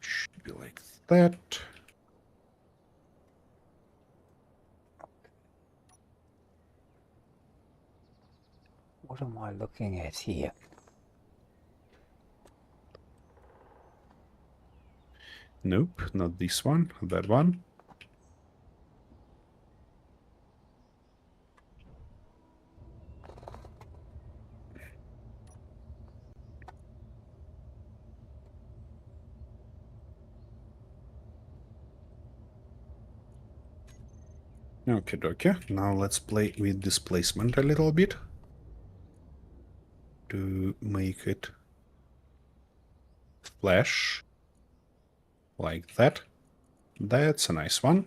[SPEAKER 1] Should be like that.
[SPEAKER 3] What am I looking at here?
[SPEAKER 1] Nope, not this one, that one. Okay. Now let's play with displacement a little bit to make it flash like that. That's a nice one.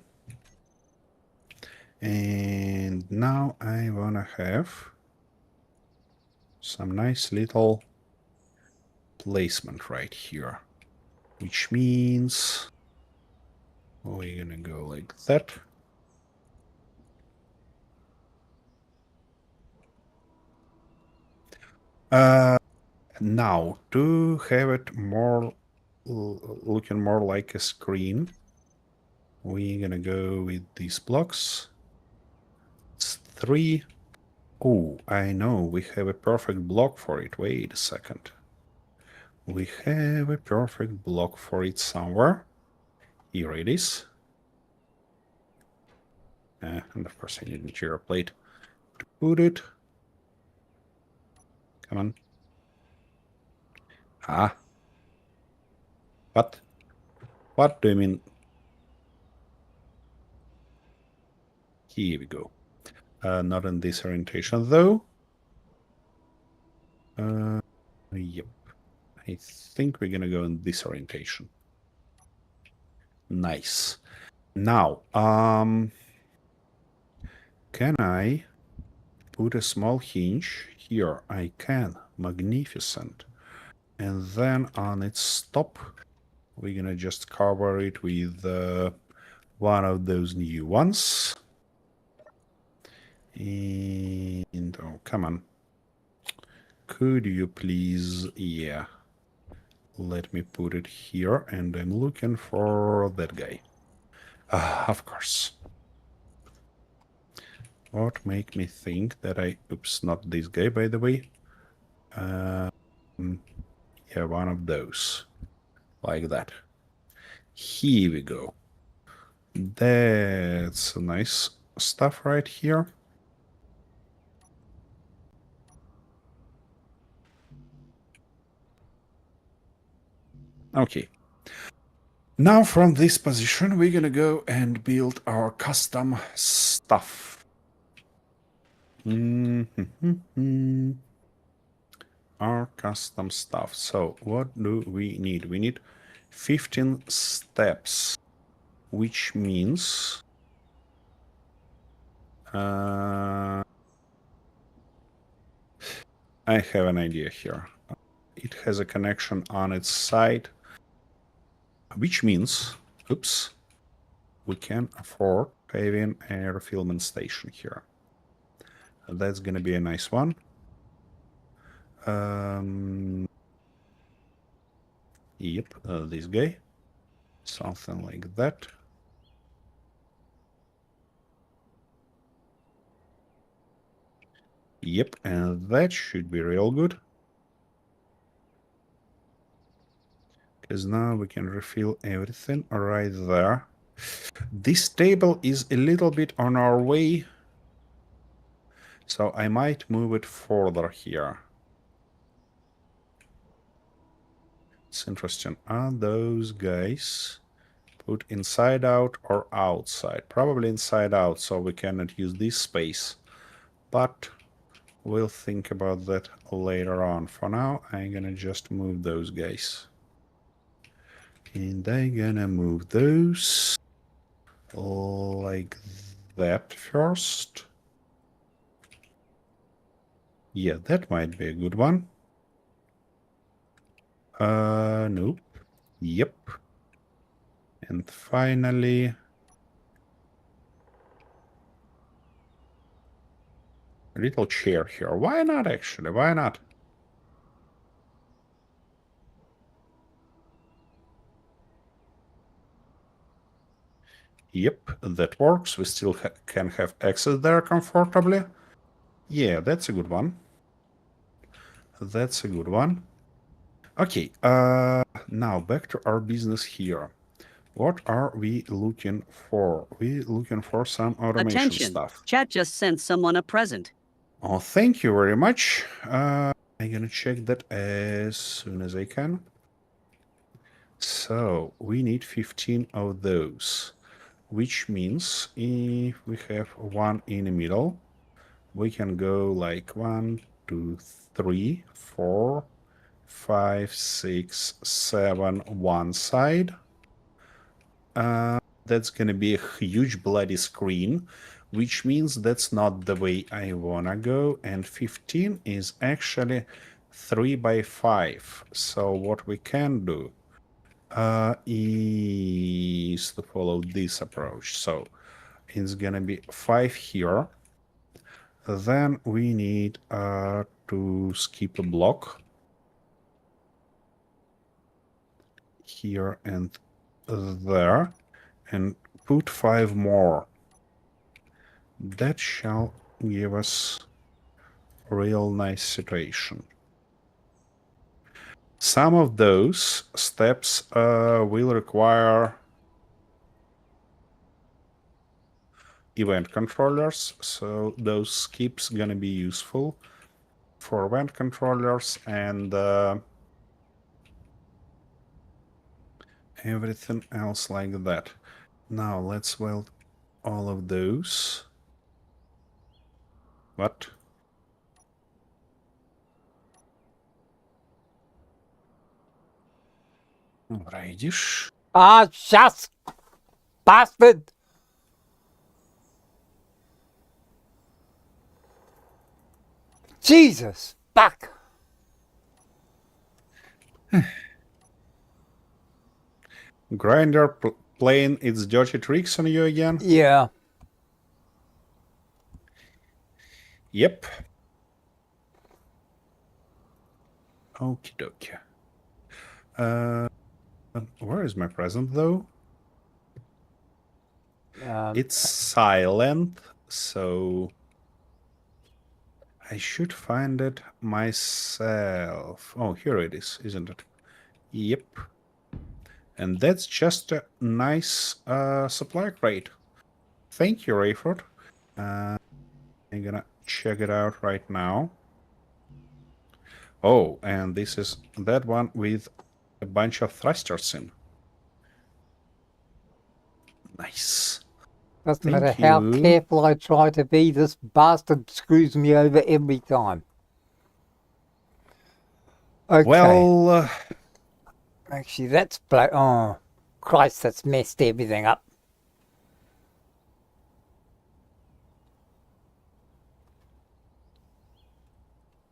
[SPEAKER 1] And now I wanna have some nice little placement right here, which means we're gonna go like that. Now to have it more looking more like a screen, we're gonna go with these blocks. It's 3. Oh, I know, we have a perfect block for it. Wait a second. We have a perfect block for it somewhere. Here it is. And of course I need a material plate to put it. Come on. Ah. What? What do you mean? Here we go. Not in this orientation though. Yep. I think we're gonna go in this orientation. Nice. Now, can I put a small hinge here? I can. Magnificent. And then on its top, we're gonna just cover it with one of those new ones. And oh, come on. Could you please, yeah. Let me put it here, and I'm looking for that guy. Of course. What make me think that oops, not this guy, by the way. Yeah, one of those. Like that. Here we go. That's nice stuff right here. Okay. Now from this position, we're gonna go and build our custom stuff. Our custom stuff. So what do we need? We need 15 steps, which means I have an idea here. It has a connection on its side, which means, oops, we can afford having a refillment station here. That's gonna be a nice one. Yep, this guy. Something like that. Yep, and that should be real good. Because now we can refill everything right there. This table is a little bit on our way, so I might move it further here. It's interesting. Are those guys put inside out or outside? Probably inside out, so we cannot use this space. But we'll think about that later on. For now, I'm gonna just move those guys. And I'm gonna move those like that first. Yeah, that might be a good one. Nope. Yep. And finally, a little chair here. Why not, actually? Why not? Yep, that works. We still can have access there comfortably. Yeah, that's a good one. That's a good one. Okay, now back to our business here. What are we looking for? We're looking for some automation
[SPEAKER 2] Attention.
[SPEAKER 1] stuff.
[SPEAKER 2] Chat just sent someone a present.
[SPEAKER 1] Oh, thank you very much. I'm gonna check that as soon as I can. So, we need 15 of those, which means if we have one in the middle, we can go like 1, 2, 3, 4, 5, 6, 7, one side. That's gonna be a huge bloody screen, which means that's not the way I wanna go. And 15 is actually 3 by 5. So what we can do is to follow this approach. So it's gonna be 5 here. Then we need to skip a block here and there and put 5 more. That shall give us a real nice situation. Some of those steps will require event controllers, so those skips gonna be useful for event controllers and everything else like that. Now let's weld all of those. What? Rightish.
[SPEAKER 3] Ah, shucks! Bastard! Jesus! Fuck!
[SPEAKER 1] Grinder playing its dirty tricks on you again?
[SPEAKER 3] Yeah.
[SPEAKER 1] Yep. Okie dokie. Where is my present though? It's silent, so I should find it myself. Oh, here it is, isn't it? Yep. And that's just a nice supply crate. Thank you, Rayford. I'm gonna check it out right now. Oh, and this is that one with a bunch of thrusters in. Nice.
[SPEAKER 3] Doesn't matter how careful I try to be, this bastard screws me over every time. Okay.
[SPEAKER 1] Well,
[SPEAKER 3] actually, that's oh, Christ, that's messed everything up.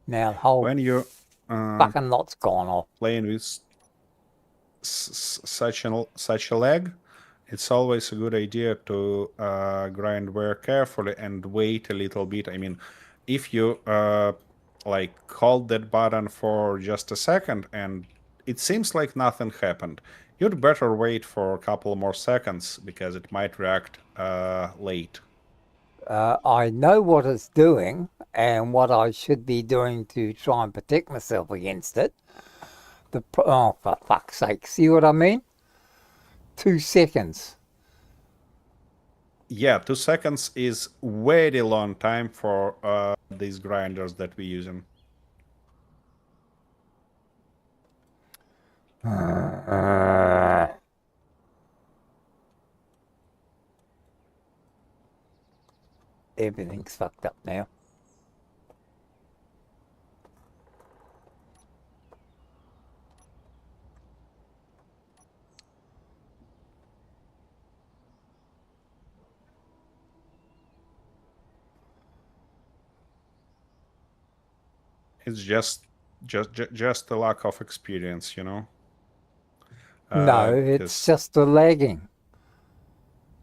[SPEAKER 3] Now the whole
[SPEAKER 1] when you
[SPEAKER 3] fucking lot's gone off.
[SPEAKER 1] playing with such a lag, it's always a good idea to grind very carefully and wait a little bit. I mean, if you like hold that button for just a second and it seems like nothing happened, you'd better wait for a couple more seconds because it might react late.
[SPEAKER 3] I know what it's doing and what I should be doing to try and protect myself against it. Oh, for fuck's sake. See what I mean? 2 seconds.
[SPEAKER 1] Yeah, 2 seconds is very long time for these grinders that we're using.
[SPEAKER 3] Everything's fucked up now.
[SPEAKER 1] It's just a lack of experience, you know.
[SPEAKER 3] No, it's
[SPEAKER 1] 'Cause
[SPEAKER 3] just the lagging.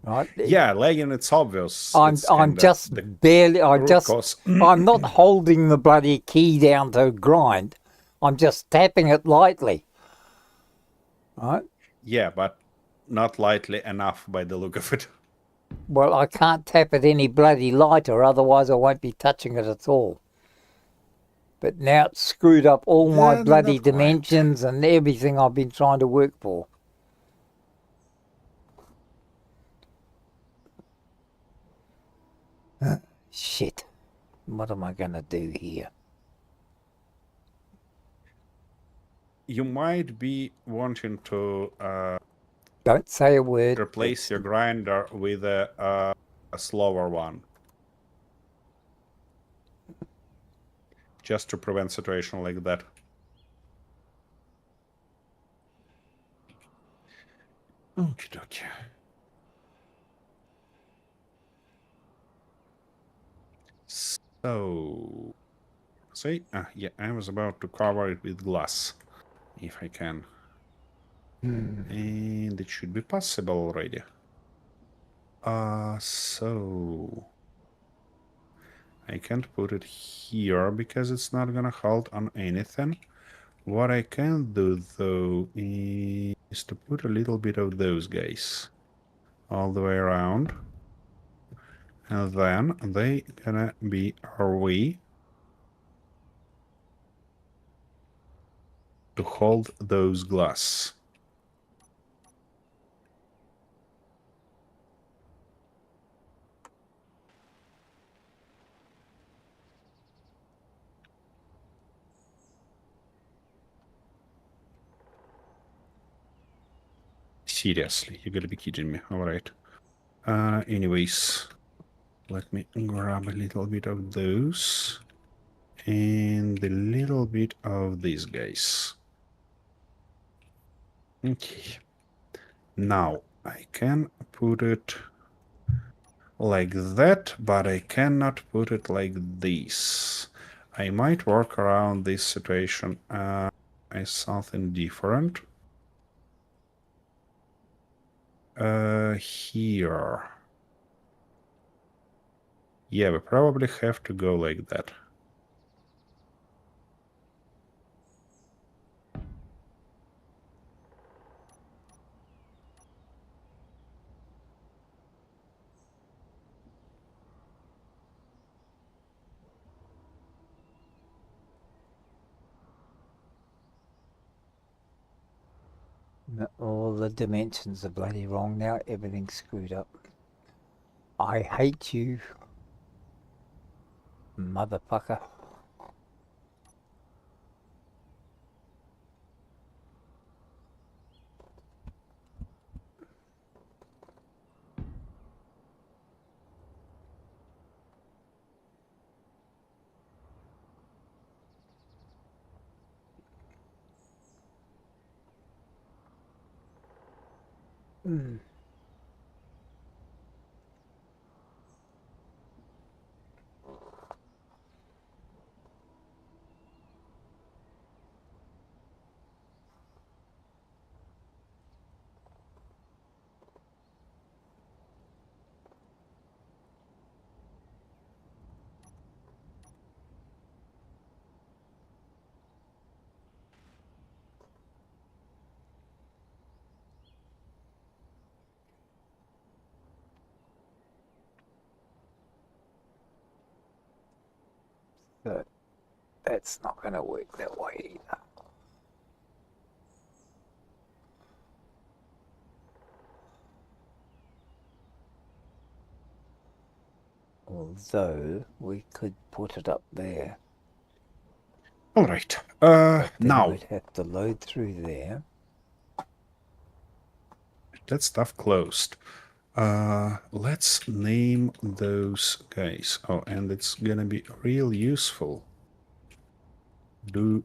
[SPEAKER 3] Right?
[SPEAKER 1] yeah, lagging, it's obvious.
[SPEAKER 3] I'm
[SPEAKER 1] It's kind of
[SPEAKER 3] just
[SPEAKER 1] the
[SPEAKER 3] barely
[SPEAKER 1] root cause.
[SPEAKER 3] I'm not holding the bloody key down to grind. I'm just tapping it lightly. Right?
[SPEAKER 1] Yeah, but not lightly enough by the look of it.
[SPEAKER 3] Well, I can't tap it any bloody lighter, otherwise I won't be touching it at all. But now it's screwed up all my
[SPEAKER 1] Yeah,
[SPEAKER 3] bloody
[SPEAKER 1] not quite.
[SPEAKER 3] dimensions and everything I've been trying to work for. Shit. What am I going to do here?
[SPEAKER 1] You might be wanting to
[SPEAKER 3] Don't say a word.
[SPEAKER 1] replace your grinder with a slower one, just to prevent situation like that. Okie dokie. So, see, yeah, I was about to cover it with glass, if I can. And it should be possible already. So I can't put it here because it's not gonna hold on anything. What I can do though is to put a little bit of those guys all the way around, and then they gonna be our way to hold those glass. Seriously, you gotta be kidding me. All right. Anyways, let me grab a little bit of those and a little bit of these guys. Okay. Now I can put it like that, but I cannot put it like this. I might work around this situation as something different. Here. Yeah, we probably have to go like that.
[SPEAKER 3] All the dimensions are bloody wrong now. Everything's screwed up. I hate you, motherfucker. but that's not going to work that way either. Although we could put it up there.
[SPEAKER 1] All right.
[SPEAKER 3] But then
[SPEAKER 1] Now
[SPEAKER 3] we'd have to load through there.
[SPEAKER 1] that stuff closed. Let's name those guys. Oh, and it's gonna be real useful. Do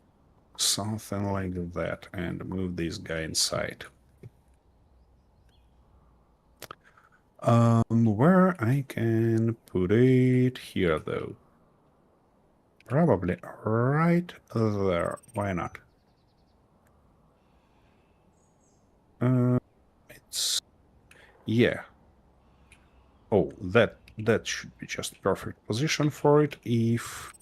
[SPEAKER 1] something like that and move this guy inside. Where I can put it here though? Probably right there. Why not? It's yeah. Oh, that should be just perfect position for it if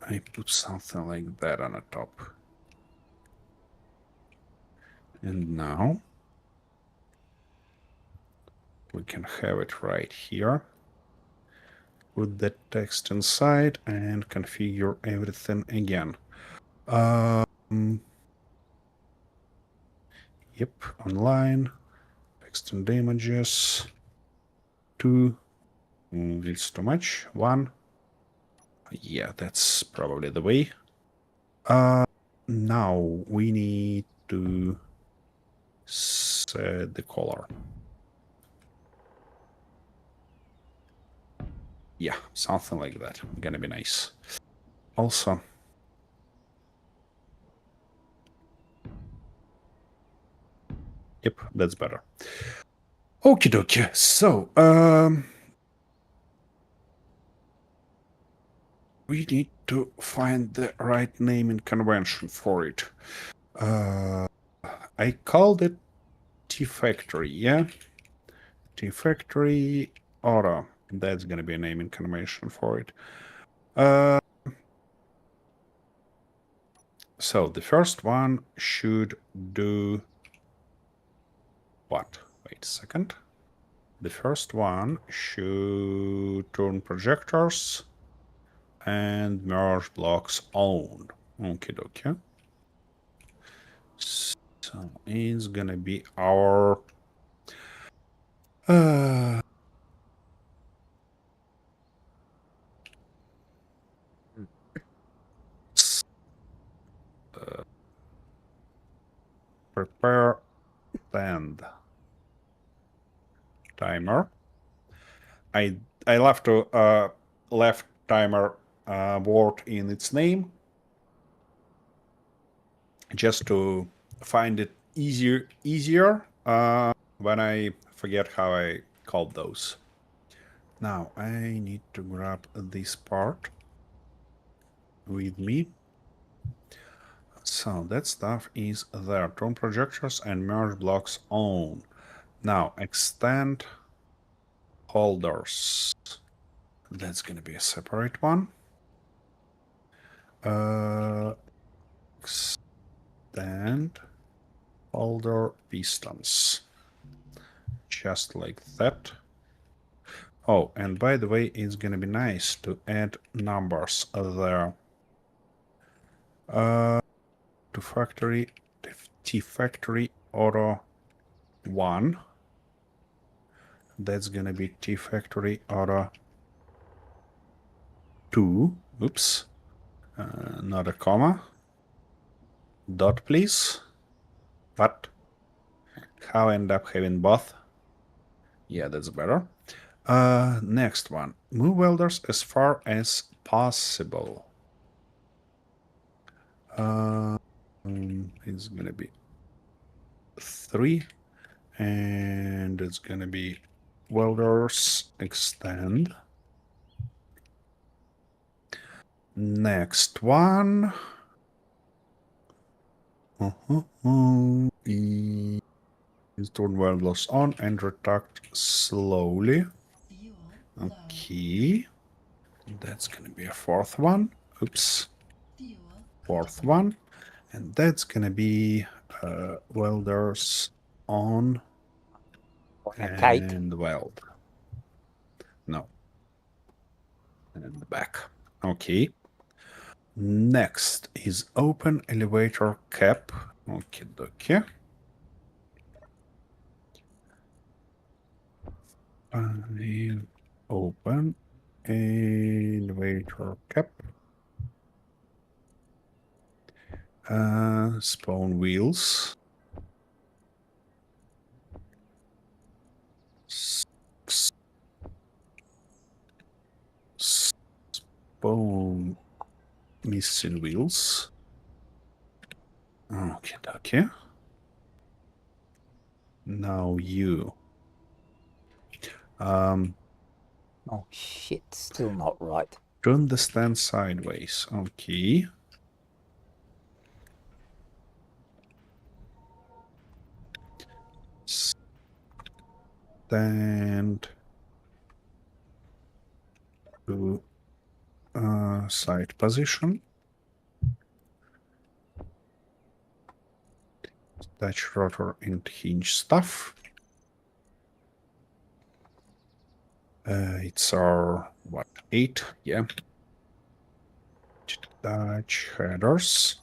[SPEAKER 1] I put something like that on the top. And now we can have it right here. Put that text inside and configure everything again. Yep, online, text and images, 2, it's too much, 1, yeah, that's probably the way. Now we need to set the color. Yeah, something like that, gonna be nice. Also, yep, that's better. Okie dokie, so, we need to find the right naming convention for it. I called it T-Factory, yeah? T-Factory Auto. That's gonna be a naming convention for it. So the first one should do what? Wait a second. The first one should turn projectors and merge blocks on. Okie dokie. So it's gonna be our prepare stand timer. I left to left timer word in its name just to find it easier when I forget how I called those. Now I need to grab this part with me. So that stuff is there. Turn projectors and merge blocks on. Now extend holders. That's gonna be a separate one. Extend holder pistons. Just like that. Oh, and by the way, it's gonna be nice to add numbers there. To factory, T-Factory Auto 1. That's gonna be T-Factory Auto 2. Oops. Not a comma. Dot, please. What? How I end up having both? Yeah, that's better. Next one. Move welders as far as possible. It's gonna be 3, and it's gonna be welders extend. Next one. Is turn welders on and retract slowly. Okay. That's gonna be a 4th one. Oops. 4th one. And that's gonna be welders on and weld. No. And the back. Okay. Next is open elevator cap. Okie dokie. Open elevator cap. Spawn wheels. Spawn missing wheels. Okay, okay. Now you.
[SPEAKER 3] Oh shit, still not right.
[SPEAKER 1] Turn the stand sideways. Okay. Stand to side position. Touch rotor and hinge stuff. It's our, what, 8? Yeah. Touch headers.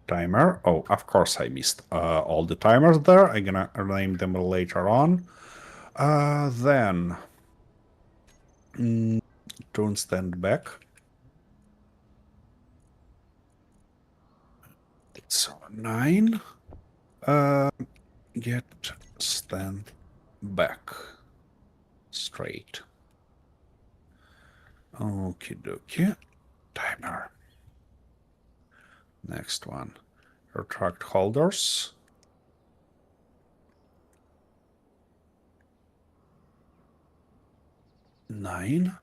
[SPEAKER 1] Timer. Oh, of course I missed all the timers there. I'm gonna name them later on. Then turn stand back. That's 9. Get stand back straight. Okie dokie. Timer. Next one. Retract holders. Nine.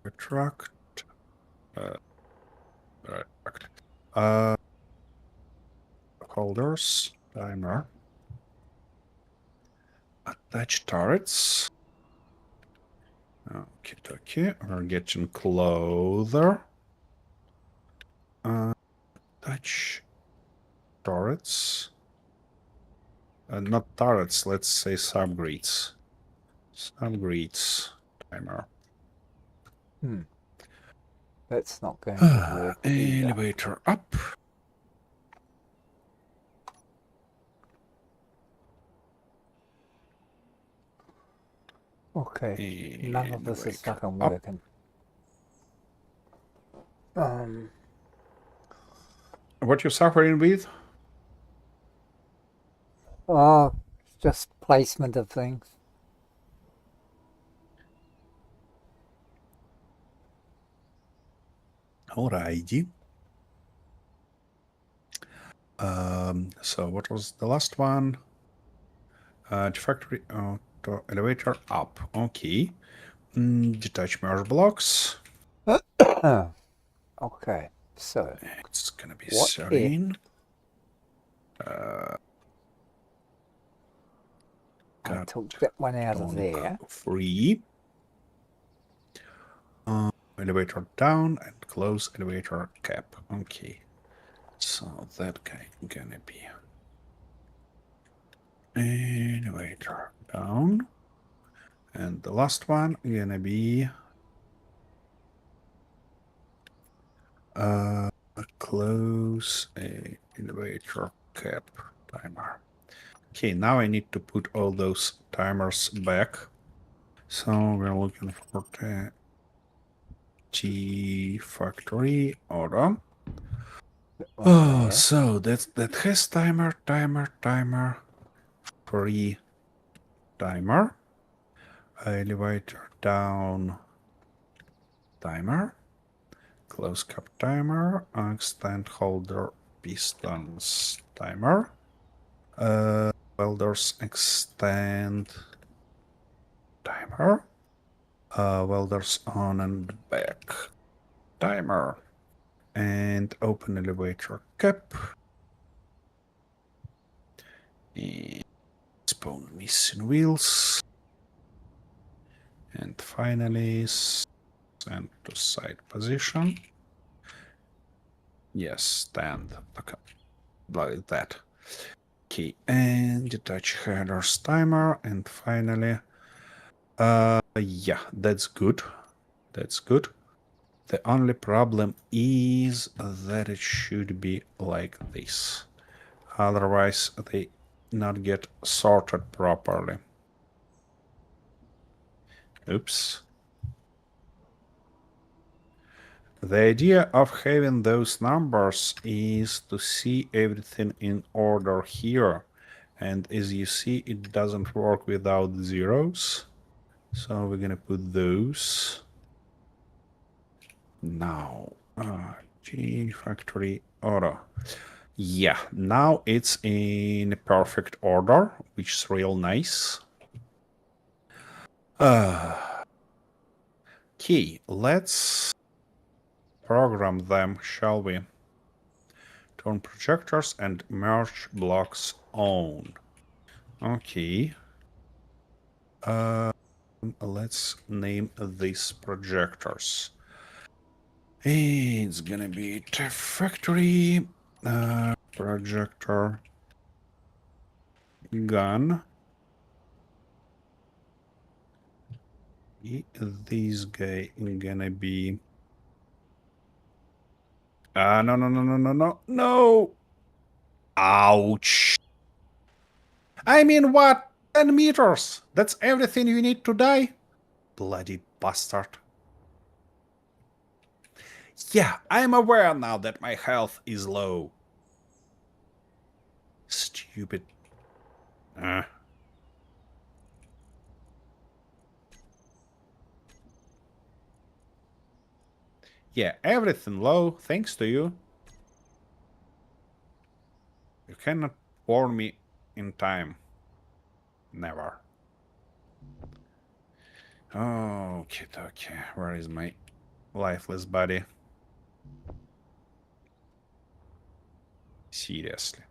[SPEAKER 1] Retract. Holders. Timer. Attach turrets. Okay, we're getting closer. Touch turrets. Not turrets, let's say subgrids. Subgrids. Timer.
[SPEAKER 3] That's not going to work either.
[SPEAKER 1] Elevator up.
[SPEAKER 3] Okay, none of this is
[SPEAKER 1] Elevator
[SPEAKER 3] fucking
[SPEAKER 1] up.
[SPEAKER 3] working.
[SPEAKER 1] What you suffering with?
[SPEAKER 3] Oh, just placement of things.
[SPEAKER 1] Alrighty. So what was the last one? Factory to elevator up. Okay. Detach merge blocks.
[SPEAKER 3] Okay, so
[SPEAKER 1] It's gonna be
[SPEAKER 3] what
[SPEAKER 1] serene.
[SPEAKER 3] I
[SPEAKER 1] Got
[SPEAKER 3] took that one out of
[SPEAKER 1] donk
[SPEAKER 3] there.
[SPEAKER 1] free. Elevator down and close elevator cap. Okay. So that guy gonna be elevator down. And the last one gonna be close a elevator cap timer. Okay, now I need to put all those timers back. So we're looking for the T factory order. Oh, so that has timer, free timer, elevator down, timer, close cap timer, extend holder pistons timer, welders extend timer, welders on and back timer, and open elevator cap. And spawn missing wheels. And finally, send to side position. Yes, stand. Okay. Like that. Okay, and detach headers timer. And finally, yeah, that's good. That's good. The only problem is that it should be like this. Otherwise, they not get sorted properly. Oops. The idea of having those numbers is to see everything in order here. And as you see, it doesn't work without zeros. So we're gonna put those. Now, G factory order. Yeah, now it's in perfect order, which is real nice. Okay, let's program them, shall we? Turn projectors and merge blocks on. Okay. Let's name these projectors. It's gonna be factory projector gun. This guy gonna be no. Ouch. I mean, what? 10 meters? That's everything you need to die? Bloody bastard. Yeah, I'm aware now that my health is low. Stupid. Yeah, everything low, thanks to you. You cannot warn me in time. Never. Okay, where is my lifeless body? Seriously.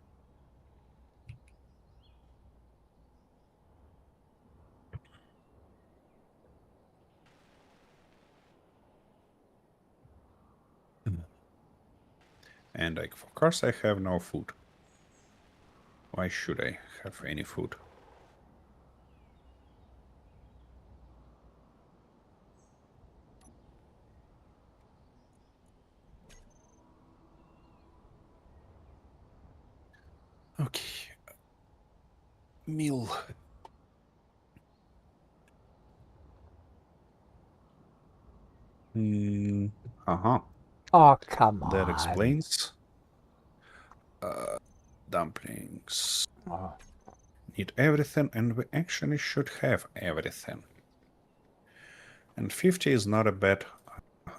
[SPEAKER 1] And of course I have no food. Why should I have any food? Okay. Meal. Uh-huh.
[SPEAKER 3] Oh, come on.
[SPEAKER 1] That explains. Dumplings.
[SPEAKER 3] Oh.
[SPEAKER 1] Need everything, and we actually should have everything. And 50 is not a bad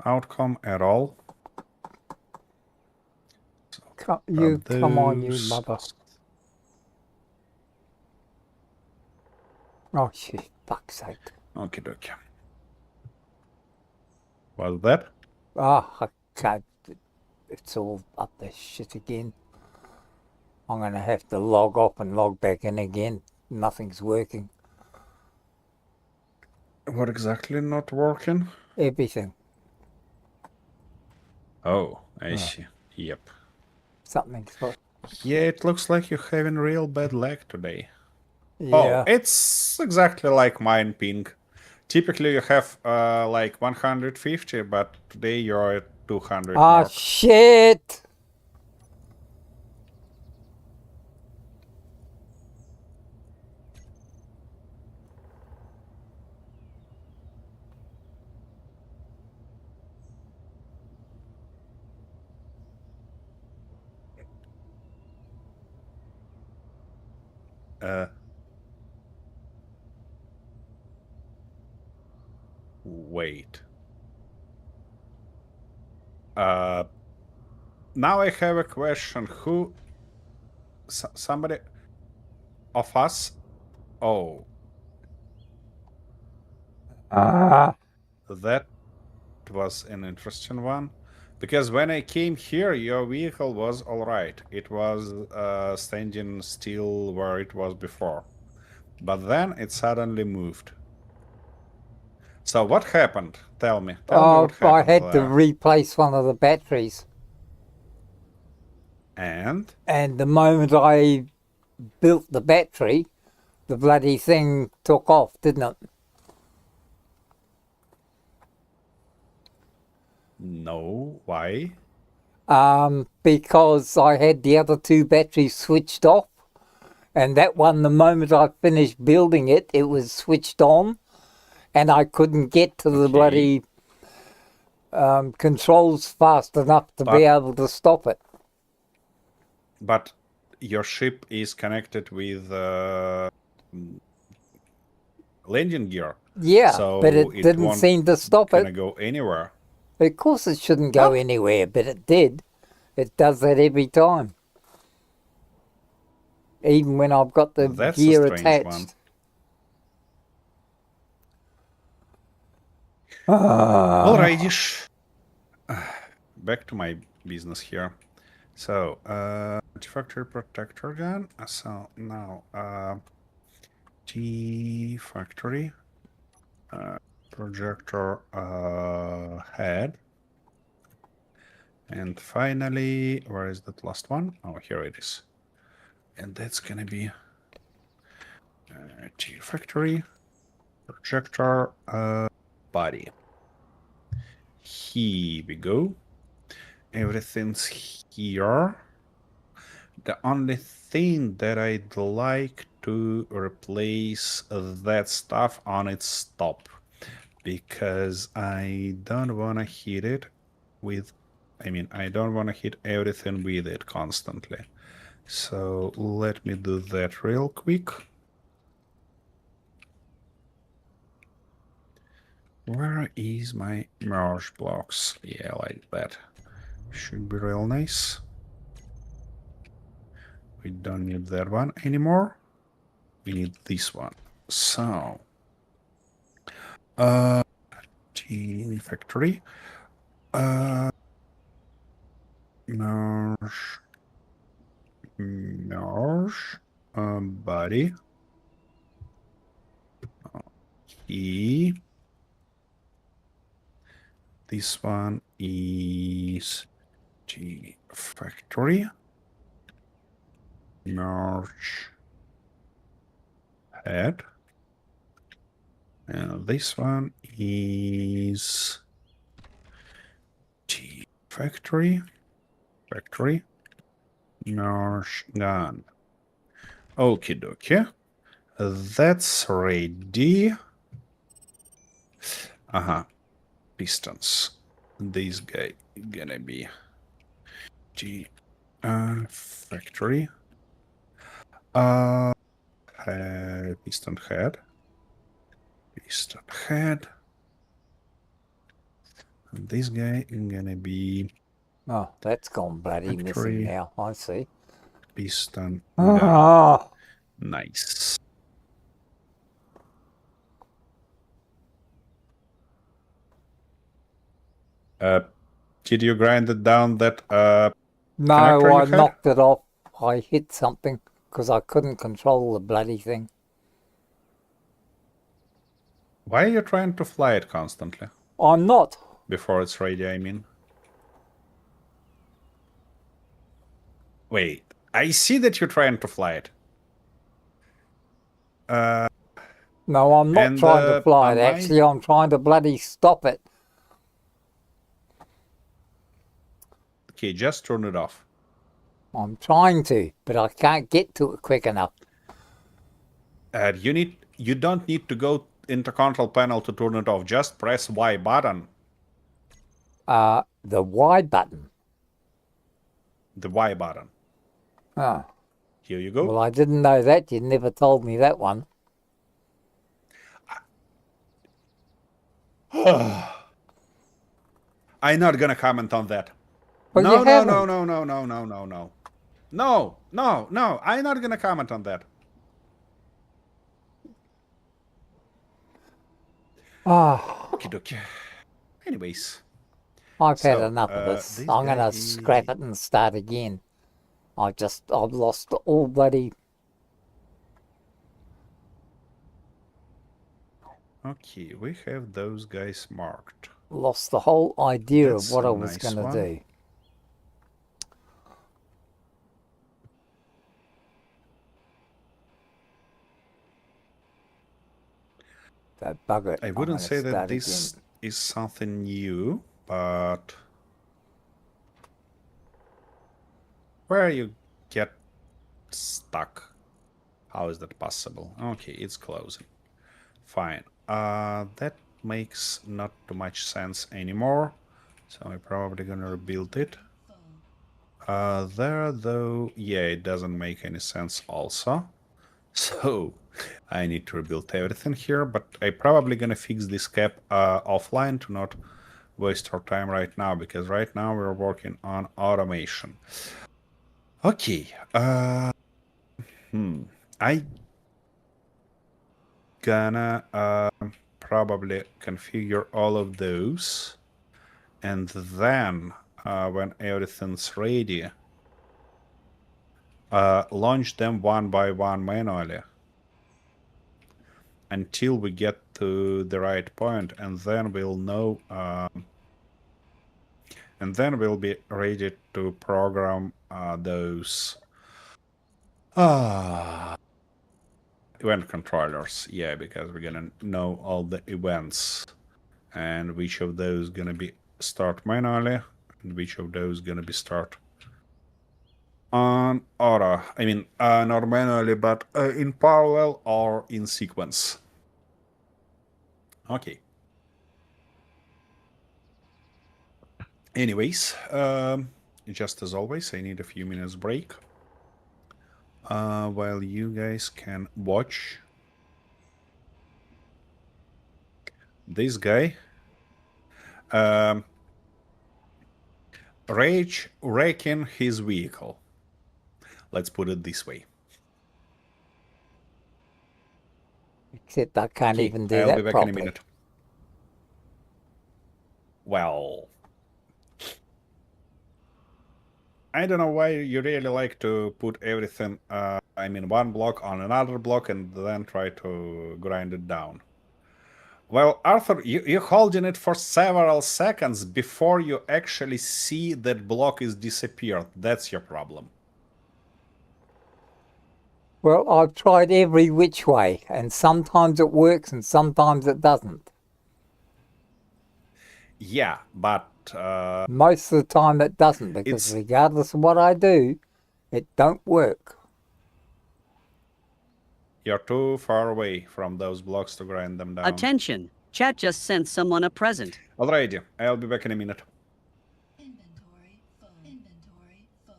[SPEAKER 1] outcome at all. So
[SPEAKER 3] You come on, you
[SPEAKER 1] those-
[SPEAKER 3] mother. Oh, shit, fuck's sake.
[SPEAKER 1] Okie dokie. Was that?
[SPEAKER 3] Oh, I can't. It's all up this shit again. I'm going to have to log off and log back in again. Nothing's working.
[SPEAKER 1] What exactly not working?
[SPEAKER 3] Everything.
[SPEAKER 1] Oh, I see. Yep.
[SPEAKER 3] Something's got...
[SPEAKER 1] Yeah, it looks like you're having real bad lag today.
[SPEAKER 3] Yeah.
[SPEAKER 1] Oh, it's exactly like mine ping. Typically you have like 150, but today you're at 200
[SPEAKER 3] Oh,
[SPEAKER 1] mark.
[SPEAKER 3] shit!
[SPEAKER 1] Wait. Now I have a question. Who... somebody of us? Oh, that was an interesting one. Because when I came here, your vehicle was alright. It was standing still where it was before. But then it suddenly moved. So what happened? Tell me. Tell me what happened
[SPEAKER 3] I had to
[SPEAKER 1] there.
[SPEAKER 3] replace one of the batteries.
[SPEAKER 1] And?
[SPEAKER 3] And the moment I built the battery, the bloody thing took off, didn't it?
[SPEAKER 1] No, why?
[SPEAKER 3] Because I had the other two batteries switched off, and that one, the moment I finished building it, it was switched on, and I couldn't get to the
[SPEAKER 1] Okay.
[SPEAKER 3] bloody controls fast enough to be
[SPEAKER 1] But-
[SPEAKER 3] able to stop it.
[SPEAKER 1] But your ship is connected with landing gear.
[SPEAKER 3] Yeah,
[SPEAKER 1] So
[SPEAKER 3] but it didn't
[SPEAKER 1] won't
[SPEAKER 3] seem to stop
[SPEAKER 1] gonna
[SPEAKER 3] it.
[SPEAKER 1] go anywhere.
[SPEAKER 3] Of course it shouldn't go anywhere, but it did. It does that every time. Even when I've got the
[SPEAKER 1] That's a
[SPEAKER 3] gear
[SPEAKER 1] strange
[SPEAKER 3] attached.
[SPEAKER 1] one. Alrighty. Back to my business here. So, factory protector gun. So now, T factory projector head. And finally, where is that last one? Oh, here it is. And that's gonna be T factory projector body. Here we go. Everything's here. The only thing that I'd like to replace that stuff on its top, because I don't want to hit it with, I don't want to hit everything with it constantly. So let me do that real quick. Where is my merge blocks? Yeah, like that. Should be real nice. We don't need that one anymore. We need this one. So, T factory. Merge, body. E. This one is T factory. Merge head. And this one is T factory. Merge gun. Okie dokie. That's ready. Pistons. This guy gonna be T factory. Piston head. And this guy is gonna be
[SPEAKER 3] Oh, that's gone bloody
[SPEAKER 1] Factory.
[SPEAKER 3] missing now. I see.
[SPEAKER 1] piston gun.
[SPEAKER 3] Ah,
[SPEAKER 1] Nice. Did you grind it down that connector
[SPEAKER 3] no,
[SPEAKER 1] you
[SPEAKER 3] I
[SPEAKER 1] had?
[SPEAKER 3] knocked it off. I hit something because I couldn't control the bloody thing.
[SPEAKER 1] Why are you trying to fly it constantly?
[SPEAKER 3] I'm not.
[SPEAKER 1] Before it's ready, I mean. Wait, I see that you're trying to fly it.
[SPEAKER 3] No, I'm not
[SPEAKER 1] And,
[SPEAKER 3] trying to fly it.
[SPEAKER 1] am I-
[SPEAKER 3] Actually, I'm trying to bloody stop it.
[SPEAKER 1] Okay, just turn it off.
[SPEAKER 3] I'm trying to, but I can't get to it quick enough.
[SPEAKER 1] You don't need to go into control panel to turn it off. Just press Y button.
[SPEAKER 3] The Y button.
[SPEAKER 1] The Y button.
[SPEAKER 3] Oh,
[SPEAKER 1] Here you go.
[SPEAKER 3] well, I didn't know that. You never told me that one.
[SPEAKER 1] I'm not gonna comment on that.
[SPEAKER 3] Well,
[SPEAKER 1] no,
[SPEAKER 3] you
[SPEAKER 1] no,
[SPEAKER 3] haven't.
[SPEAKER 1] no, no, no, no, no, no, no. No, no, no. I'm not gonna comment on that.
[SPEAKER 3] Ah,
[SPEAKER 1] Okie dokie. Anyways.
[SPEAKER 3] I've had
[SPEAKER 1] So,
[SPEAKER 3] enough of this.
[SPEAKER 1] this
[SPEAKER 3] I'm
[SPEAKER 1] guy
[SPEAKER 3] going to scrap it and start again. I've lost all bloody...
[SPEAKER 1] Okay, we have those guys marked.
[SPEAKER 3] Lost the whole idea
[SPEAKER 1] That's
[SPEAKER 3] of what
[SPEAKER 1] a
[SPEAKER 3] I was
[SPEAKER 1] nice
[SPEAKER 3] going to
[SPEAKER 1] one.
[SPEAKER 3] do. That bugger it.
[SPEAKER 1] I
[SPEAKER 3] I'm
[SPEAKER 1] wouldn't
[SPEAKER 3] gonna
[SPEAKER 1] say that
[SPEAKER 3] start
[SPEAKER 1] this
[SPEAKER 3] again.
[SPEAKER 1] is something new. but where you get stuck? How is that possible? Okay, it's closing. Fine. That makes not too much sense anymore. So I'm probably gonna rebuild it. There though, yeah, it doesn't make any sense also. So I need to rebuild everything here, but I'm probably gonna fix this cap offline to not waste our time right now, because right now we're working on automation. Okay. I gonna probably configure all of those, and then when everything's ready, launch them one by one manually until we get to the right point, and then we'll know, and then we'll be ready to program those event controllers. Yeah, because we're gonna know all the events and which of those gonna be start manually and which of those gonna be start on auto. I mean, not manually, but in parallel or in sequence. Okay. Anyways, just as always, I need a few minutes break while you guys can watch this guy rage wrecking his vehicle. Let's put it this way.
[SPEAKER 3] Except I can't
[SPEAKER 1] Okay,
[SPEAKER 3] even do
[SPEAKER 1] I'll be
[SPEAKER 3] that
[SPEAKER 1] back
[SPEAKER 3] properly.
[SPEAKER 1] in a minute. Well, I don't know why you really like to put everything, one block on another block and then try to grind it down. Well, Arthur, you're holding it for several seconds before you actually see that block is disappeared. That's your problem.
[SPEAKER 3] Well, I've tried every which way, and sometimes it works and sometimes it doesn't.
[SPEAKER 1] Yeah, but
[SPEAKER 3] Most of the time it doesn't, because
[SPEAKER 1] it's
[SPEAKER 3] regardless of what I do, it don't work.
[SPEAKER 1] you're too far away from those blocks to grind them down.
[SPEAKER 2] Attention. Chat just sent someone a present.
[SPEAKER 1] Alrighty, I'll be back in a minute.
[SPEAKER 4] Inventory full. Inventory full.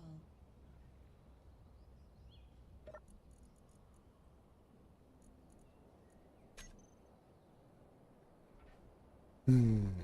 [SPEAKER 4] Inventory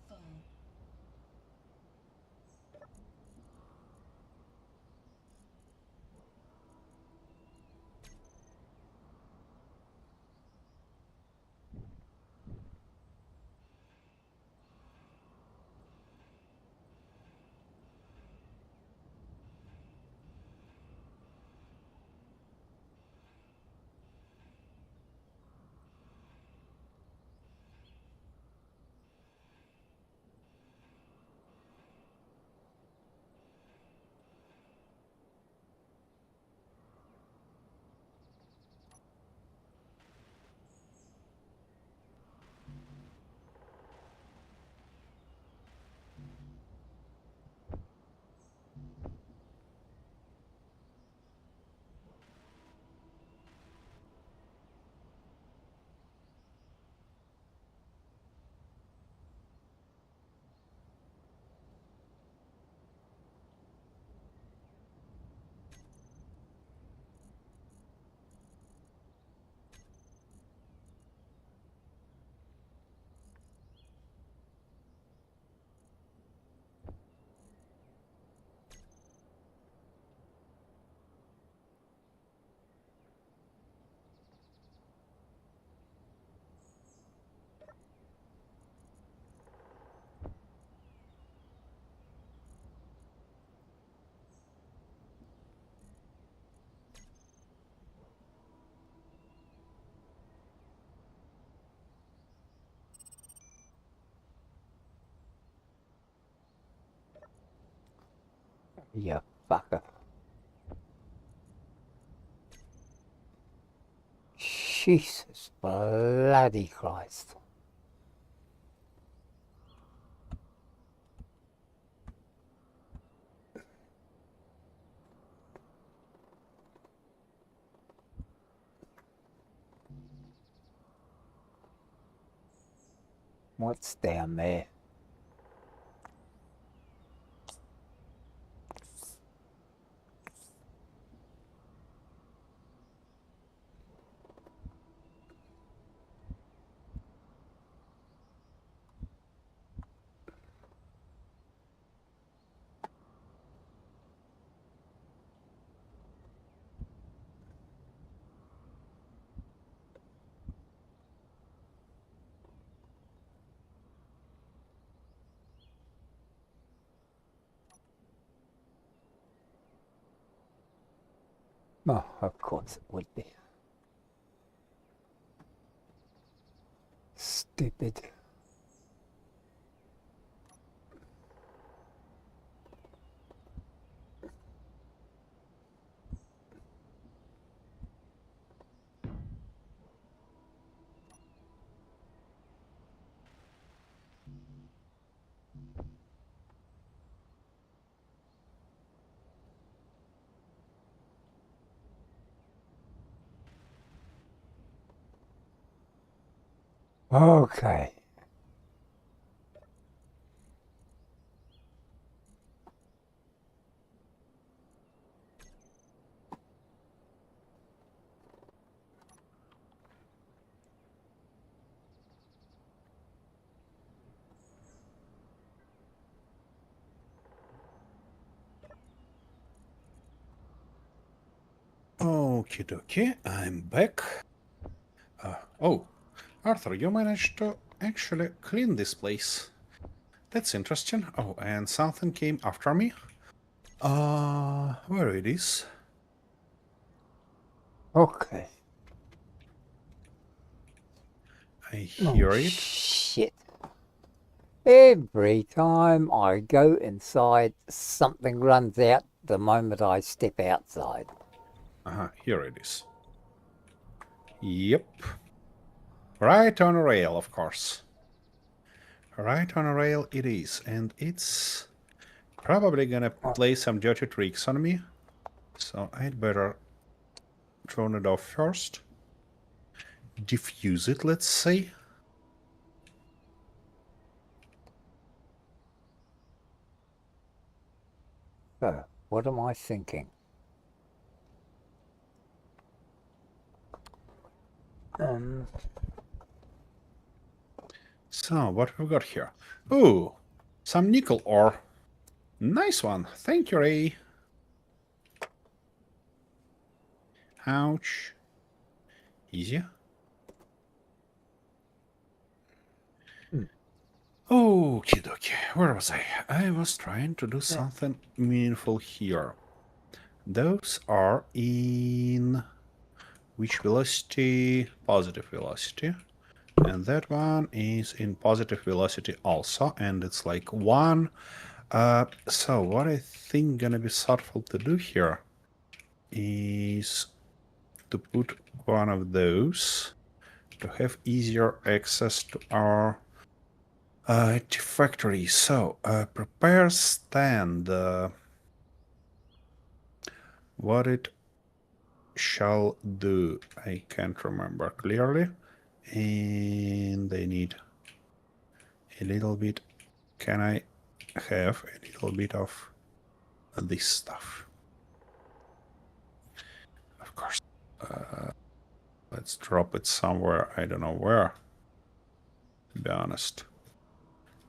[SPEAKER 4] full.
[SPEAKER 3] You fucker. Jesus bloody Christ. What's down there? Oh, of course it would be. Stupid. Okay.
[SPEAKER 1] Okie dokie, I'm back. Oh, Arthur, you managed to actually clean this place. That's interesting. Oh, and something came after me. Where it is?
[SPEAKER 3] Okay.
[SPEAKER 1] I hear
[SPEAKER 3] Oh,
[SPEAKER 1] it.
[SPEAKER 3] shit. Every time I go inside, something runs out the moment I step outside.
[SPEAKER 1] Here it is. Yep. Right on a rail, of course. Right on a rail it is, and it's probably gonna play some dirty tricks on me. So I'd better turn it off first. Diffuse it, let's say.
[SPEAKER 3] So, what am I thinking?
[SPEAKER 1] So, what have we got here? Ooh, some nickel ore. Nice one. Thank you, Ray. Ouch. Easy. Okie dokie. Where was I? I was trying to do something meaningful here. Those are in which velocity? Positive velocity. And that one is in positive velocity also, and it's like 1. So what I think gonna be thoughtful to do here is to put one of those to have easier access to our factory. So prepare stand. What it shall do, I can't remember clearly, and I need a little bit. Can I have a little bit of this stuff? Of course. Let's drop it somewhere. I don't know where, to be honest.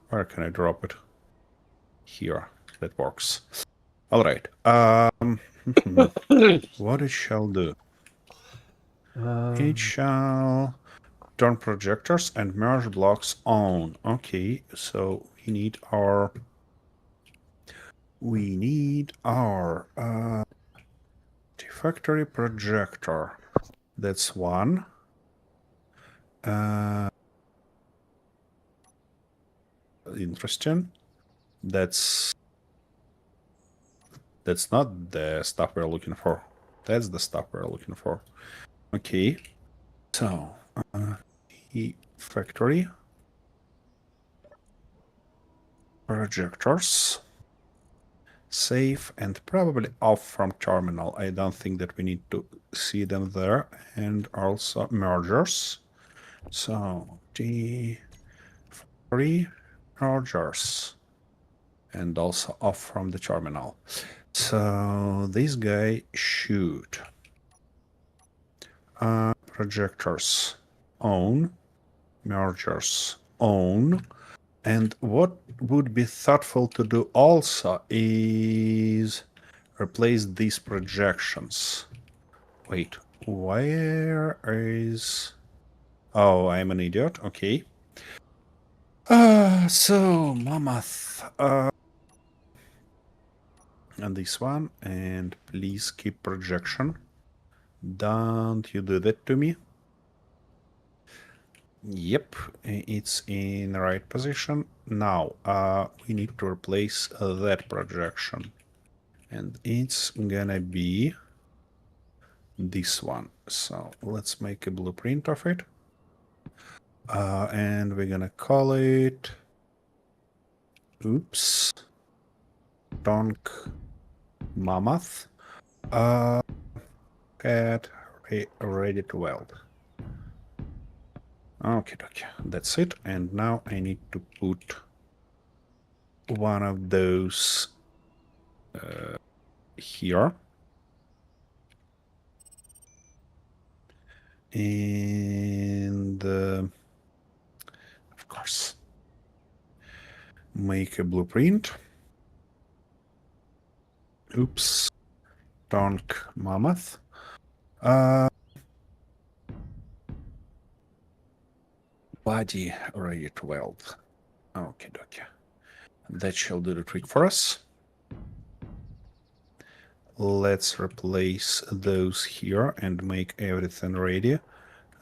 [SPEAKER 1] Where can I drop it? Here. That works. All right. What it shall do? It shall turn projectors and merge blocks on. Okay, so we need our factory projector. That's one. Interesting. That's That's not the stuff we're looking for. That's the stuff we're looking for. Okay. So, factory. Projectors. Save and probably off from terminal. I don't think that we need to see them there. And also mergers. So, T3 mergers. And also off from the terminal. So, this guy should. Projectors on. Mergers on. And what would be thoughtful to do also is replace these projections. Wait, where is... Oh, I'm an idiot. Okay. So, Mammoth. And this one. And please keep projection. Don't you do that to me. Yep, it's in the right position. Now, we need to replace that projection. And it's gonna be this one. So let's make a blueprint of it. And we're gonna call it... Oops. Donk Mammoth. At ready to weld. Okay, that's it. And now I need to put one of those here. And of course, make a blueprint. Oops. Donk Mammoth. Body ready to weld. Okay. That shall do the trick for us. Let's replace those here and make everything ready.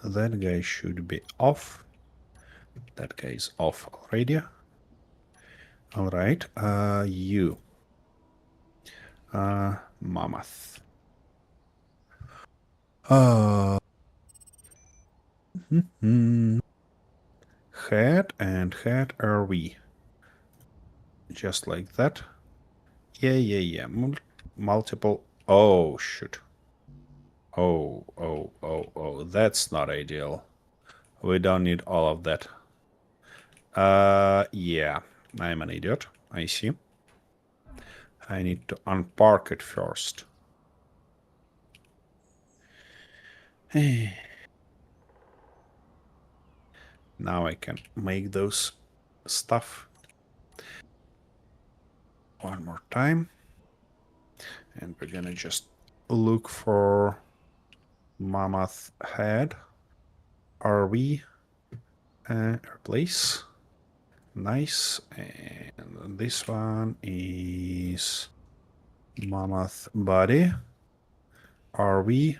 [SPEAKER 1] That guy should be off. That guy is off already. All right. You. Mammoth. Head and head are we. Just like that. Yeah. Multiple. Oh, shoot. Oh. That's not ideal. We don't need all of that. Yeah. I'm an idiot. I see. I need to unpark it first. Now I can make those stuff one more time. And we're gonna just look for Mammoth head. RV. Replace. Nice. And this one is Mammoth body. RV.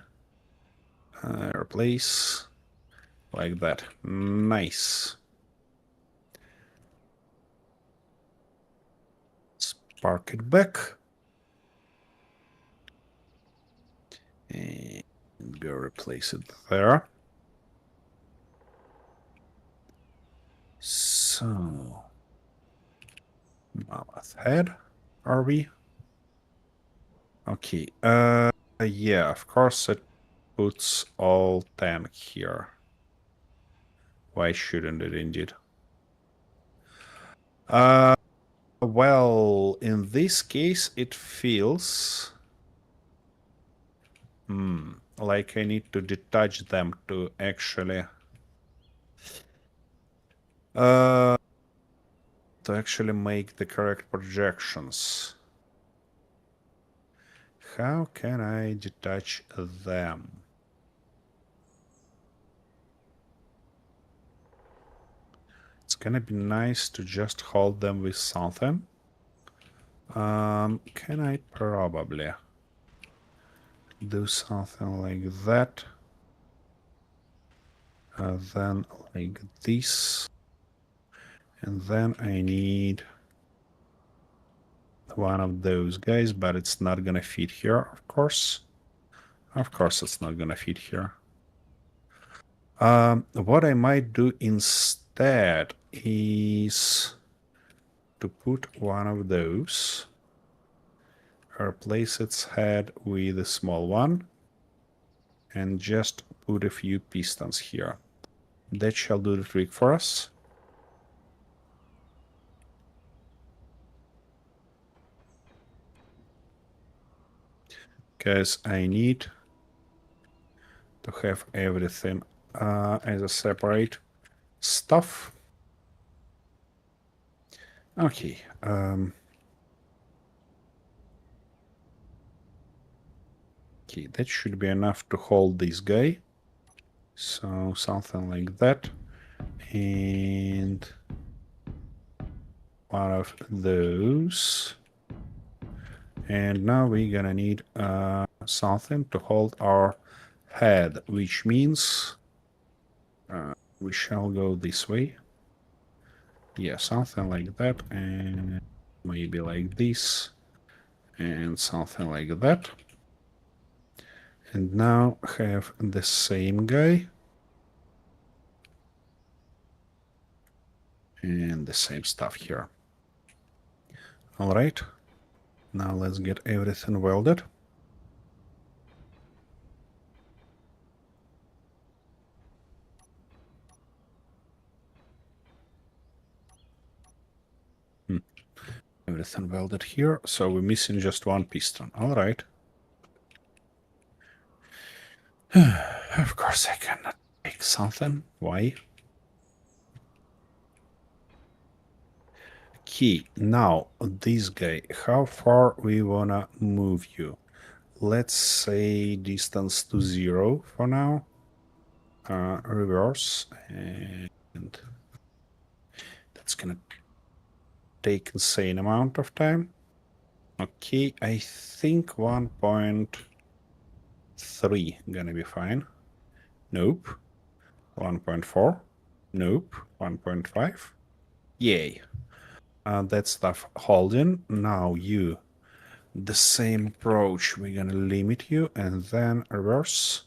[SPEAKER 1] Replace. Like that. Nice. Let's park it back. And go replace it there. So, Mammoth head, are we? Okay, yeah, of course it puts all 10 here. Why shouldn't it indeed? Well, in this case, it feels like I need to detach them to actually make the correct projections. How can I detach them? It's gonna be nice to just hold them with something. Can I probably do something like that? Then like this. And then I need one of those guys, but it's not gonna fit here, of course. Of course, it's not gonna fit here. What I might do instead is to put one of those, replace its head with a small one, and just put a few pistons here. That shall do the trick for us. Because I need to have everything as a separate stuff. Okay. Okay, that should be enough to hold this guy. So something like that. And one of those. And now we're gonna need something to hold our head, which means we shall go this way. Yeah, something like that, and maybe like this, and something like that. And now have the same guy. And the same stuff here. Alright. Now let's get everything welded. Everything welded here. So we're missing just one piston. Alright. Of course I cannot take something. Why? Okay, now this guy. How far we wanna move you? Let's say distance to 0 for now. Reverse, and that's gonna take insane amount of time. Okay, I think 1.3 gonna be fine. Nope. 1.4. Nope. 1.5. Yay. That stuff holding. Now you. The same approach. We're gonna limit you and then reverse.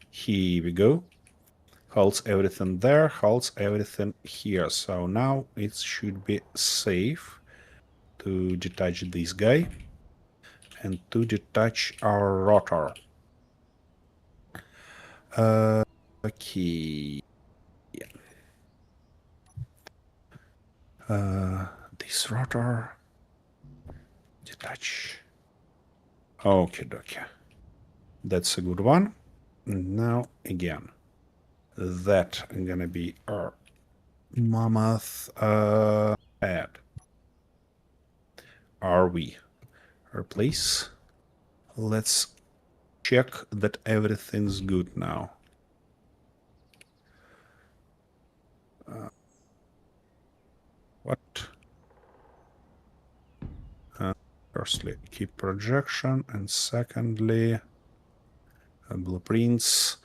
[SPEAKER 1] Here we go. Holds everything there, holds everything here. So now it should be safe to detach this guy and to detach our rotor. Okay. This rotor. Detach. Okay, dokie. That's a good one. Now again. That gonna be our mammoth head. Are we? Replace. Let's check that everything's good now. What? Firstly, keep projection, and secondly, blueprints.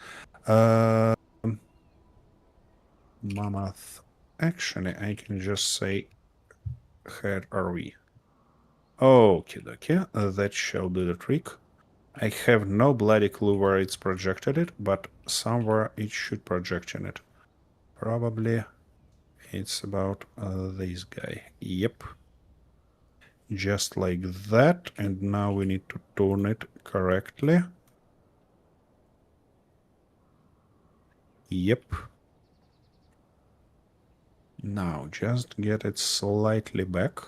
[SPEAKER 1] Mammoth. Actually, I can just say head RV. Okay, dokie. That shall do the trick. I have no bloody clue where it's projected it, but somewhere it should project in it. Probably it's about this guy. Yep. Just like that, and now we need to turn it correctly. Yep. Now just get it slightly back.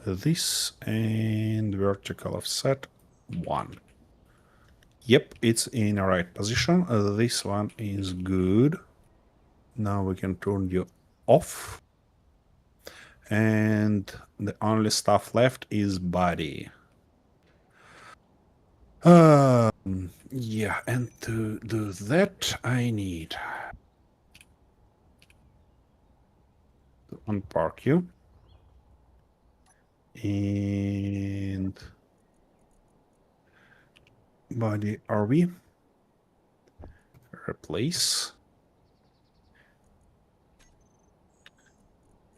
[SPEAKER 1] This and vertical offset 1. Yep, it's in the right position. This one is good. Now we can turn you off. And the only stuff left is body. Yeah, and to do that, I need to unpark you. And body RV. Replace.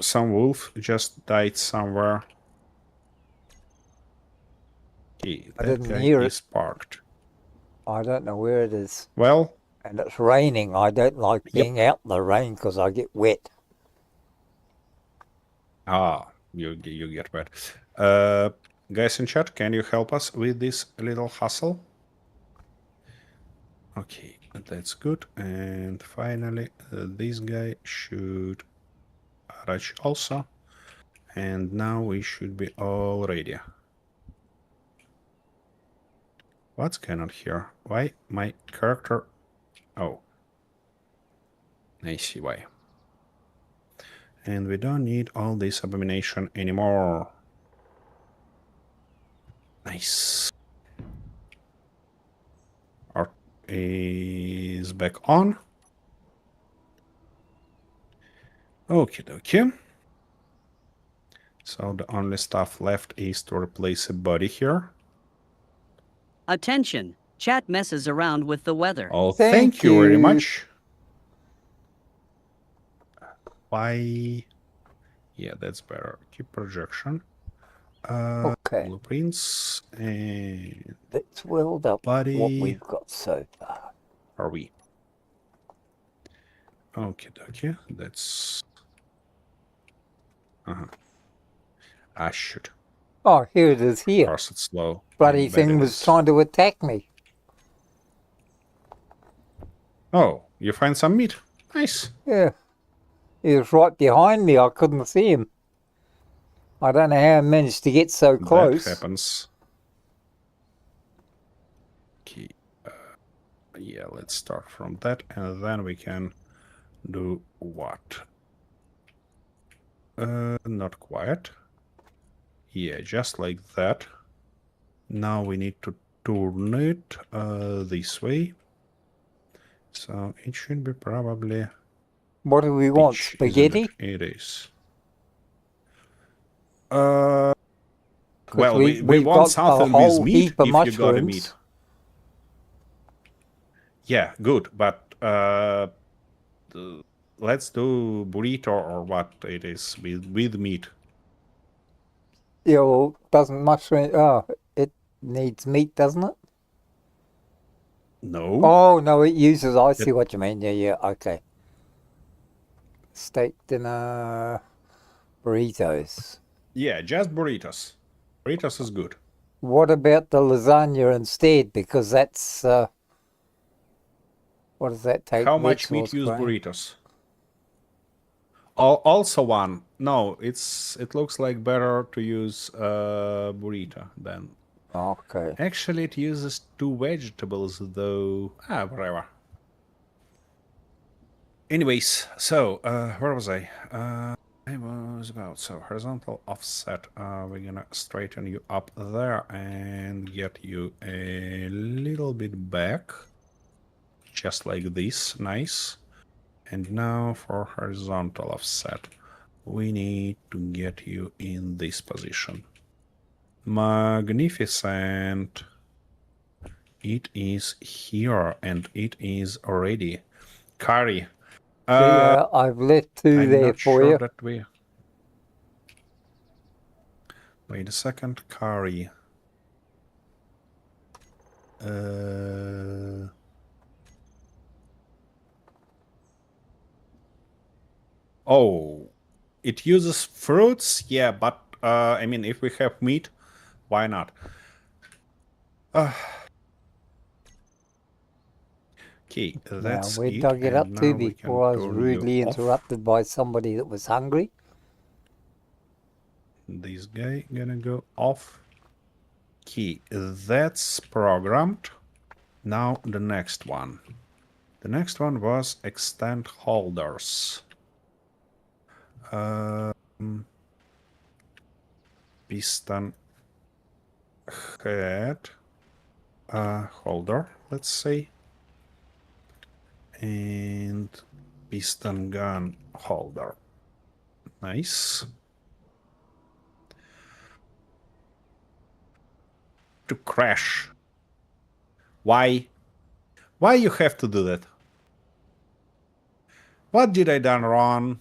[SPEAKER 1] some wolf just died somewhere. Okay,
[SPEAKER 3] I
[SPEAKER 1] that
[SPEAKER 3] didn't
[SPEAKER 1] guy
[SPEAKER 3] hear
[SPEAKER 1] is parked.
[SPEAKER 3] I don't know where it is.
[SPEAKER 1] Well,
[SPEAKER 3] And it's raining. I don't like
[SPEAKER 1] Yep.
[SPEAKER 3] being out in the rain because I get wet.
[SPEAKER 1] you get wet. Guys in chat, can you help us with this little hustle? Okay, that's good. And finally, this guy should rush also. And now we should be all ready. What's going on here? Why my character... Oh. I see why. And we don't need all this abomination anymore. Nice. Art is back on. Okie dokie. So the only stuff left is to replace a body here.
[SPEAKER 2] Attention, chat messes around with the weather.
[SPEAKER 1] Oh,
[SPEAKER 3] Thank
[SPEAKER 1] thank you very
[SPEAKER 3] you.
[SPEAKER 1] much. Why? Yeah, that's better. Keep projection.
[SPEAKER 3] Okay,
[SPEAKER 1] Blueprints and
[SPEAKER 3] let's weld up
[SPEAKER 1] body.
[SPEAKER 3] what we've got so far.
[SPEAKER 1] Are we? Okay, dokie. That's... Ah, shoot.
[SPEAKER 3] Oh, here it is here.
[SPEAKER 1] Course it's slow.
[SPEAKER 3] Bloody
[SPEAKER 1] I bet
[SPEAKER 3] thing
[SPEAKER 1] it
[SPEAKER 3] was
[SPEAKER 1] is.
[SPEAKER 3] trying to attack me.
[SPEAKER 1] Oh, you find some meat. Nice.
[SPEAKER 3] Yeah. He was right behind me. I couldn't see him. I don't know how I managed to get so close.
[SPEAKER 1] That happens. Okay. Yeah, let's start from that, and then we can do what? Not quite. Yeah, just like that. Now we need to turn it this way. So it should be probably...
[SPEAKER 3] What do we want?
[SPEAKER 1] peach, isn't
[SPEAKER 3] Spaghetti?
[SPEAKER 1] it? It is.
[SPEAKER 3] 'Cause
[SPEAKER 1] Well, we
[SPEAKER 3] we've
[SPEAKER 1] want
[SPEAKER 3] got a
[SPEAKER 1] something with
[SPEAKER 3] whole
[SPEAKER 1] meat
[SPEAKER 3] heap of
[SPEAKER 1] if you got a meat.
[SPEAKER 3] mushrooms.
[SPEAKER 1] Yeah, good, but let's do burrito or what it is with meat.
[SPEAKER 3] Yeah, well, doesn't mushroom... Oh, it needs meat, doesn't it?
[SPEAKER 1] No.
[SPEAKER 3] Oh, no, it uses... I see what you mean. Yeah, okay. Steak dinner... burritos.
[SPEAKER 1] Yeah, just burritos. Burritos is good.
[SPEAKER 3] What about the lasagna instead? Because that's... what does that take?
[SPEAKER 1] How
[SPEAKER 3] Red
[SPEAKER 1] much meat
[SPEAKER 3] sauce,
[SPEAKER 1] use
[SPEAKER 3] grain?
[SPEAKER 1] burritos? Also one. No, it looks like better to use burrito than...
[SPEAKER 3] Okay.
[SPEAKER 1] Actually, it uses 2 vegetables, though. Whatever. Anyways, so, where was I? I was about, so, horizontal offset. We're gonna straighten you up there and get you a little bit back. Just like this, nice. And now for horizontal offset, we need to get you in this position. Magnificent. It is here and it is ready. Curry.
[SPEAKER 3] Yeah, I've left 2
[SPEAKER 1] I'm
[SPEAKER 3] there
[SPEAKER 1] not
[SPEAKER 3] for
[SPEAKER 1] sure
[SPEAKER 3] you.
[SPEAKER 1] that we... Wait a second. Curry. Oh, it uses fruits? Yeah, but I mean, if we have meat, why not? Okay, that's
[SPEAKER 3] Now, where
[SPEAKER 1] it.
[SPEAKER 3] did I get
[SPEAKER 1] and
[SPEAKER 3] up to
[SPEAKER 1] now we can
[SPEAKER 3] before I was
[SPEAKER 1] turn you
[SPEAKER 3] rudely
[SPEAKER 1] off.
[SPEAKER 3] interrupted by somebody that was hungry?
[SPEAKER 1] This guy gonna go off. Okay, that's programmed. Now the next one. The next one was extend holders. Piston head holder, let's say. And piston gun holder. Nice. To crash. Why? Why you have to do that? What did I done wrong?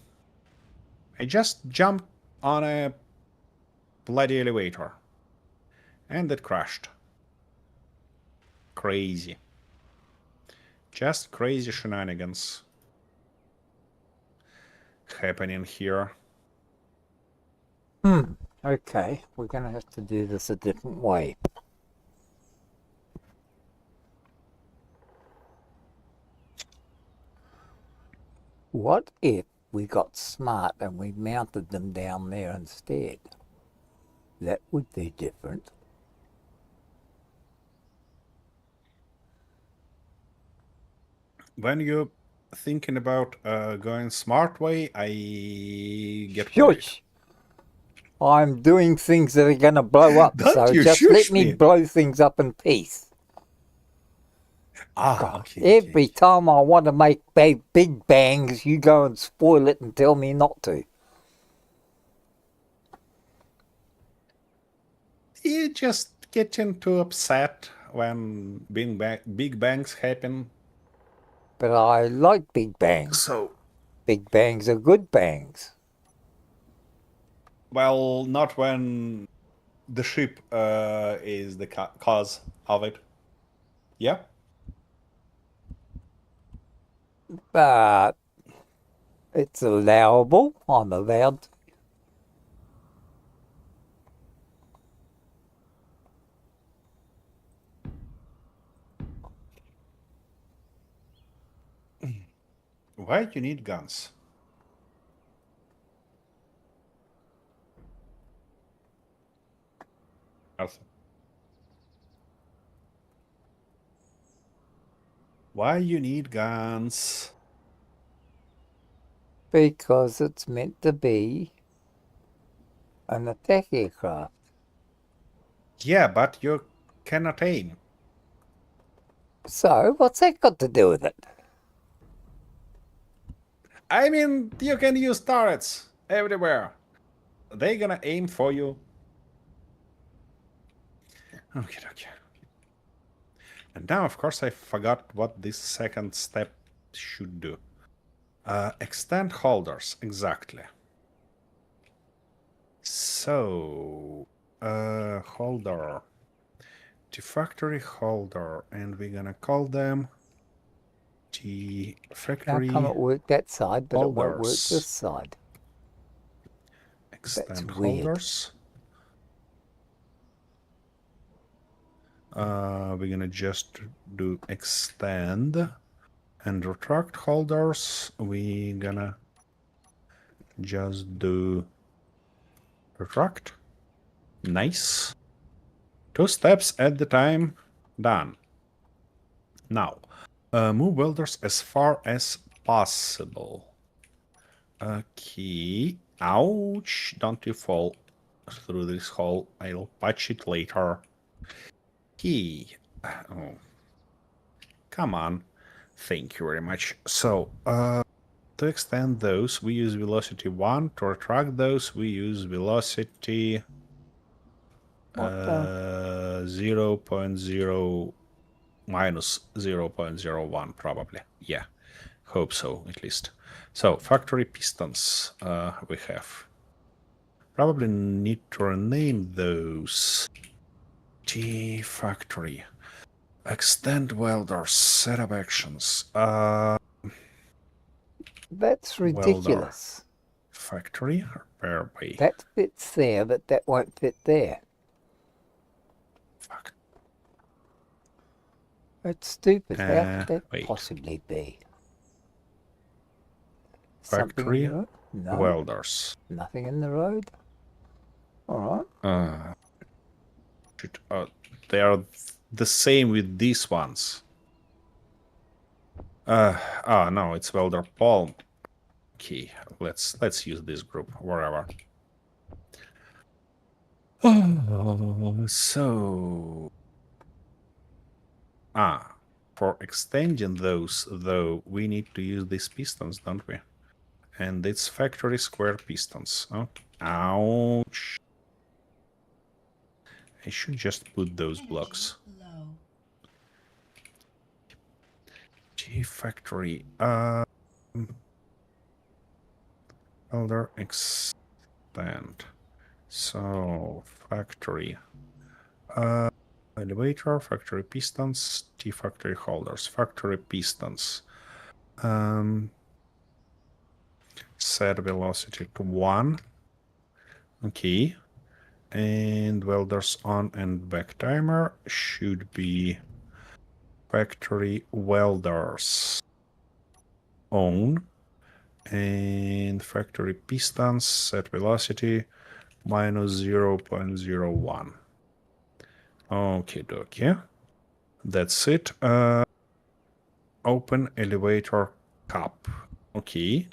[SPEAKER 1] I just jumped on a bloody elevator. And it crashed. Crazy. Just crazy shenanigans happening here.
[SPEAKER 3] Okay, we're going to have to do this a different way. What if we got smart and we mounted them down there instead? That would be different.
[SPEAKER 1] When you're thinking about going smart way, I get worried.
[SPEAKER 3] Shush! I'm doing things that are going to blow up,
[SPEAKER 1] Don't
[SPEAKER 3] so
[SPEAKER 1] you
[SPEAKER 3] just let
[SPEAKER 1] shush
[SPEAKER 3] me
[SPEAKER 1] me.
[SPEAKER 3] blow things up in peace.
[SPEAKER 1] Ah, okay.
[SPEAKER 3] Every time I want to make big bangs, you go and spoil it and tell me not to.
[SPEAKER 1] You just getting too upset when big bangs happen.
[SPEAKER 3] But I like big bangs.
[SPEAKER 1] So,
[SPEAKER 3] Big bangs are good bangs.
[SPEAKER 1] well, not when the ship is the cause of it. Yeah?
[SPEAKER 3] But it's allowable. I'm allowed.
[SPEAKER 1] Why do you need guns? Arthur. Why you need guns?
[SPEAKER 3] Because it's meant to be an attack aircraft.
[SPEAKER 1] Yeah, but you cannot aim.
[SPEAKER 3] So, what's that got to do with it?
[SPEAKER 1] I mean, you can use turrets everywhere. They gonna aim for you. Okay. And now, of course, I forgot what this second step should do. Extend holders, exactly. So, holder. The factory holder, and we're gonna call them the
[SPEAKER 3] How
[SPEAKER 1] factory
[SPEAKER 3] come it worked that side, but it won't work
[SPEAKER 1] holders.
[SPEAKER 3] this side?
[SPEAKER 1] Extend
[SPEAKER 3] weird.
[SPEAKER 1] holders. We're gonna just do extend and retract holders. We're gonna just do retract. Nice. 2 steps at the time. Done. Now, move welders as far as possible. Okay. Ouch. Don't you fall through this hole. I'll patch it later. Okay. Oh. Come on. Thank you very much. So, to extend those, we use velocity 1. To retract those, we use velocity 0.0 minus 0.01 probably. Yeah, hope so at least. So factory pistons we have. Probably need to rename those. T factory. Extend welders, setup actions.
[SPEAKER 3] That's ridiculous.
[SPEAKER 1] Factory, repair bay.
[SPEAKER 3] That fits there, but that won't fit there.
[SPEAKER 1] Fuck.
[SPEAKER 3] It's stupid. How could that
[SPEAKER 1] Wait.
[SPEAKER 3] possibly be?
[SPEAKER 1] Factory
[SPEAKER 3] Something in the road? No,
[SPEAKER 1] welders.
[SPEAKER 3] nothing in the road. All right.
[SPEAKER 1] They are the same with these ones. No, it's welder palm. Okay, let's use this group wherever. So for extending those though, we need to use these pistons, don't we? And it's factory square pistons. Oh, ouch! I should just put those blocks.
[SPEAKER 4] Low.
[SPEAKER 1] G factory. Welder extend. So factory. Elevator, factory pistons, T factory holders, factory pistons. Set velocity to 1. Okay. And welders on and back timer should be factory welders on. And factory pistons set velocity minus 0.01. Okay, dokie. That's it. Open elevator cap. Okay.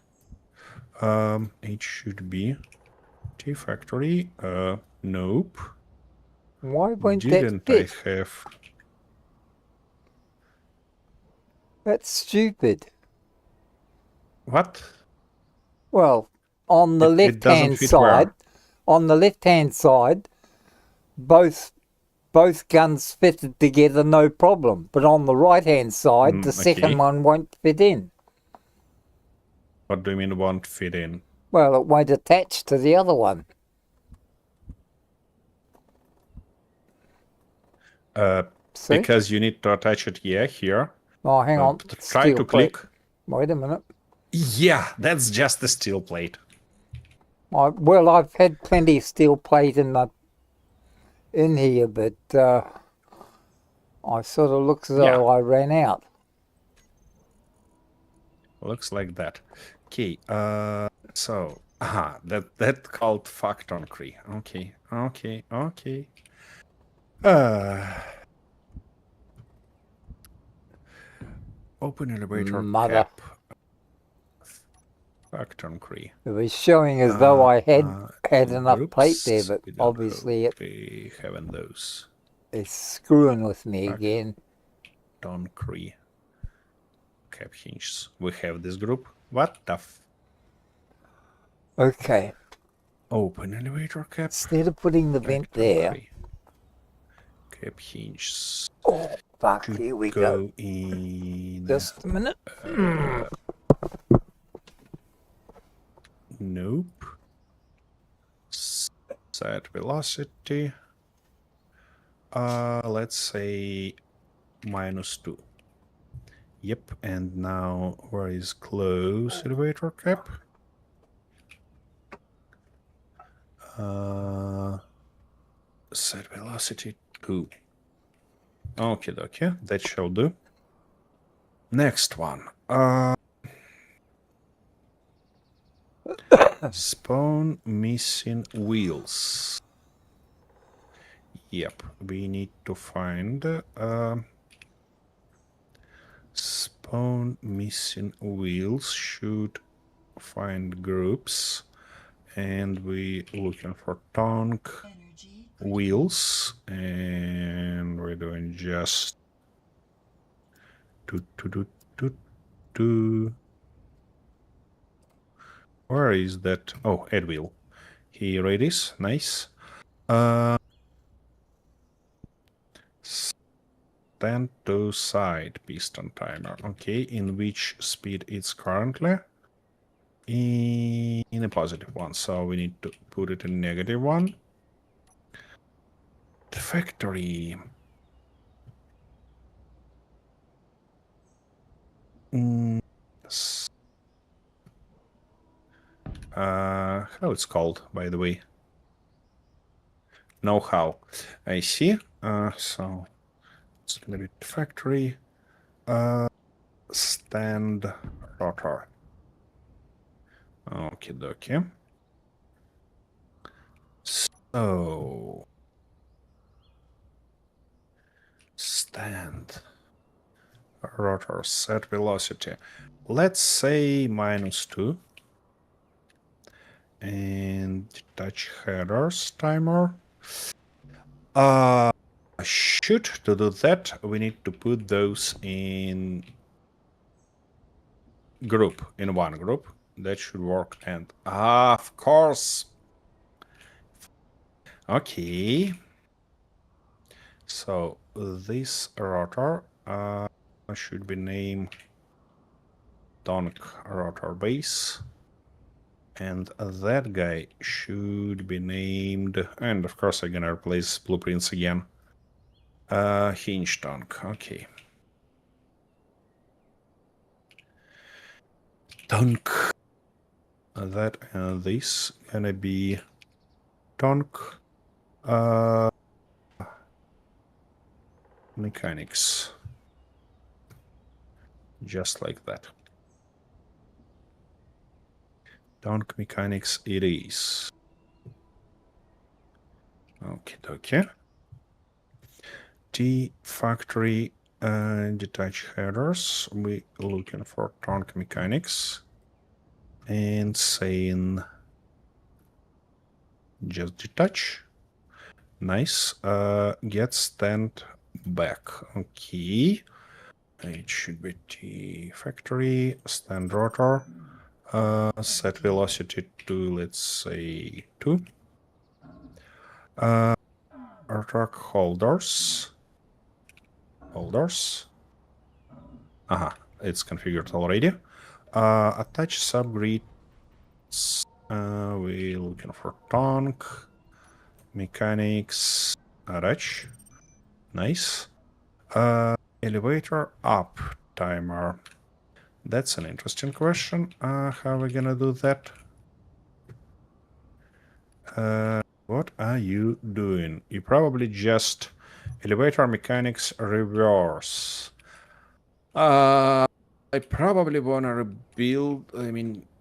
[SPEAKER 1] It should be T factory. Nope.
[SPEAKER 3] Why won't
[SPEAKER 1] Didn't
[SPEAKER 3] that
[SPEAKER 1] I
[SPEAKER 3] fit?
[SPEAKER 1] have?
[SPEAKER 3] That's stupid.
[SPEAKER 1] What?
[SPEAKER 3] Well, on the
[SPEAKER 1] It doesn't
[SPEAKER 3] left-hand
[SPEAKER 1] fit
[SPEAKER 3] side,
[SPEAKER 1] where?
[SPEAKER 3] both guns fitted together no problem. But on the right-hand side, the second
[SPEAKER 1] Okay.
[SPEAKER 3] one won't fit in.
[SPEAKER 1] What do you mean won't fit in?
[SPEAKER 3] Well, it won't attach to the other one. See?
[SPEAKER 1] Because you need to attach it here.
[SPEAKER 3] Oh, hang on.
[SPEAKER 1] Try
[SPEAKER 3] Steel
[SPEAKER 1] to
[SPEAKER 3] plate.
[SPEAKER 1] click.
[SPEAKER 3] Wait a minute.
[SPEAKER 1] Yeah, that's just a steel plate.
[SPEAKER 3] Well, I've had plenty of steel plate in here, but I sort of looks as though I ran out.
[SPEAKER 1] Looks like that. Okay, so that called factory. Okay. Open elevator
[SPEAKER 3] Mother.
[SPEAKER 1] cap. Factory.
[SPEAKER 3] It was showing as though I had enough plate there, but
[SPEAKER 1] we don't
[SPEAKER 3] obviously
[SPEAKER 1] we haven't those.
[SPEAKER 3] it's screwing with me again.
[SPEAKER 1] Concrete. Cap hinges. We have this group. What the
[SPEAKER 3] Okay.
[SPEAKER 1] Open elevator cap.
[SPEAKER 3] Instead of putting the vent there.
[SPEAKER 1] Cap hinges.
[SPEAKER 3] Oh, fuck, here we go.
[SPEAKER 1] In.
[SPEAKER 3] Just a minute.
[SPEAKER 1] Nope. Set velocity. Let's say -2. Yep, and now where is close elevator cap? Set velocity 2. Okay, that shall do. Next one. Spawn missing wheels. Yep, we need to find spawn missing wheels. Should find groups, and we looking for tonk
[SPEAKER 4] Energy.
[SPEAKER 1] wheels, and we're doing just do. Where is that? Oh, add wheel. Here it is. Nice. Stand to side piston timer. Okay, in which speed it's currently? In a positive one, so we need to put it in negative one. The factory. How it's called, by the way? Know-how. I see. So it's gonna be factory. Stand rotor. Okay, dokie. So stand rotor set velocity. Let's say -2. And touch headers timer. Should to do that, we need to put those in one group. That should work. And of course. Okay. So this rotor should be named tonk rotor base. And that guy should be named, and of course I'm gonna replace blueprints again. Hinge tongue, okay. Tongue. That and this gonna be tongue. Mechanics. Just like that. Tongue mechanics it is. Okay. T factory detach headers. We looking for tongue mechanics. And saying just detach. Nice. Get stand back. Okay. It should be T factory, stand rotor. Set velocity to, let's say, 2. Track holders. It's configured already. Attach subgrids. We're looking for tongue. Mechanics. Attach. Nice. Elevator up timer. That's an interesting question. How are we gonna do that? What are you doing? You probably just elevator mechanics reverse. I probably wanna rebuild,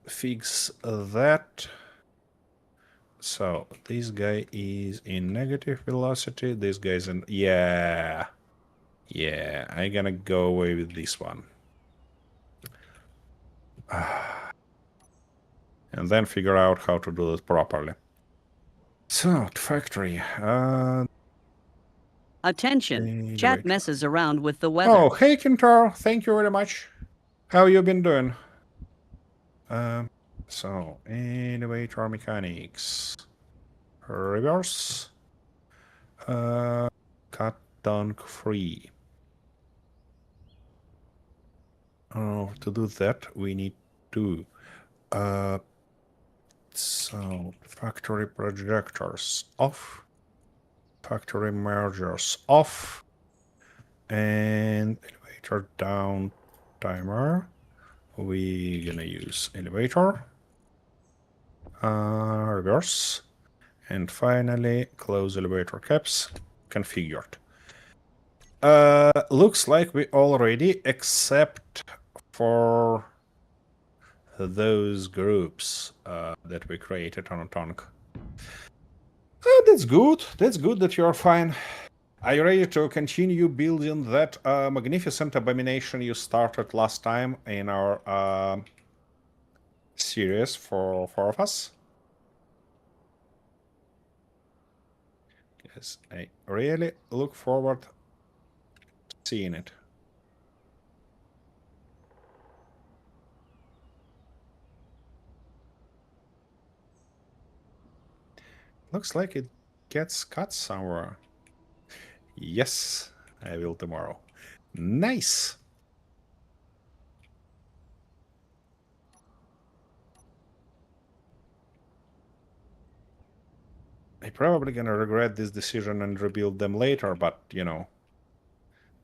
[SPEAKER 1] fix that. So this guy is in negative velocity, this guy's in, yeah, I'm gonna go away with this one. And then figure out how to do it properly. So, factory.
[SPEAKER 2] Attention. Chat
[SPEAKER 1] Elevator.
[SPEAKER 2] messes around with the weather.
[SPEAKER 1] Oh, hey, Kintar. Thank you very much. How you been doing? So, elevator mechanics. Reverse. Cut down free. Oh, to do that, we need to... So, factory projectors off. Factory mergers off. And elevator down timer. We're gonna use elevator. Reverse. And finally, close elevator caps. Configured. Looks like we already, except for those groups that we created on a tongue. That's good. That's good that you're fine. Are you ready to continue building that magnificent abomination you started last time in our series for 4 of us? Yes, I really look forward to seeing it. Looks like it gets cut somewhere. Yes, I will tomorrow. Nice! I'm probably gonna regret this decision and rebuild them later, but, you know,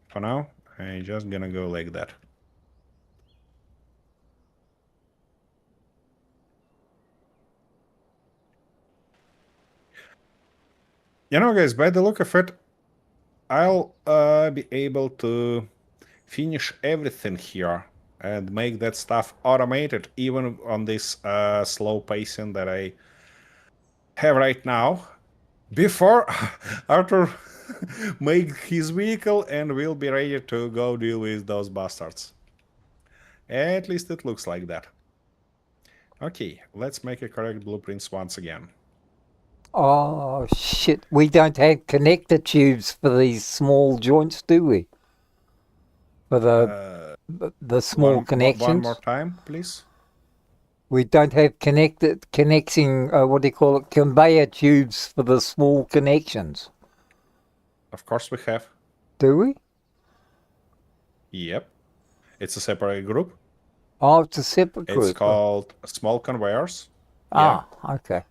[SPEAKER 1] for now, I'm just gonna go like that. You know, guys, by the look of it, I'll be able to finish everything here and make that stuff automated, even on this slow pacing that I have right now, before Arthur make his vehicle and we'll be ready to go deal with those bastards. At least it looks like that. Okay, let's make a correct blueprints once again.
[SPEAKER 3] Oh, shit. We don't have connector tubes for these small joints, do we? For the small connections?
[SPEAKER 1] One more time, please.
[SPEAKER 3] We don't have connecting, what do you call it, conveyor tubes for the small connections.
[SPEAKER 1] Of course we have.
[SPEAKER 3] Do we?
[SPEAKER 1] Yep. It's a separate group.
[SPEAKER 3] Oh, it's a separate group.
[SPEAKER 1] It's called small conveyors.
[SPEAKER 3] Ah, okay.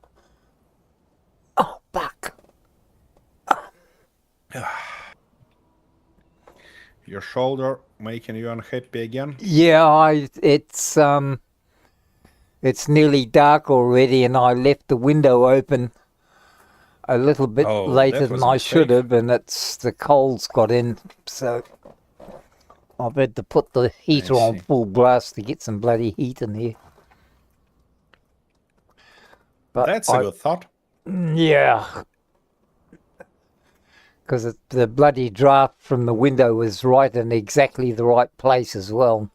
[SPEAKER 3] Oh, fuck.
[SPEAKER 1] Your shoulder making you unhappy again?
[SPEAKER 3] Yeah, it's nearly dark already, and I left the window open a little bit
[SPEAKER 1] Oh,
[SPEAKER 3] later
[SPEAKER 1] that was
[SPEAKER 3] than
[SPEAKER 1] a
[SPEAKER 3] I should
[SPEAKER 1] mistake.
[SPEAKER 3] have, and the cold's got in, so I've had to put the heater on
[SPEAKER 1] see.
[SPEAKER 3] full blast to get some bloody heat in here. But
[SPEAKER 1] That's a good thought.
[SPEAKER 3] yeah, because the bloody draft from the window was right in exactly the right place as well,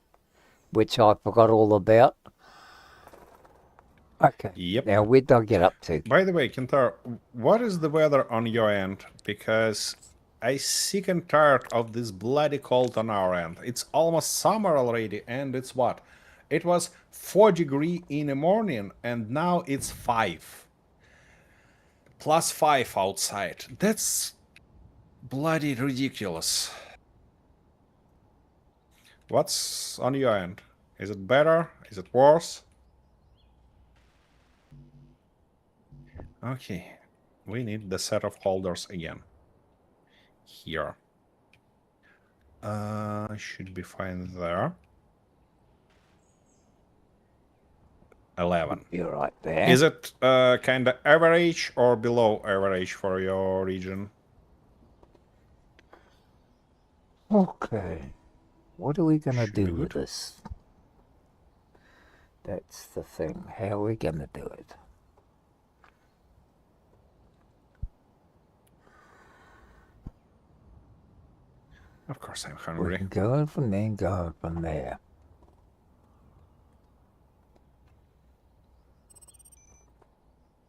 [SPEAKER 3] which I forgot all about. Okay.
[SPEAKER 1] Yep.
[SPEAKER 3] Now, where'd I get up to?
[SPEAKER 1] By the way, Kintar, what is the weather on your end? Because I sick and tired of this bloody cold on our end. It's almost summer already, and it's what? It was 4 degrees in the morning, and now it's 5. +5 outside. That's bloody ridiculous. What's on your end? Is it better? Is it worse? Okay, we need the set of holders again. Here. Should be fine there. 11.
[SPEAKER 3] You're right there.
[SPEAKER 1] Is it kind of average or below average for your region?
[SPEAKER 3] Okay. What are we going to
[SPEAKER 1] Should be
[SPEAKER 3] do with
[SPEAKER 1] good.
[SPEAKER 3] this? That's the thing. How are we going to do it?
[SPEAKER 1] Of course I'm
[SPEAKER 3] We
[SPEAKER 1] hungry.
[SPEAKER 3] can go from there and go from there.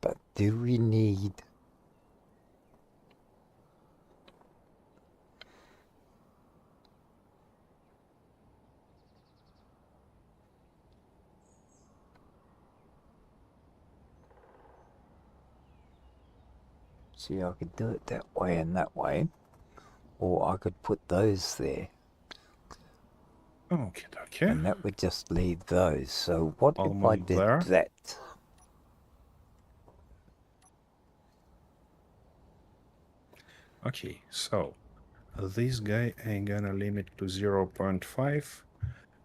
[SPEAKER 3] But do we need... See, I could do it that way and that way. Or I could put those there.
[SPEAKER 1] Okay.
[SPEAKER 3] And that would just leave those. So what if I
[SPEAKER 1] Almost
[SPEAKER 3] did
[SPEAKER 1] there.
[SPEAKER 3] that?
[SPEAKER 1] Okay, so this guy I'm gonna limit to 0.5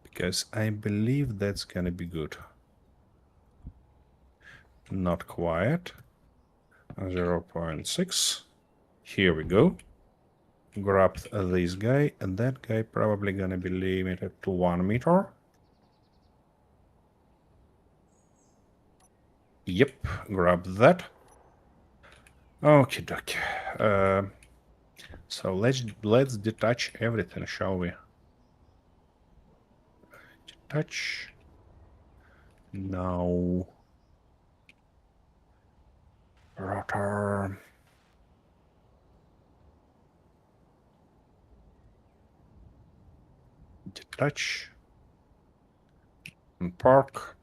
[SPEAKER 1] because I believe that's gonna be good. Not quite. 0.6. Here we go. Grab this guy, and that guy probably gonna be limited to 1 meter. Yep, grab that. Okay, doc. So let's detach everything, shall we? Detach. No. Rotor. Detach. And park.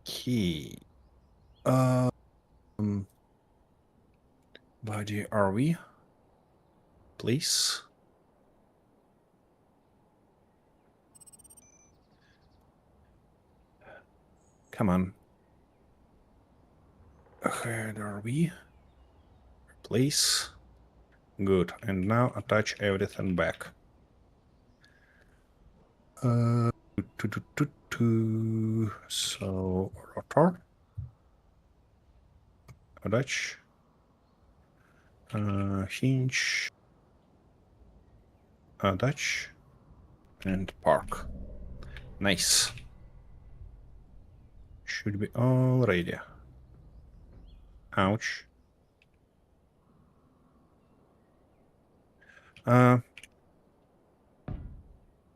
[SPEAKER 1] Key. Body RV. Please. Come on. Head RV. Please. Good. And now attach everything back. So rotor. Attach. Hinge. Attach. And park. Nice. Should be all ready. Ouch.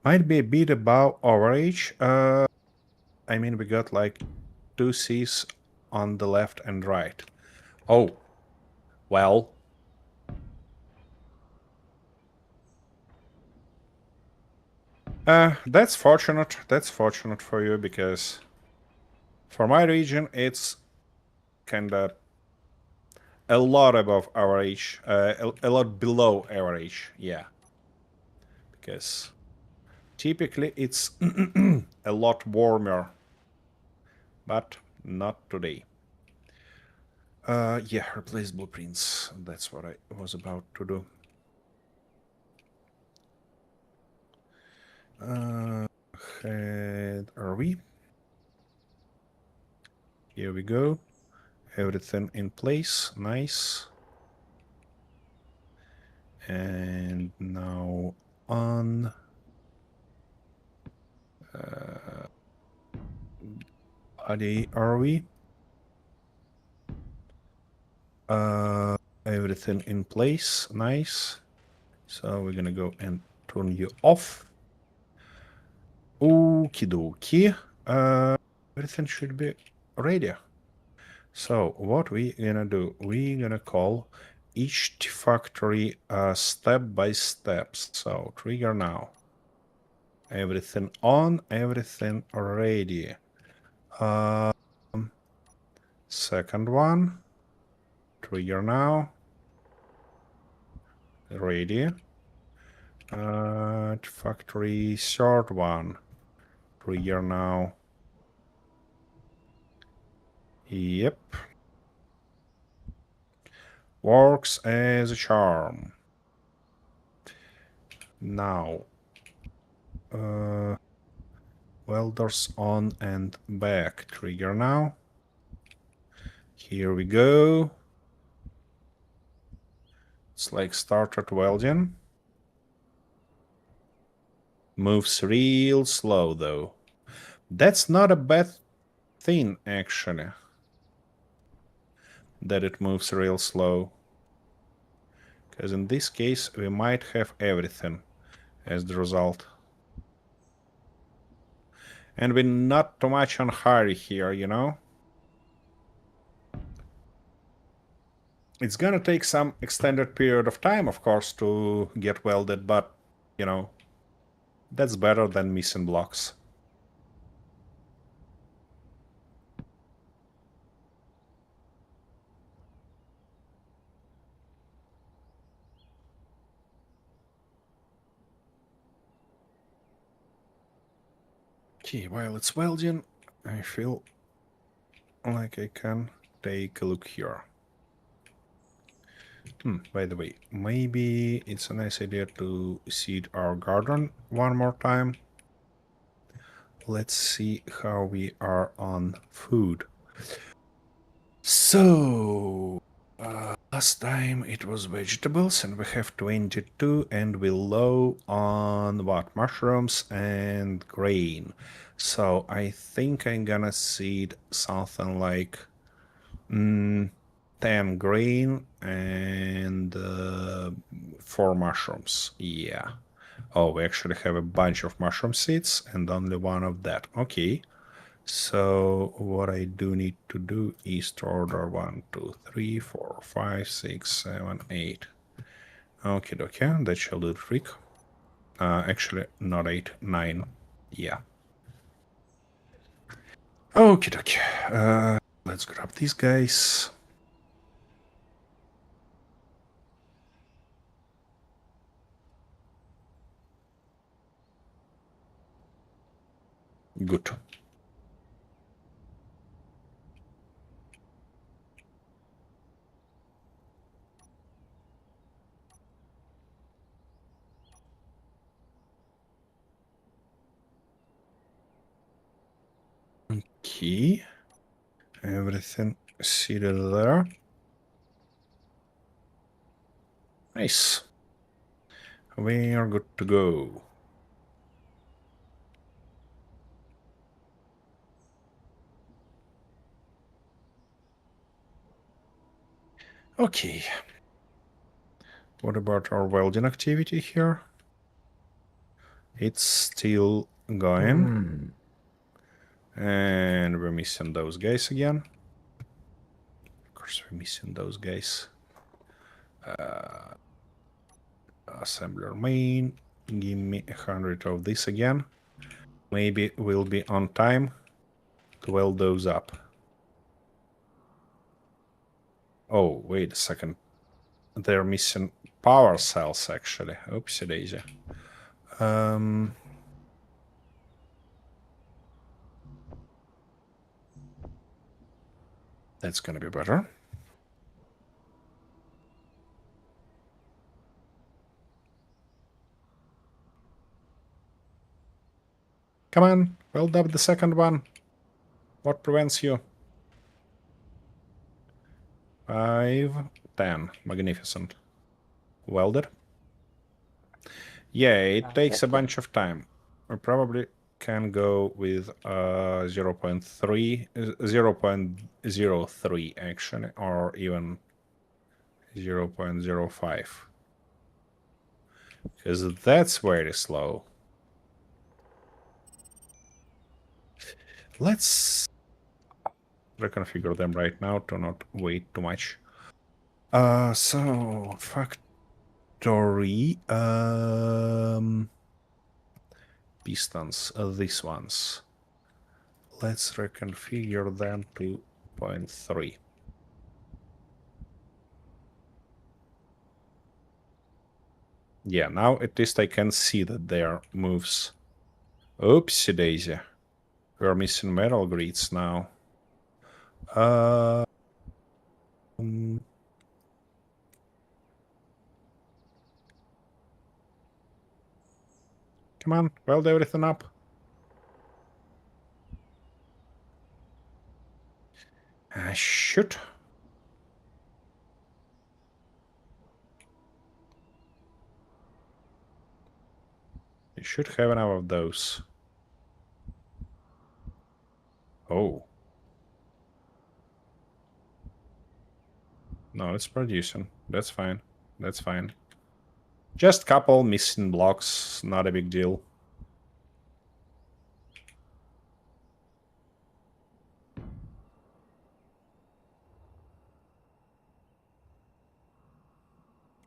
[SPEAKER 1] Might be a bit above average. I mean, we got like 2 C's on the left and right. Oh, well. That's fortunate. That's fortunate for you because for my region, it's kind of a lot above average, a lot below average, yeah. Because typically it's a lot warmer but not today. Yeah, replace blueprints. That's what I was about to do. Are we? Here we go. Everything in place. Nice. And now on. Body, are we? Everything in place. Nice. So we're gonna go and turn you off. Okie dokie. Everything should be ready. So what we gonna do? We gonna call each factory step by step. So trigger now. Everything on, everything ready. Second one. Trigger now. Ready. Factory third one. Trigger now. Yep. Works as a charm. Now. Welders on and back. Trigger now. Here we go. It's like started welding. Moves real slow though. That's not a bad thing actually. That it moves real slow. Because in this case we might have everything as the result. And we're not too much on hurry here, you know? It's gonna take some extended period of time, of course, to get welded, but, you know, that's better than missing blocks. Okay, while it's welding, I feel like I can take a look here. By the way, maybe it's a nice idea to seed our garden one more time. Let's see how we are on food. So, last time it was vegetables and we have 22 and we're low on what? Mushrooms and grain. So I think I'm gonna seed something like 10 grain and 4 mushrooms. Yeah. Oh, we actually have a bunch of mushroom seeds and only one of that. Okay. So what I do need to do is to order 1, 2, 3, 4, 5, 6, 7, 8. Okay, okay, that shall do the trick. Actually, not 8, 9. Yeah. Okay, okay. Let's grab these guys. Good. Okay. Everything seated there. Nice. We are good to go. Okay. What about our welding activity here? It's still going. And we're missing those guys again. Of course, we're missing those guys. Assembler main. Give me 100 of this again. Maybe we'll be on time to weld those up. Oh, wait a second. They're missing power cells, actually. Oopsie daisy. That's gonna be better. Come on, weld up the second one. What prevents you? 5, 10. Magnificent. Welded. Yeah, it takes a bunch of time. We probably can go with 0.3, 0.03 actually, or even 0.05. Because that's very slow. Let's reconfigure them right now to not wait too much. So factory pistons, these ones. Let's reconfigure them to 0.3. Yeah, now at least I can see that there moves. Oopsie daisy. We're missing metal grids now. Come on, weld everything up. Shoot. You should have enough of those. Oh. No, it's producing. That's fine. That's fine. Just couple missing blocks, not a big deal.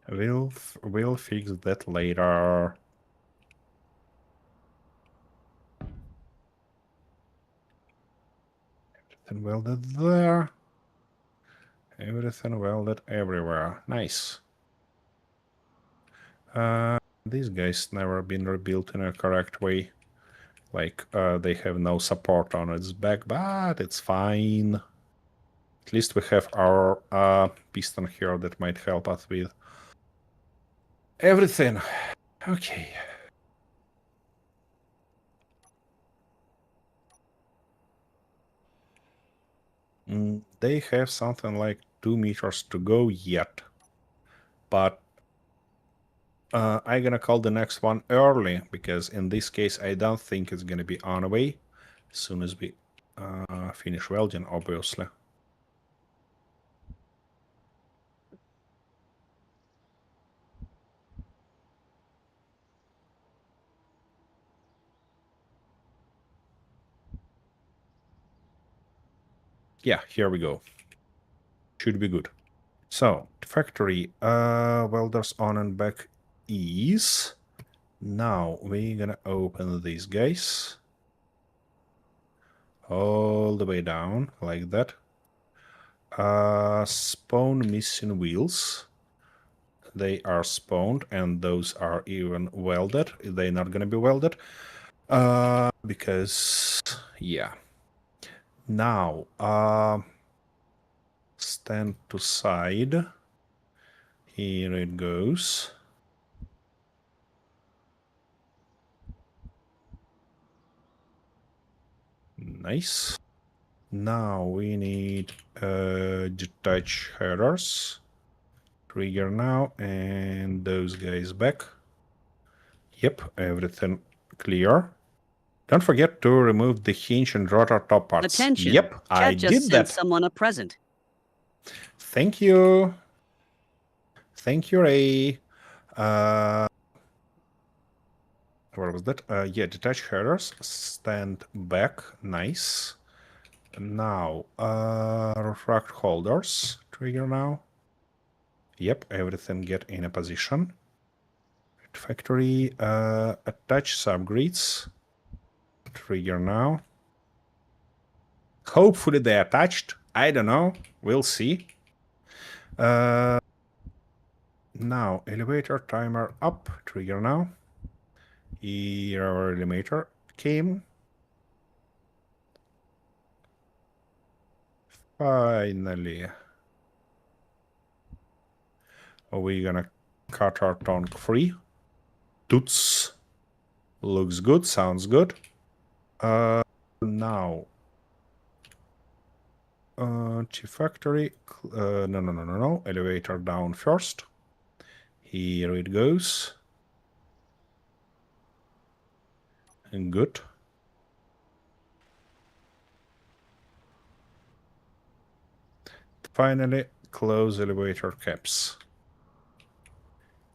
[SPEAKER 1] We'll fix that later. Everything welded there. Everything welded everywhere. Nice. These guys never been rebuilt in a correct way. Like, they have no support on its back, but it's fine. At least we have our piston here that might help us with everything. Okay. They have something like 2 meters to go yet. But I'm gonna call the next one early, because in this case I don't think it's gonna be on the way as soon as we finish welding, obviously. Yeah, here we go. Should be good. So, factory welders on and back is. Now we're gonna open these guys all the way down like that. Spawn missing wheels. They are spawned, and those are even welded. They're not gonna be welded because yeah. Now stand to side. Here it goes. Nice. Now we need detach headers. Trigger now, and those guys back. Yep, everything clear. Don't forget to remove the hinge and rotor top parts.
[SPEAKER 2] Attention.
[SPEAKER 1] Yep,
[SPEAKER 2] Chat
[SPEAKER 1] I
[SPEAKER 2] just
[SPEAKER 1] did
[SPEAKER 2] sent
[SPEAKER 1] that.
[SPEAKER 2] someone a present.
[SPEAKER 1] Thank you. Thank you, Ray. Where was that? Yeah, detach headers. Stand back. Nice. Now, refract holders. Trigger now. Yep, everything get in a position. Factory. Attach subgrids. Trigger now. Hopefully they attached. I don't know. We'll see. Now, elevator timer up. Trigger now. Here our elevator came. Finally. Are we gonna cut our tongue free? Toots. Looks good, sounds good. Now. Chief factory. No. Elevator down first. Here it goes. Good. Finally, close elevator caps.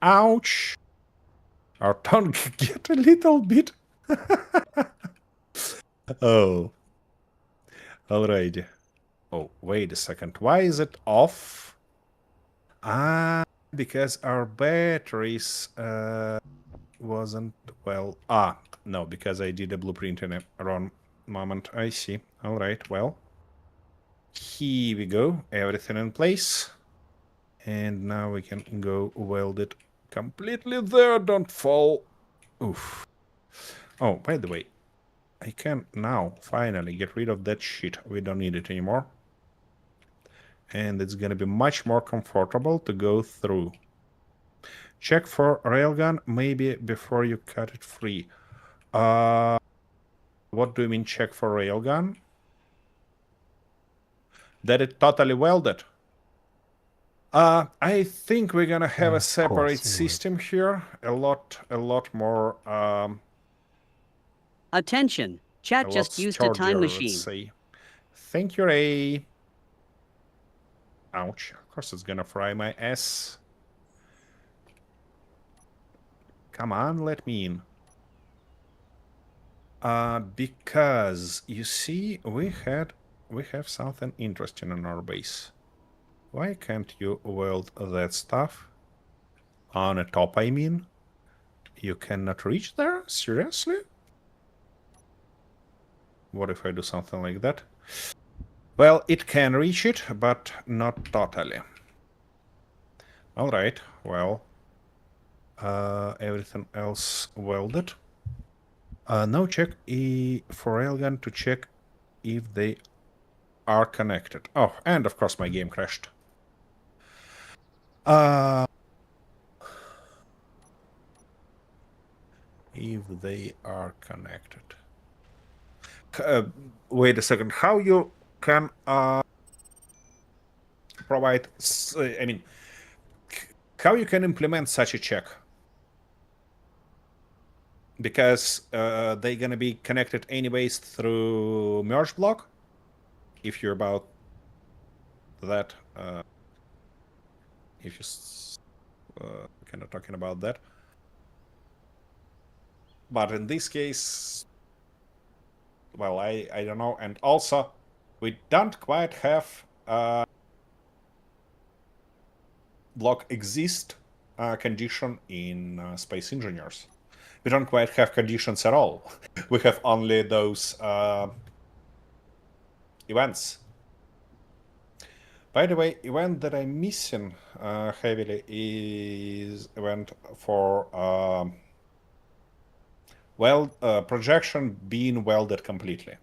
[SPEAKER 1] Ouch! Our tongue get a little bit. Oh. Alrighty. Oh, wait a second. Why is it off? Because our batteries wasn't well. No, because I did a blueprint in a wrong moment. I see. Alright, well. Here we go. Everything in place. And now we can go weld it completely there. Don't fall. Oof. Oh, by the way, I can now finally get rid of that shit. We don't need it anymore. And it's gonna be much more comfortable to go through. Check for railgun maybe before you cut it free. What do you mean check for railgun? That it totally welded. I think we're gonna have a separate system here. A lot more
[SPEAKER 2] Attention. Chat
[SPEAKER 1] a
[SPEAKER 2] just
[SPEAKER 1] lot
[SPEAKER 2] used a time
[SPEAKER 1] sturdier,
[SPEAKER 2] machine.
[SPEAKER 1] let's say. Thank you, Ray. Ouch. Of course it's gonna fry my ass. Come on, let me in. Because you see, we have something interesting in our base. Why can't you weld that stuff? On the top, I mean. You cannot reach there? Seriously? What if I do something like that? Well, it can reach it, but not totally. Alright, well. Everything else welded. Now check for railgun to check if they are connected. Oh, and of course my game crashed. If they are connected. Wait a second. How you can provide? I mean, how you can implement such a check? Because they're gonna be connected anyways through merge block. If you're about that, if you kind of talking about that. But in this case, well, I don't know. And also, we don't quite have block exist condition in Space Engineers. We don't quite have conditions at all. We have only those events. By the way, event that I'm missing heavily is event for projection being welded completely.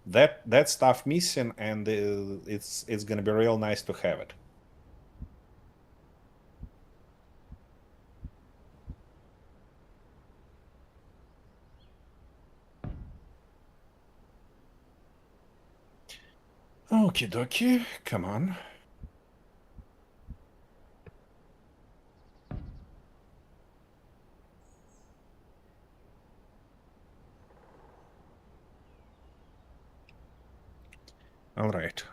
[SPEAKER 1] That stuff missing, and it's gonna be real nice to have it. Okie dokie, come on. All right.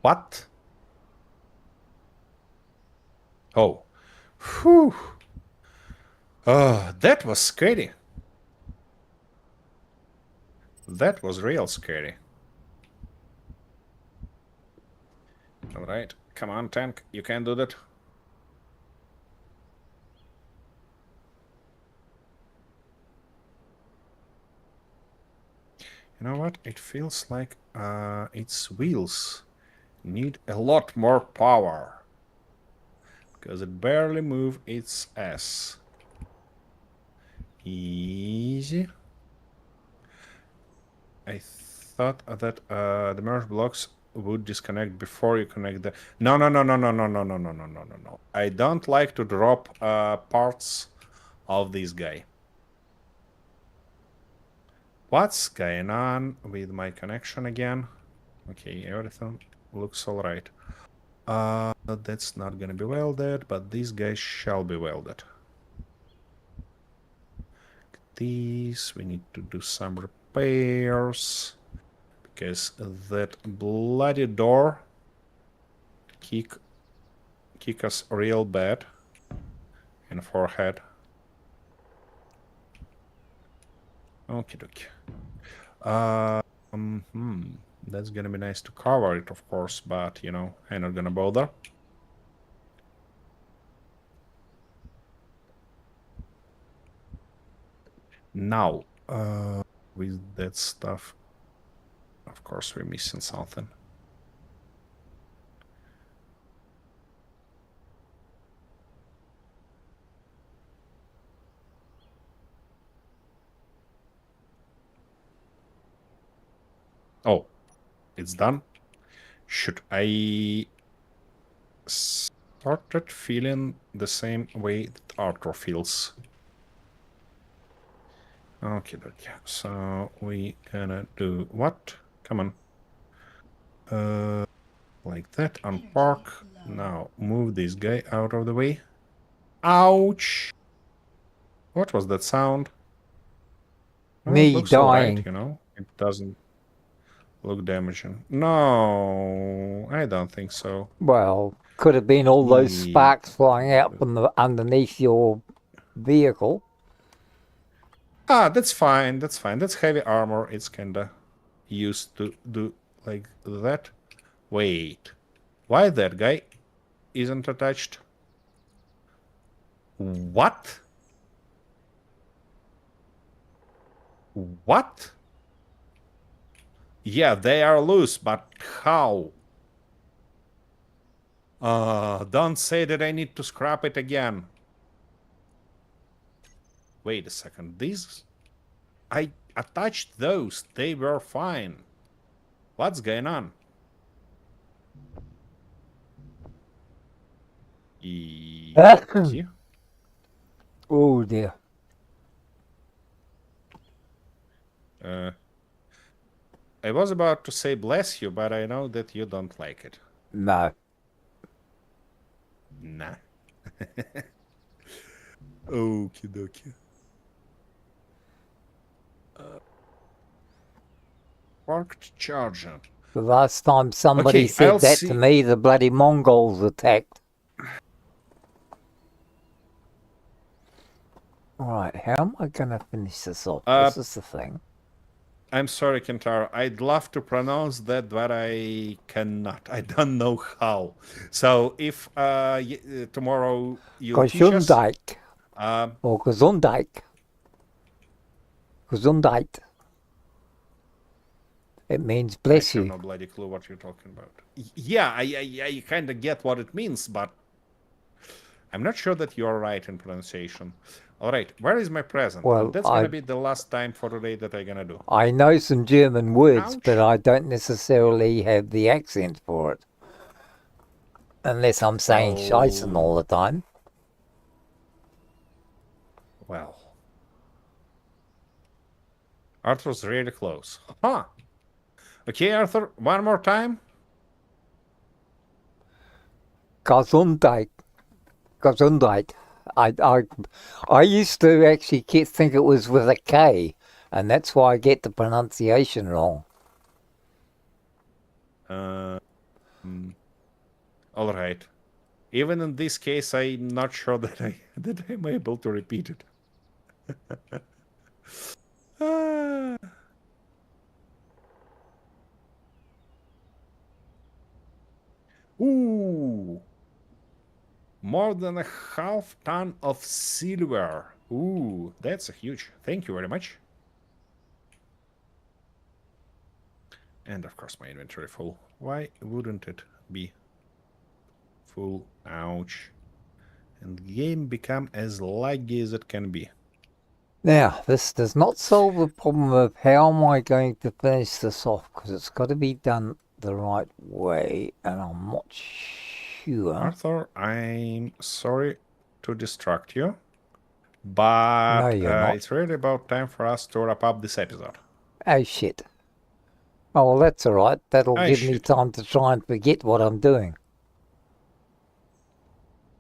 [SPEAKER 1] What? Oh. Whew. That was scary. That was real scary. All right. Come on, tank. You can do that. You know what? It feels like its wheels need a lot more power. Because it barely moves its ass. Easy. I thought that the merge blocks would disconnect before you connect the... No. I don't like to drop parts of this guy. What's going on with my connection again? Okay, everything looks all right. That's not gonna be welded, but these guys shall be welded. These, we need to do some repairs, because that bloody door kick us real bad in the forehead. Okie dokie. That's gonna be nice to cover it, of course, but you know, I'm not gonna bother. Now, with that stuff, of course, we're missing something. Oh, it's done. Should I started feeling the same way that Arthur feels? Okay, so we gonna do what? Come on. Like that, unpark. Now move this guy out of the way. Ouch! What was that sound? Well, it
[SPEAKER 3] Me
[SPEAKER 1] looks alright,
[SPEAKER 3] dying.
[SPEAKER 1] you know? It doesn't look damaging. No, I don't think so.
[SPEAKER 3] Well, could have been all those
[SPEAKER 1] Yeah.
[SPEAKER 3] sparks flying out from the underneath your vehicle.
[SPEAKER 1] Ah, that's fine, that's fine. That's heavy armor. It's kinda used to do like that. Wait, why that guy isn't attached? What? What? Yeah, they are loose, but how? Don't say that I need to scrap it again. Wait a second, these... I attached those, they were fine. What's going on? See?
[SPEAKER 3] Oh dear.
[SPEAKER 1] I was about to say bless you, but I know that you don't like it.
[SPEAKER 3] No.
[SPEAKER 1] Nah. Okie dokie. Parked charger.
[SPEAKER 3] The last time somebody
[SPEAKER 1] Okay,
[SPEAKER 3] said
[SPEAKER 1] I'll
[SPEAKER 3] that
[SPEAKER 1] see.
[SPEAKER 3] to me, the bloody Mongols attacked. Alright, how am I going to finish this off? This is the thing.
[SPEAKER 1] I'm sorry, Kentaro. I'd love to pronounce that, but I cannot. I don't know how. So if tomorrow you teach us...
[SPEAKER 3] Gesundheit. Or Gesundheit. Gesundheit. It means bless
[SPEAKER 1] I
[SPEAKER 3] you.
[SPEAKER 1] have no bloody clue what you're talking about. Yeah, I kind of get what it means, but I'm not sure that you're right in pronunciation. All right, where is my present?
[SPEAKER 3] Well,
[SPEAKER 1] And that's going to be the last time for today that I'm going to do.
[SPEAKER 3] I know some German words,
[SPEAKER 1] Ouch.
[SPEAKER 3] but I don't necessarily have the accent for it. Unless I'm saying scheißen all the time.
[SPEAKER 1] Well. Arthur's really close. Huh. Okay, Arthur, one more time.
[SPEAKER 3] Gesundheit. Gesundheit. I used to actually think it was with a K, and that's why I get the pronunciation wrong.
[SPEAKER 1] All right. Even in this case, I'm not sure that I'm able to repeat it. Ooh. More than a half ton of silver. Ooh, that's a huge. Thank you very much. And of course, my inventory full. Why wouldn't it be full? Ouch. And the game become as laggy as it can be.
[SPEAKER 3] Now, this does not solve the problem of how am I going to finish this off, because it's got to be done the right way, and I'm not sure.
[SPEAKER 1] Arthur, I'm sorry to distract you, but
[SPEAKER 3] No, you're not.
[SPEAKER 1] it's really about time for us to wrap up this episode.
[SPEAKER 3] Oh, shit. Oh, well, that's all right. That'll
[SPEAKER 1] Oh,
[SPEAKER 3] give me
[SPEAKER 1] shit.
[SPEAKER 3] time to try and forget what I'm doing.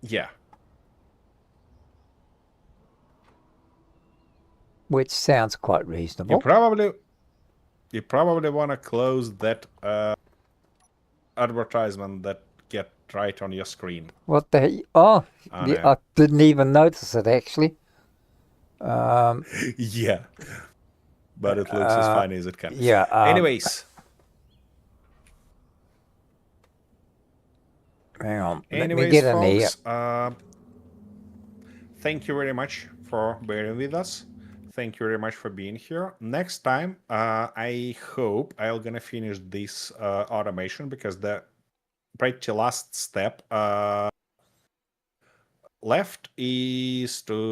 [SPEAKER 1] Yeah.
[SPEAKER 3] Which sounds quite
[SPEAKER 1] You
[SPEAKER 3] reasonable.
[SPEAKER 1] probably want to close that advertisement that get right on your screen.
[SPEAKER 3] What the hell? Oh,
[SPEAKER 1] Oh,
[SPEAKER 3] yeah,
[SPEAKER 1] no.
[SPEAKER 3] I didn't even notice it, actually.
[SPEAKER 1] Yeah. But it looks as funny as it can.
[SPEAKER 3] Yeah.
[SPEAKER 1] Anyways,
[SPEAKER 3] Hang on. Let me get in here.
[SPEAKER 1] folks, thank you very much for bearing with us. Thank you very much for being here. Next time, I hope I'll gonna finish this automation, because the pretty last step left is to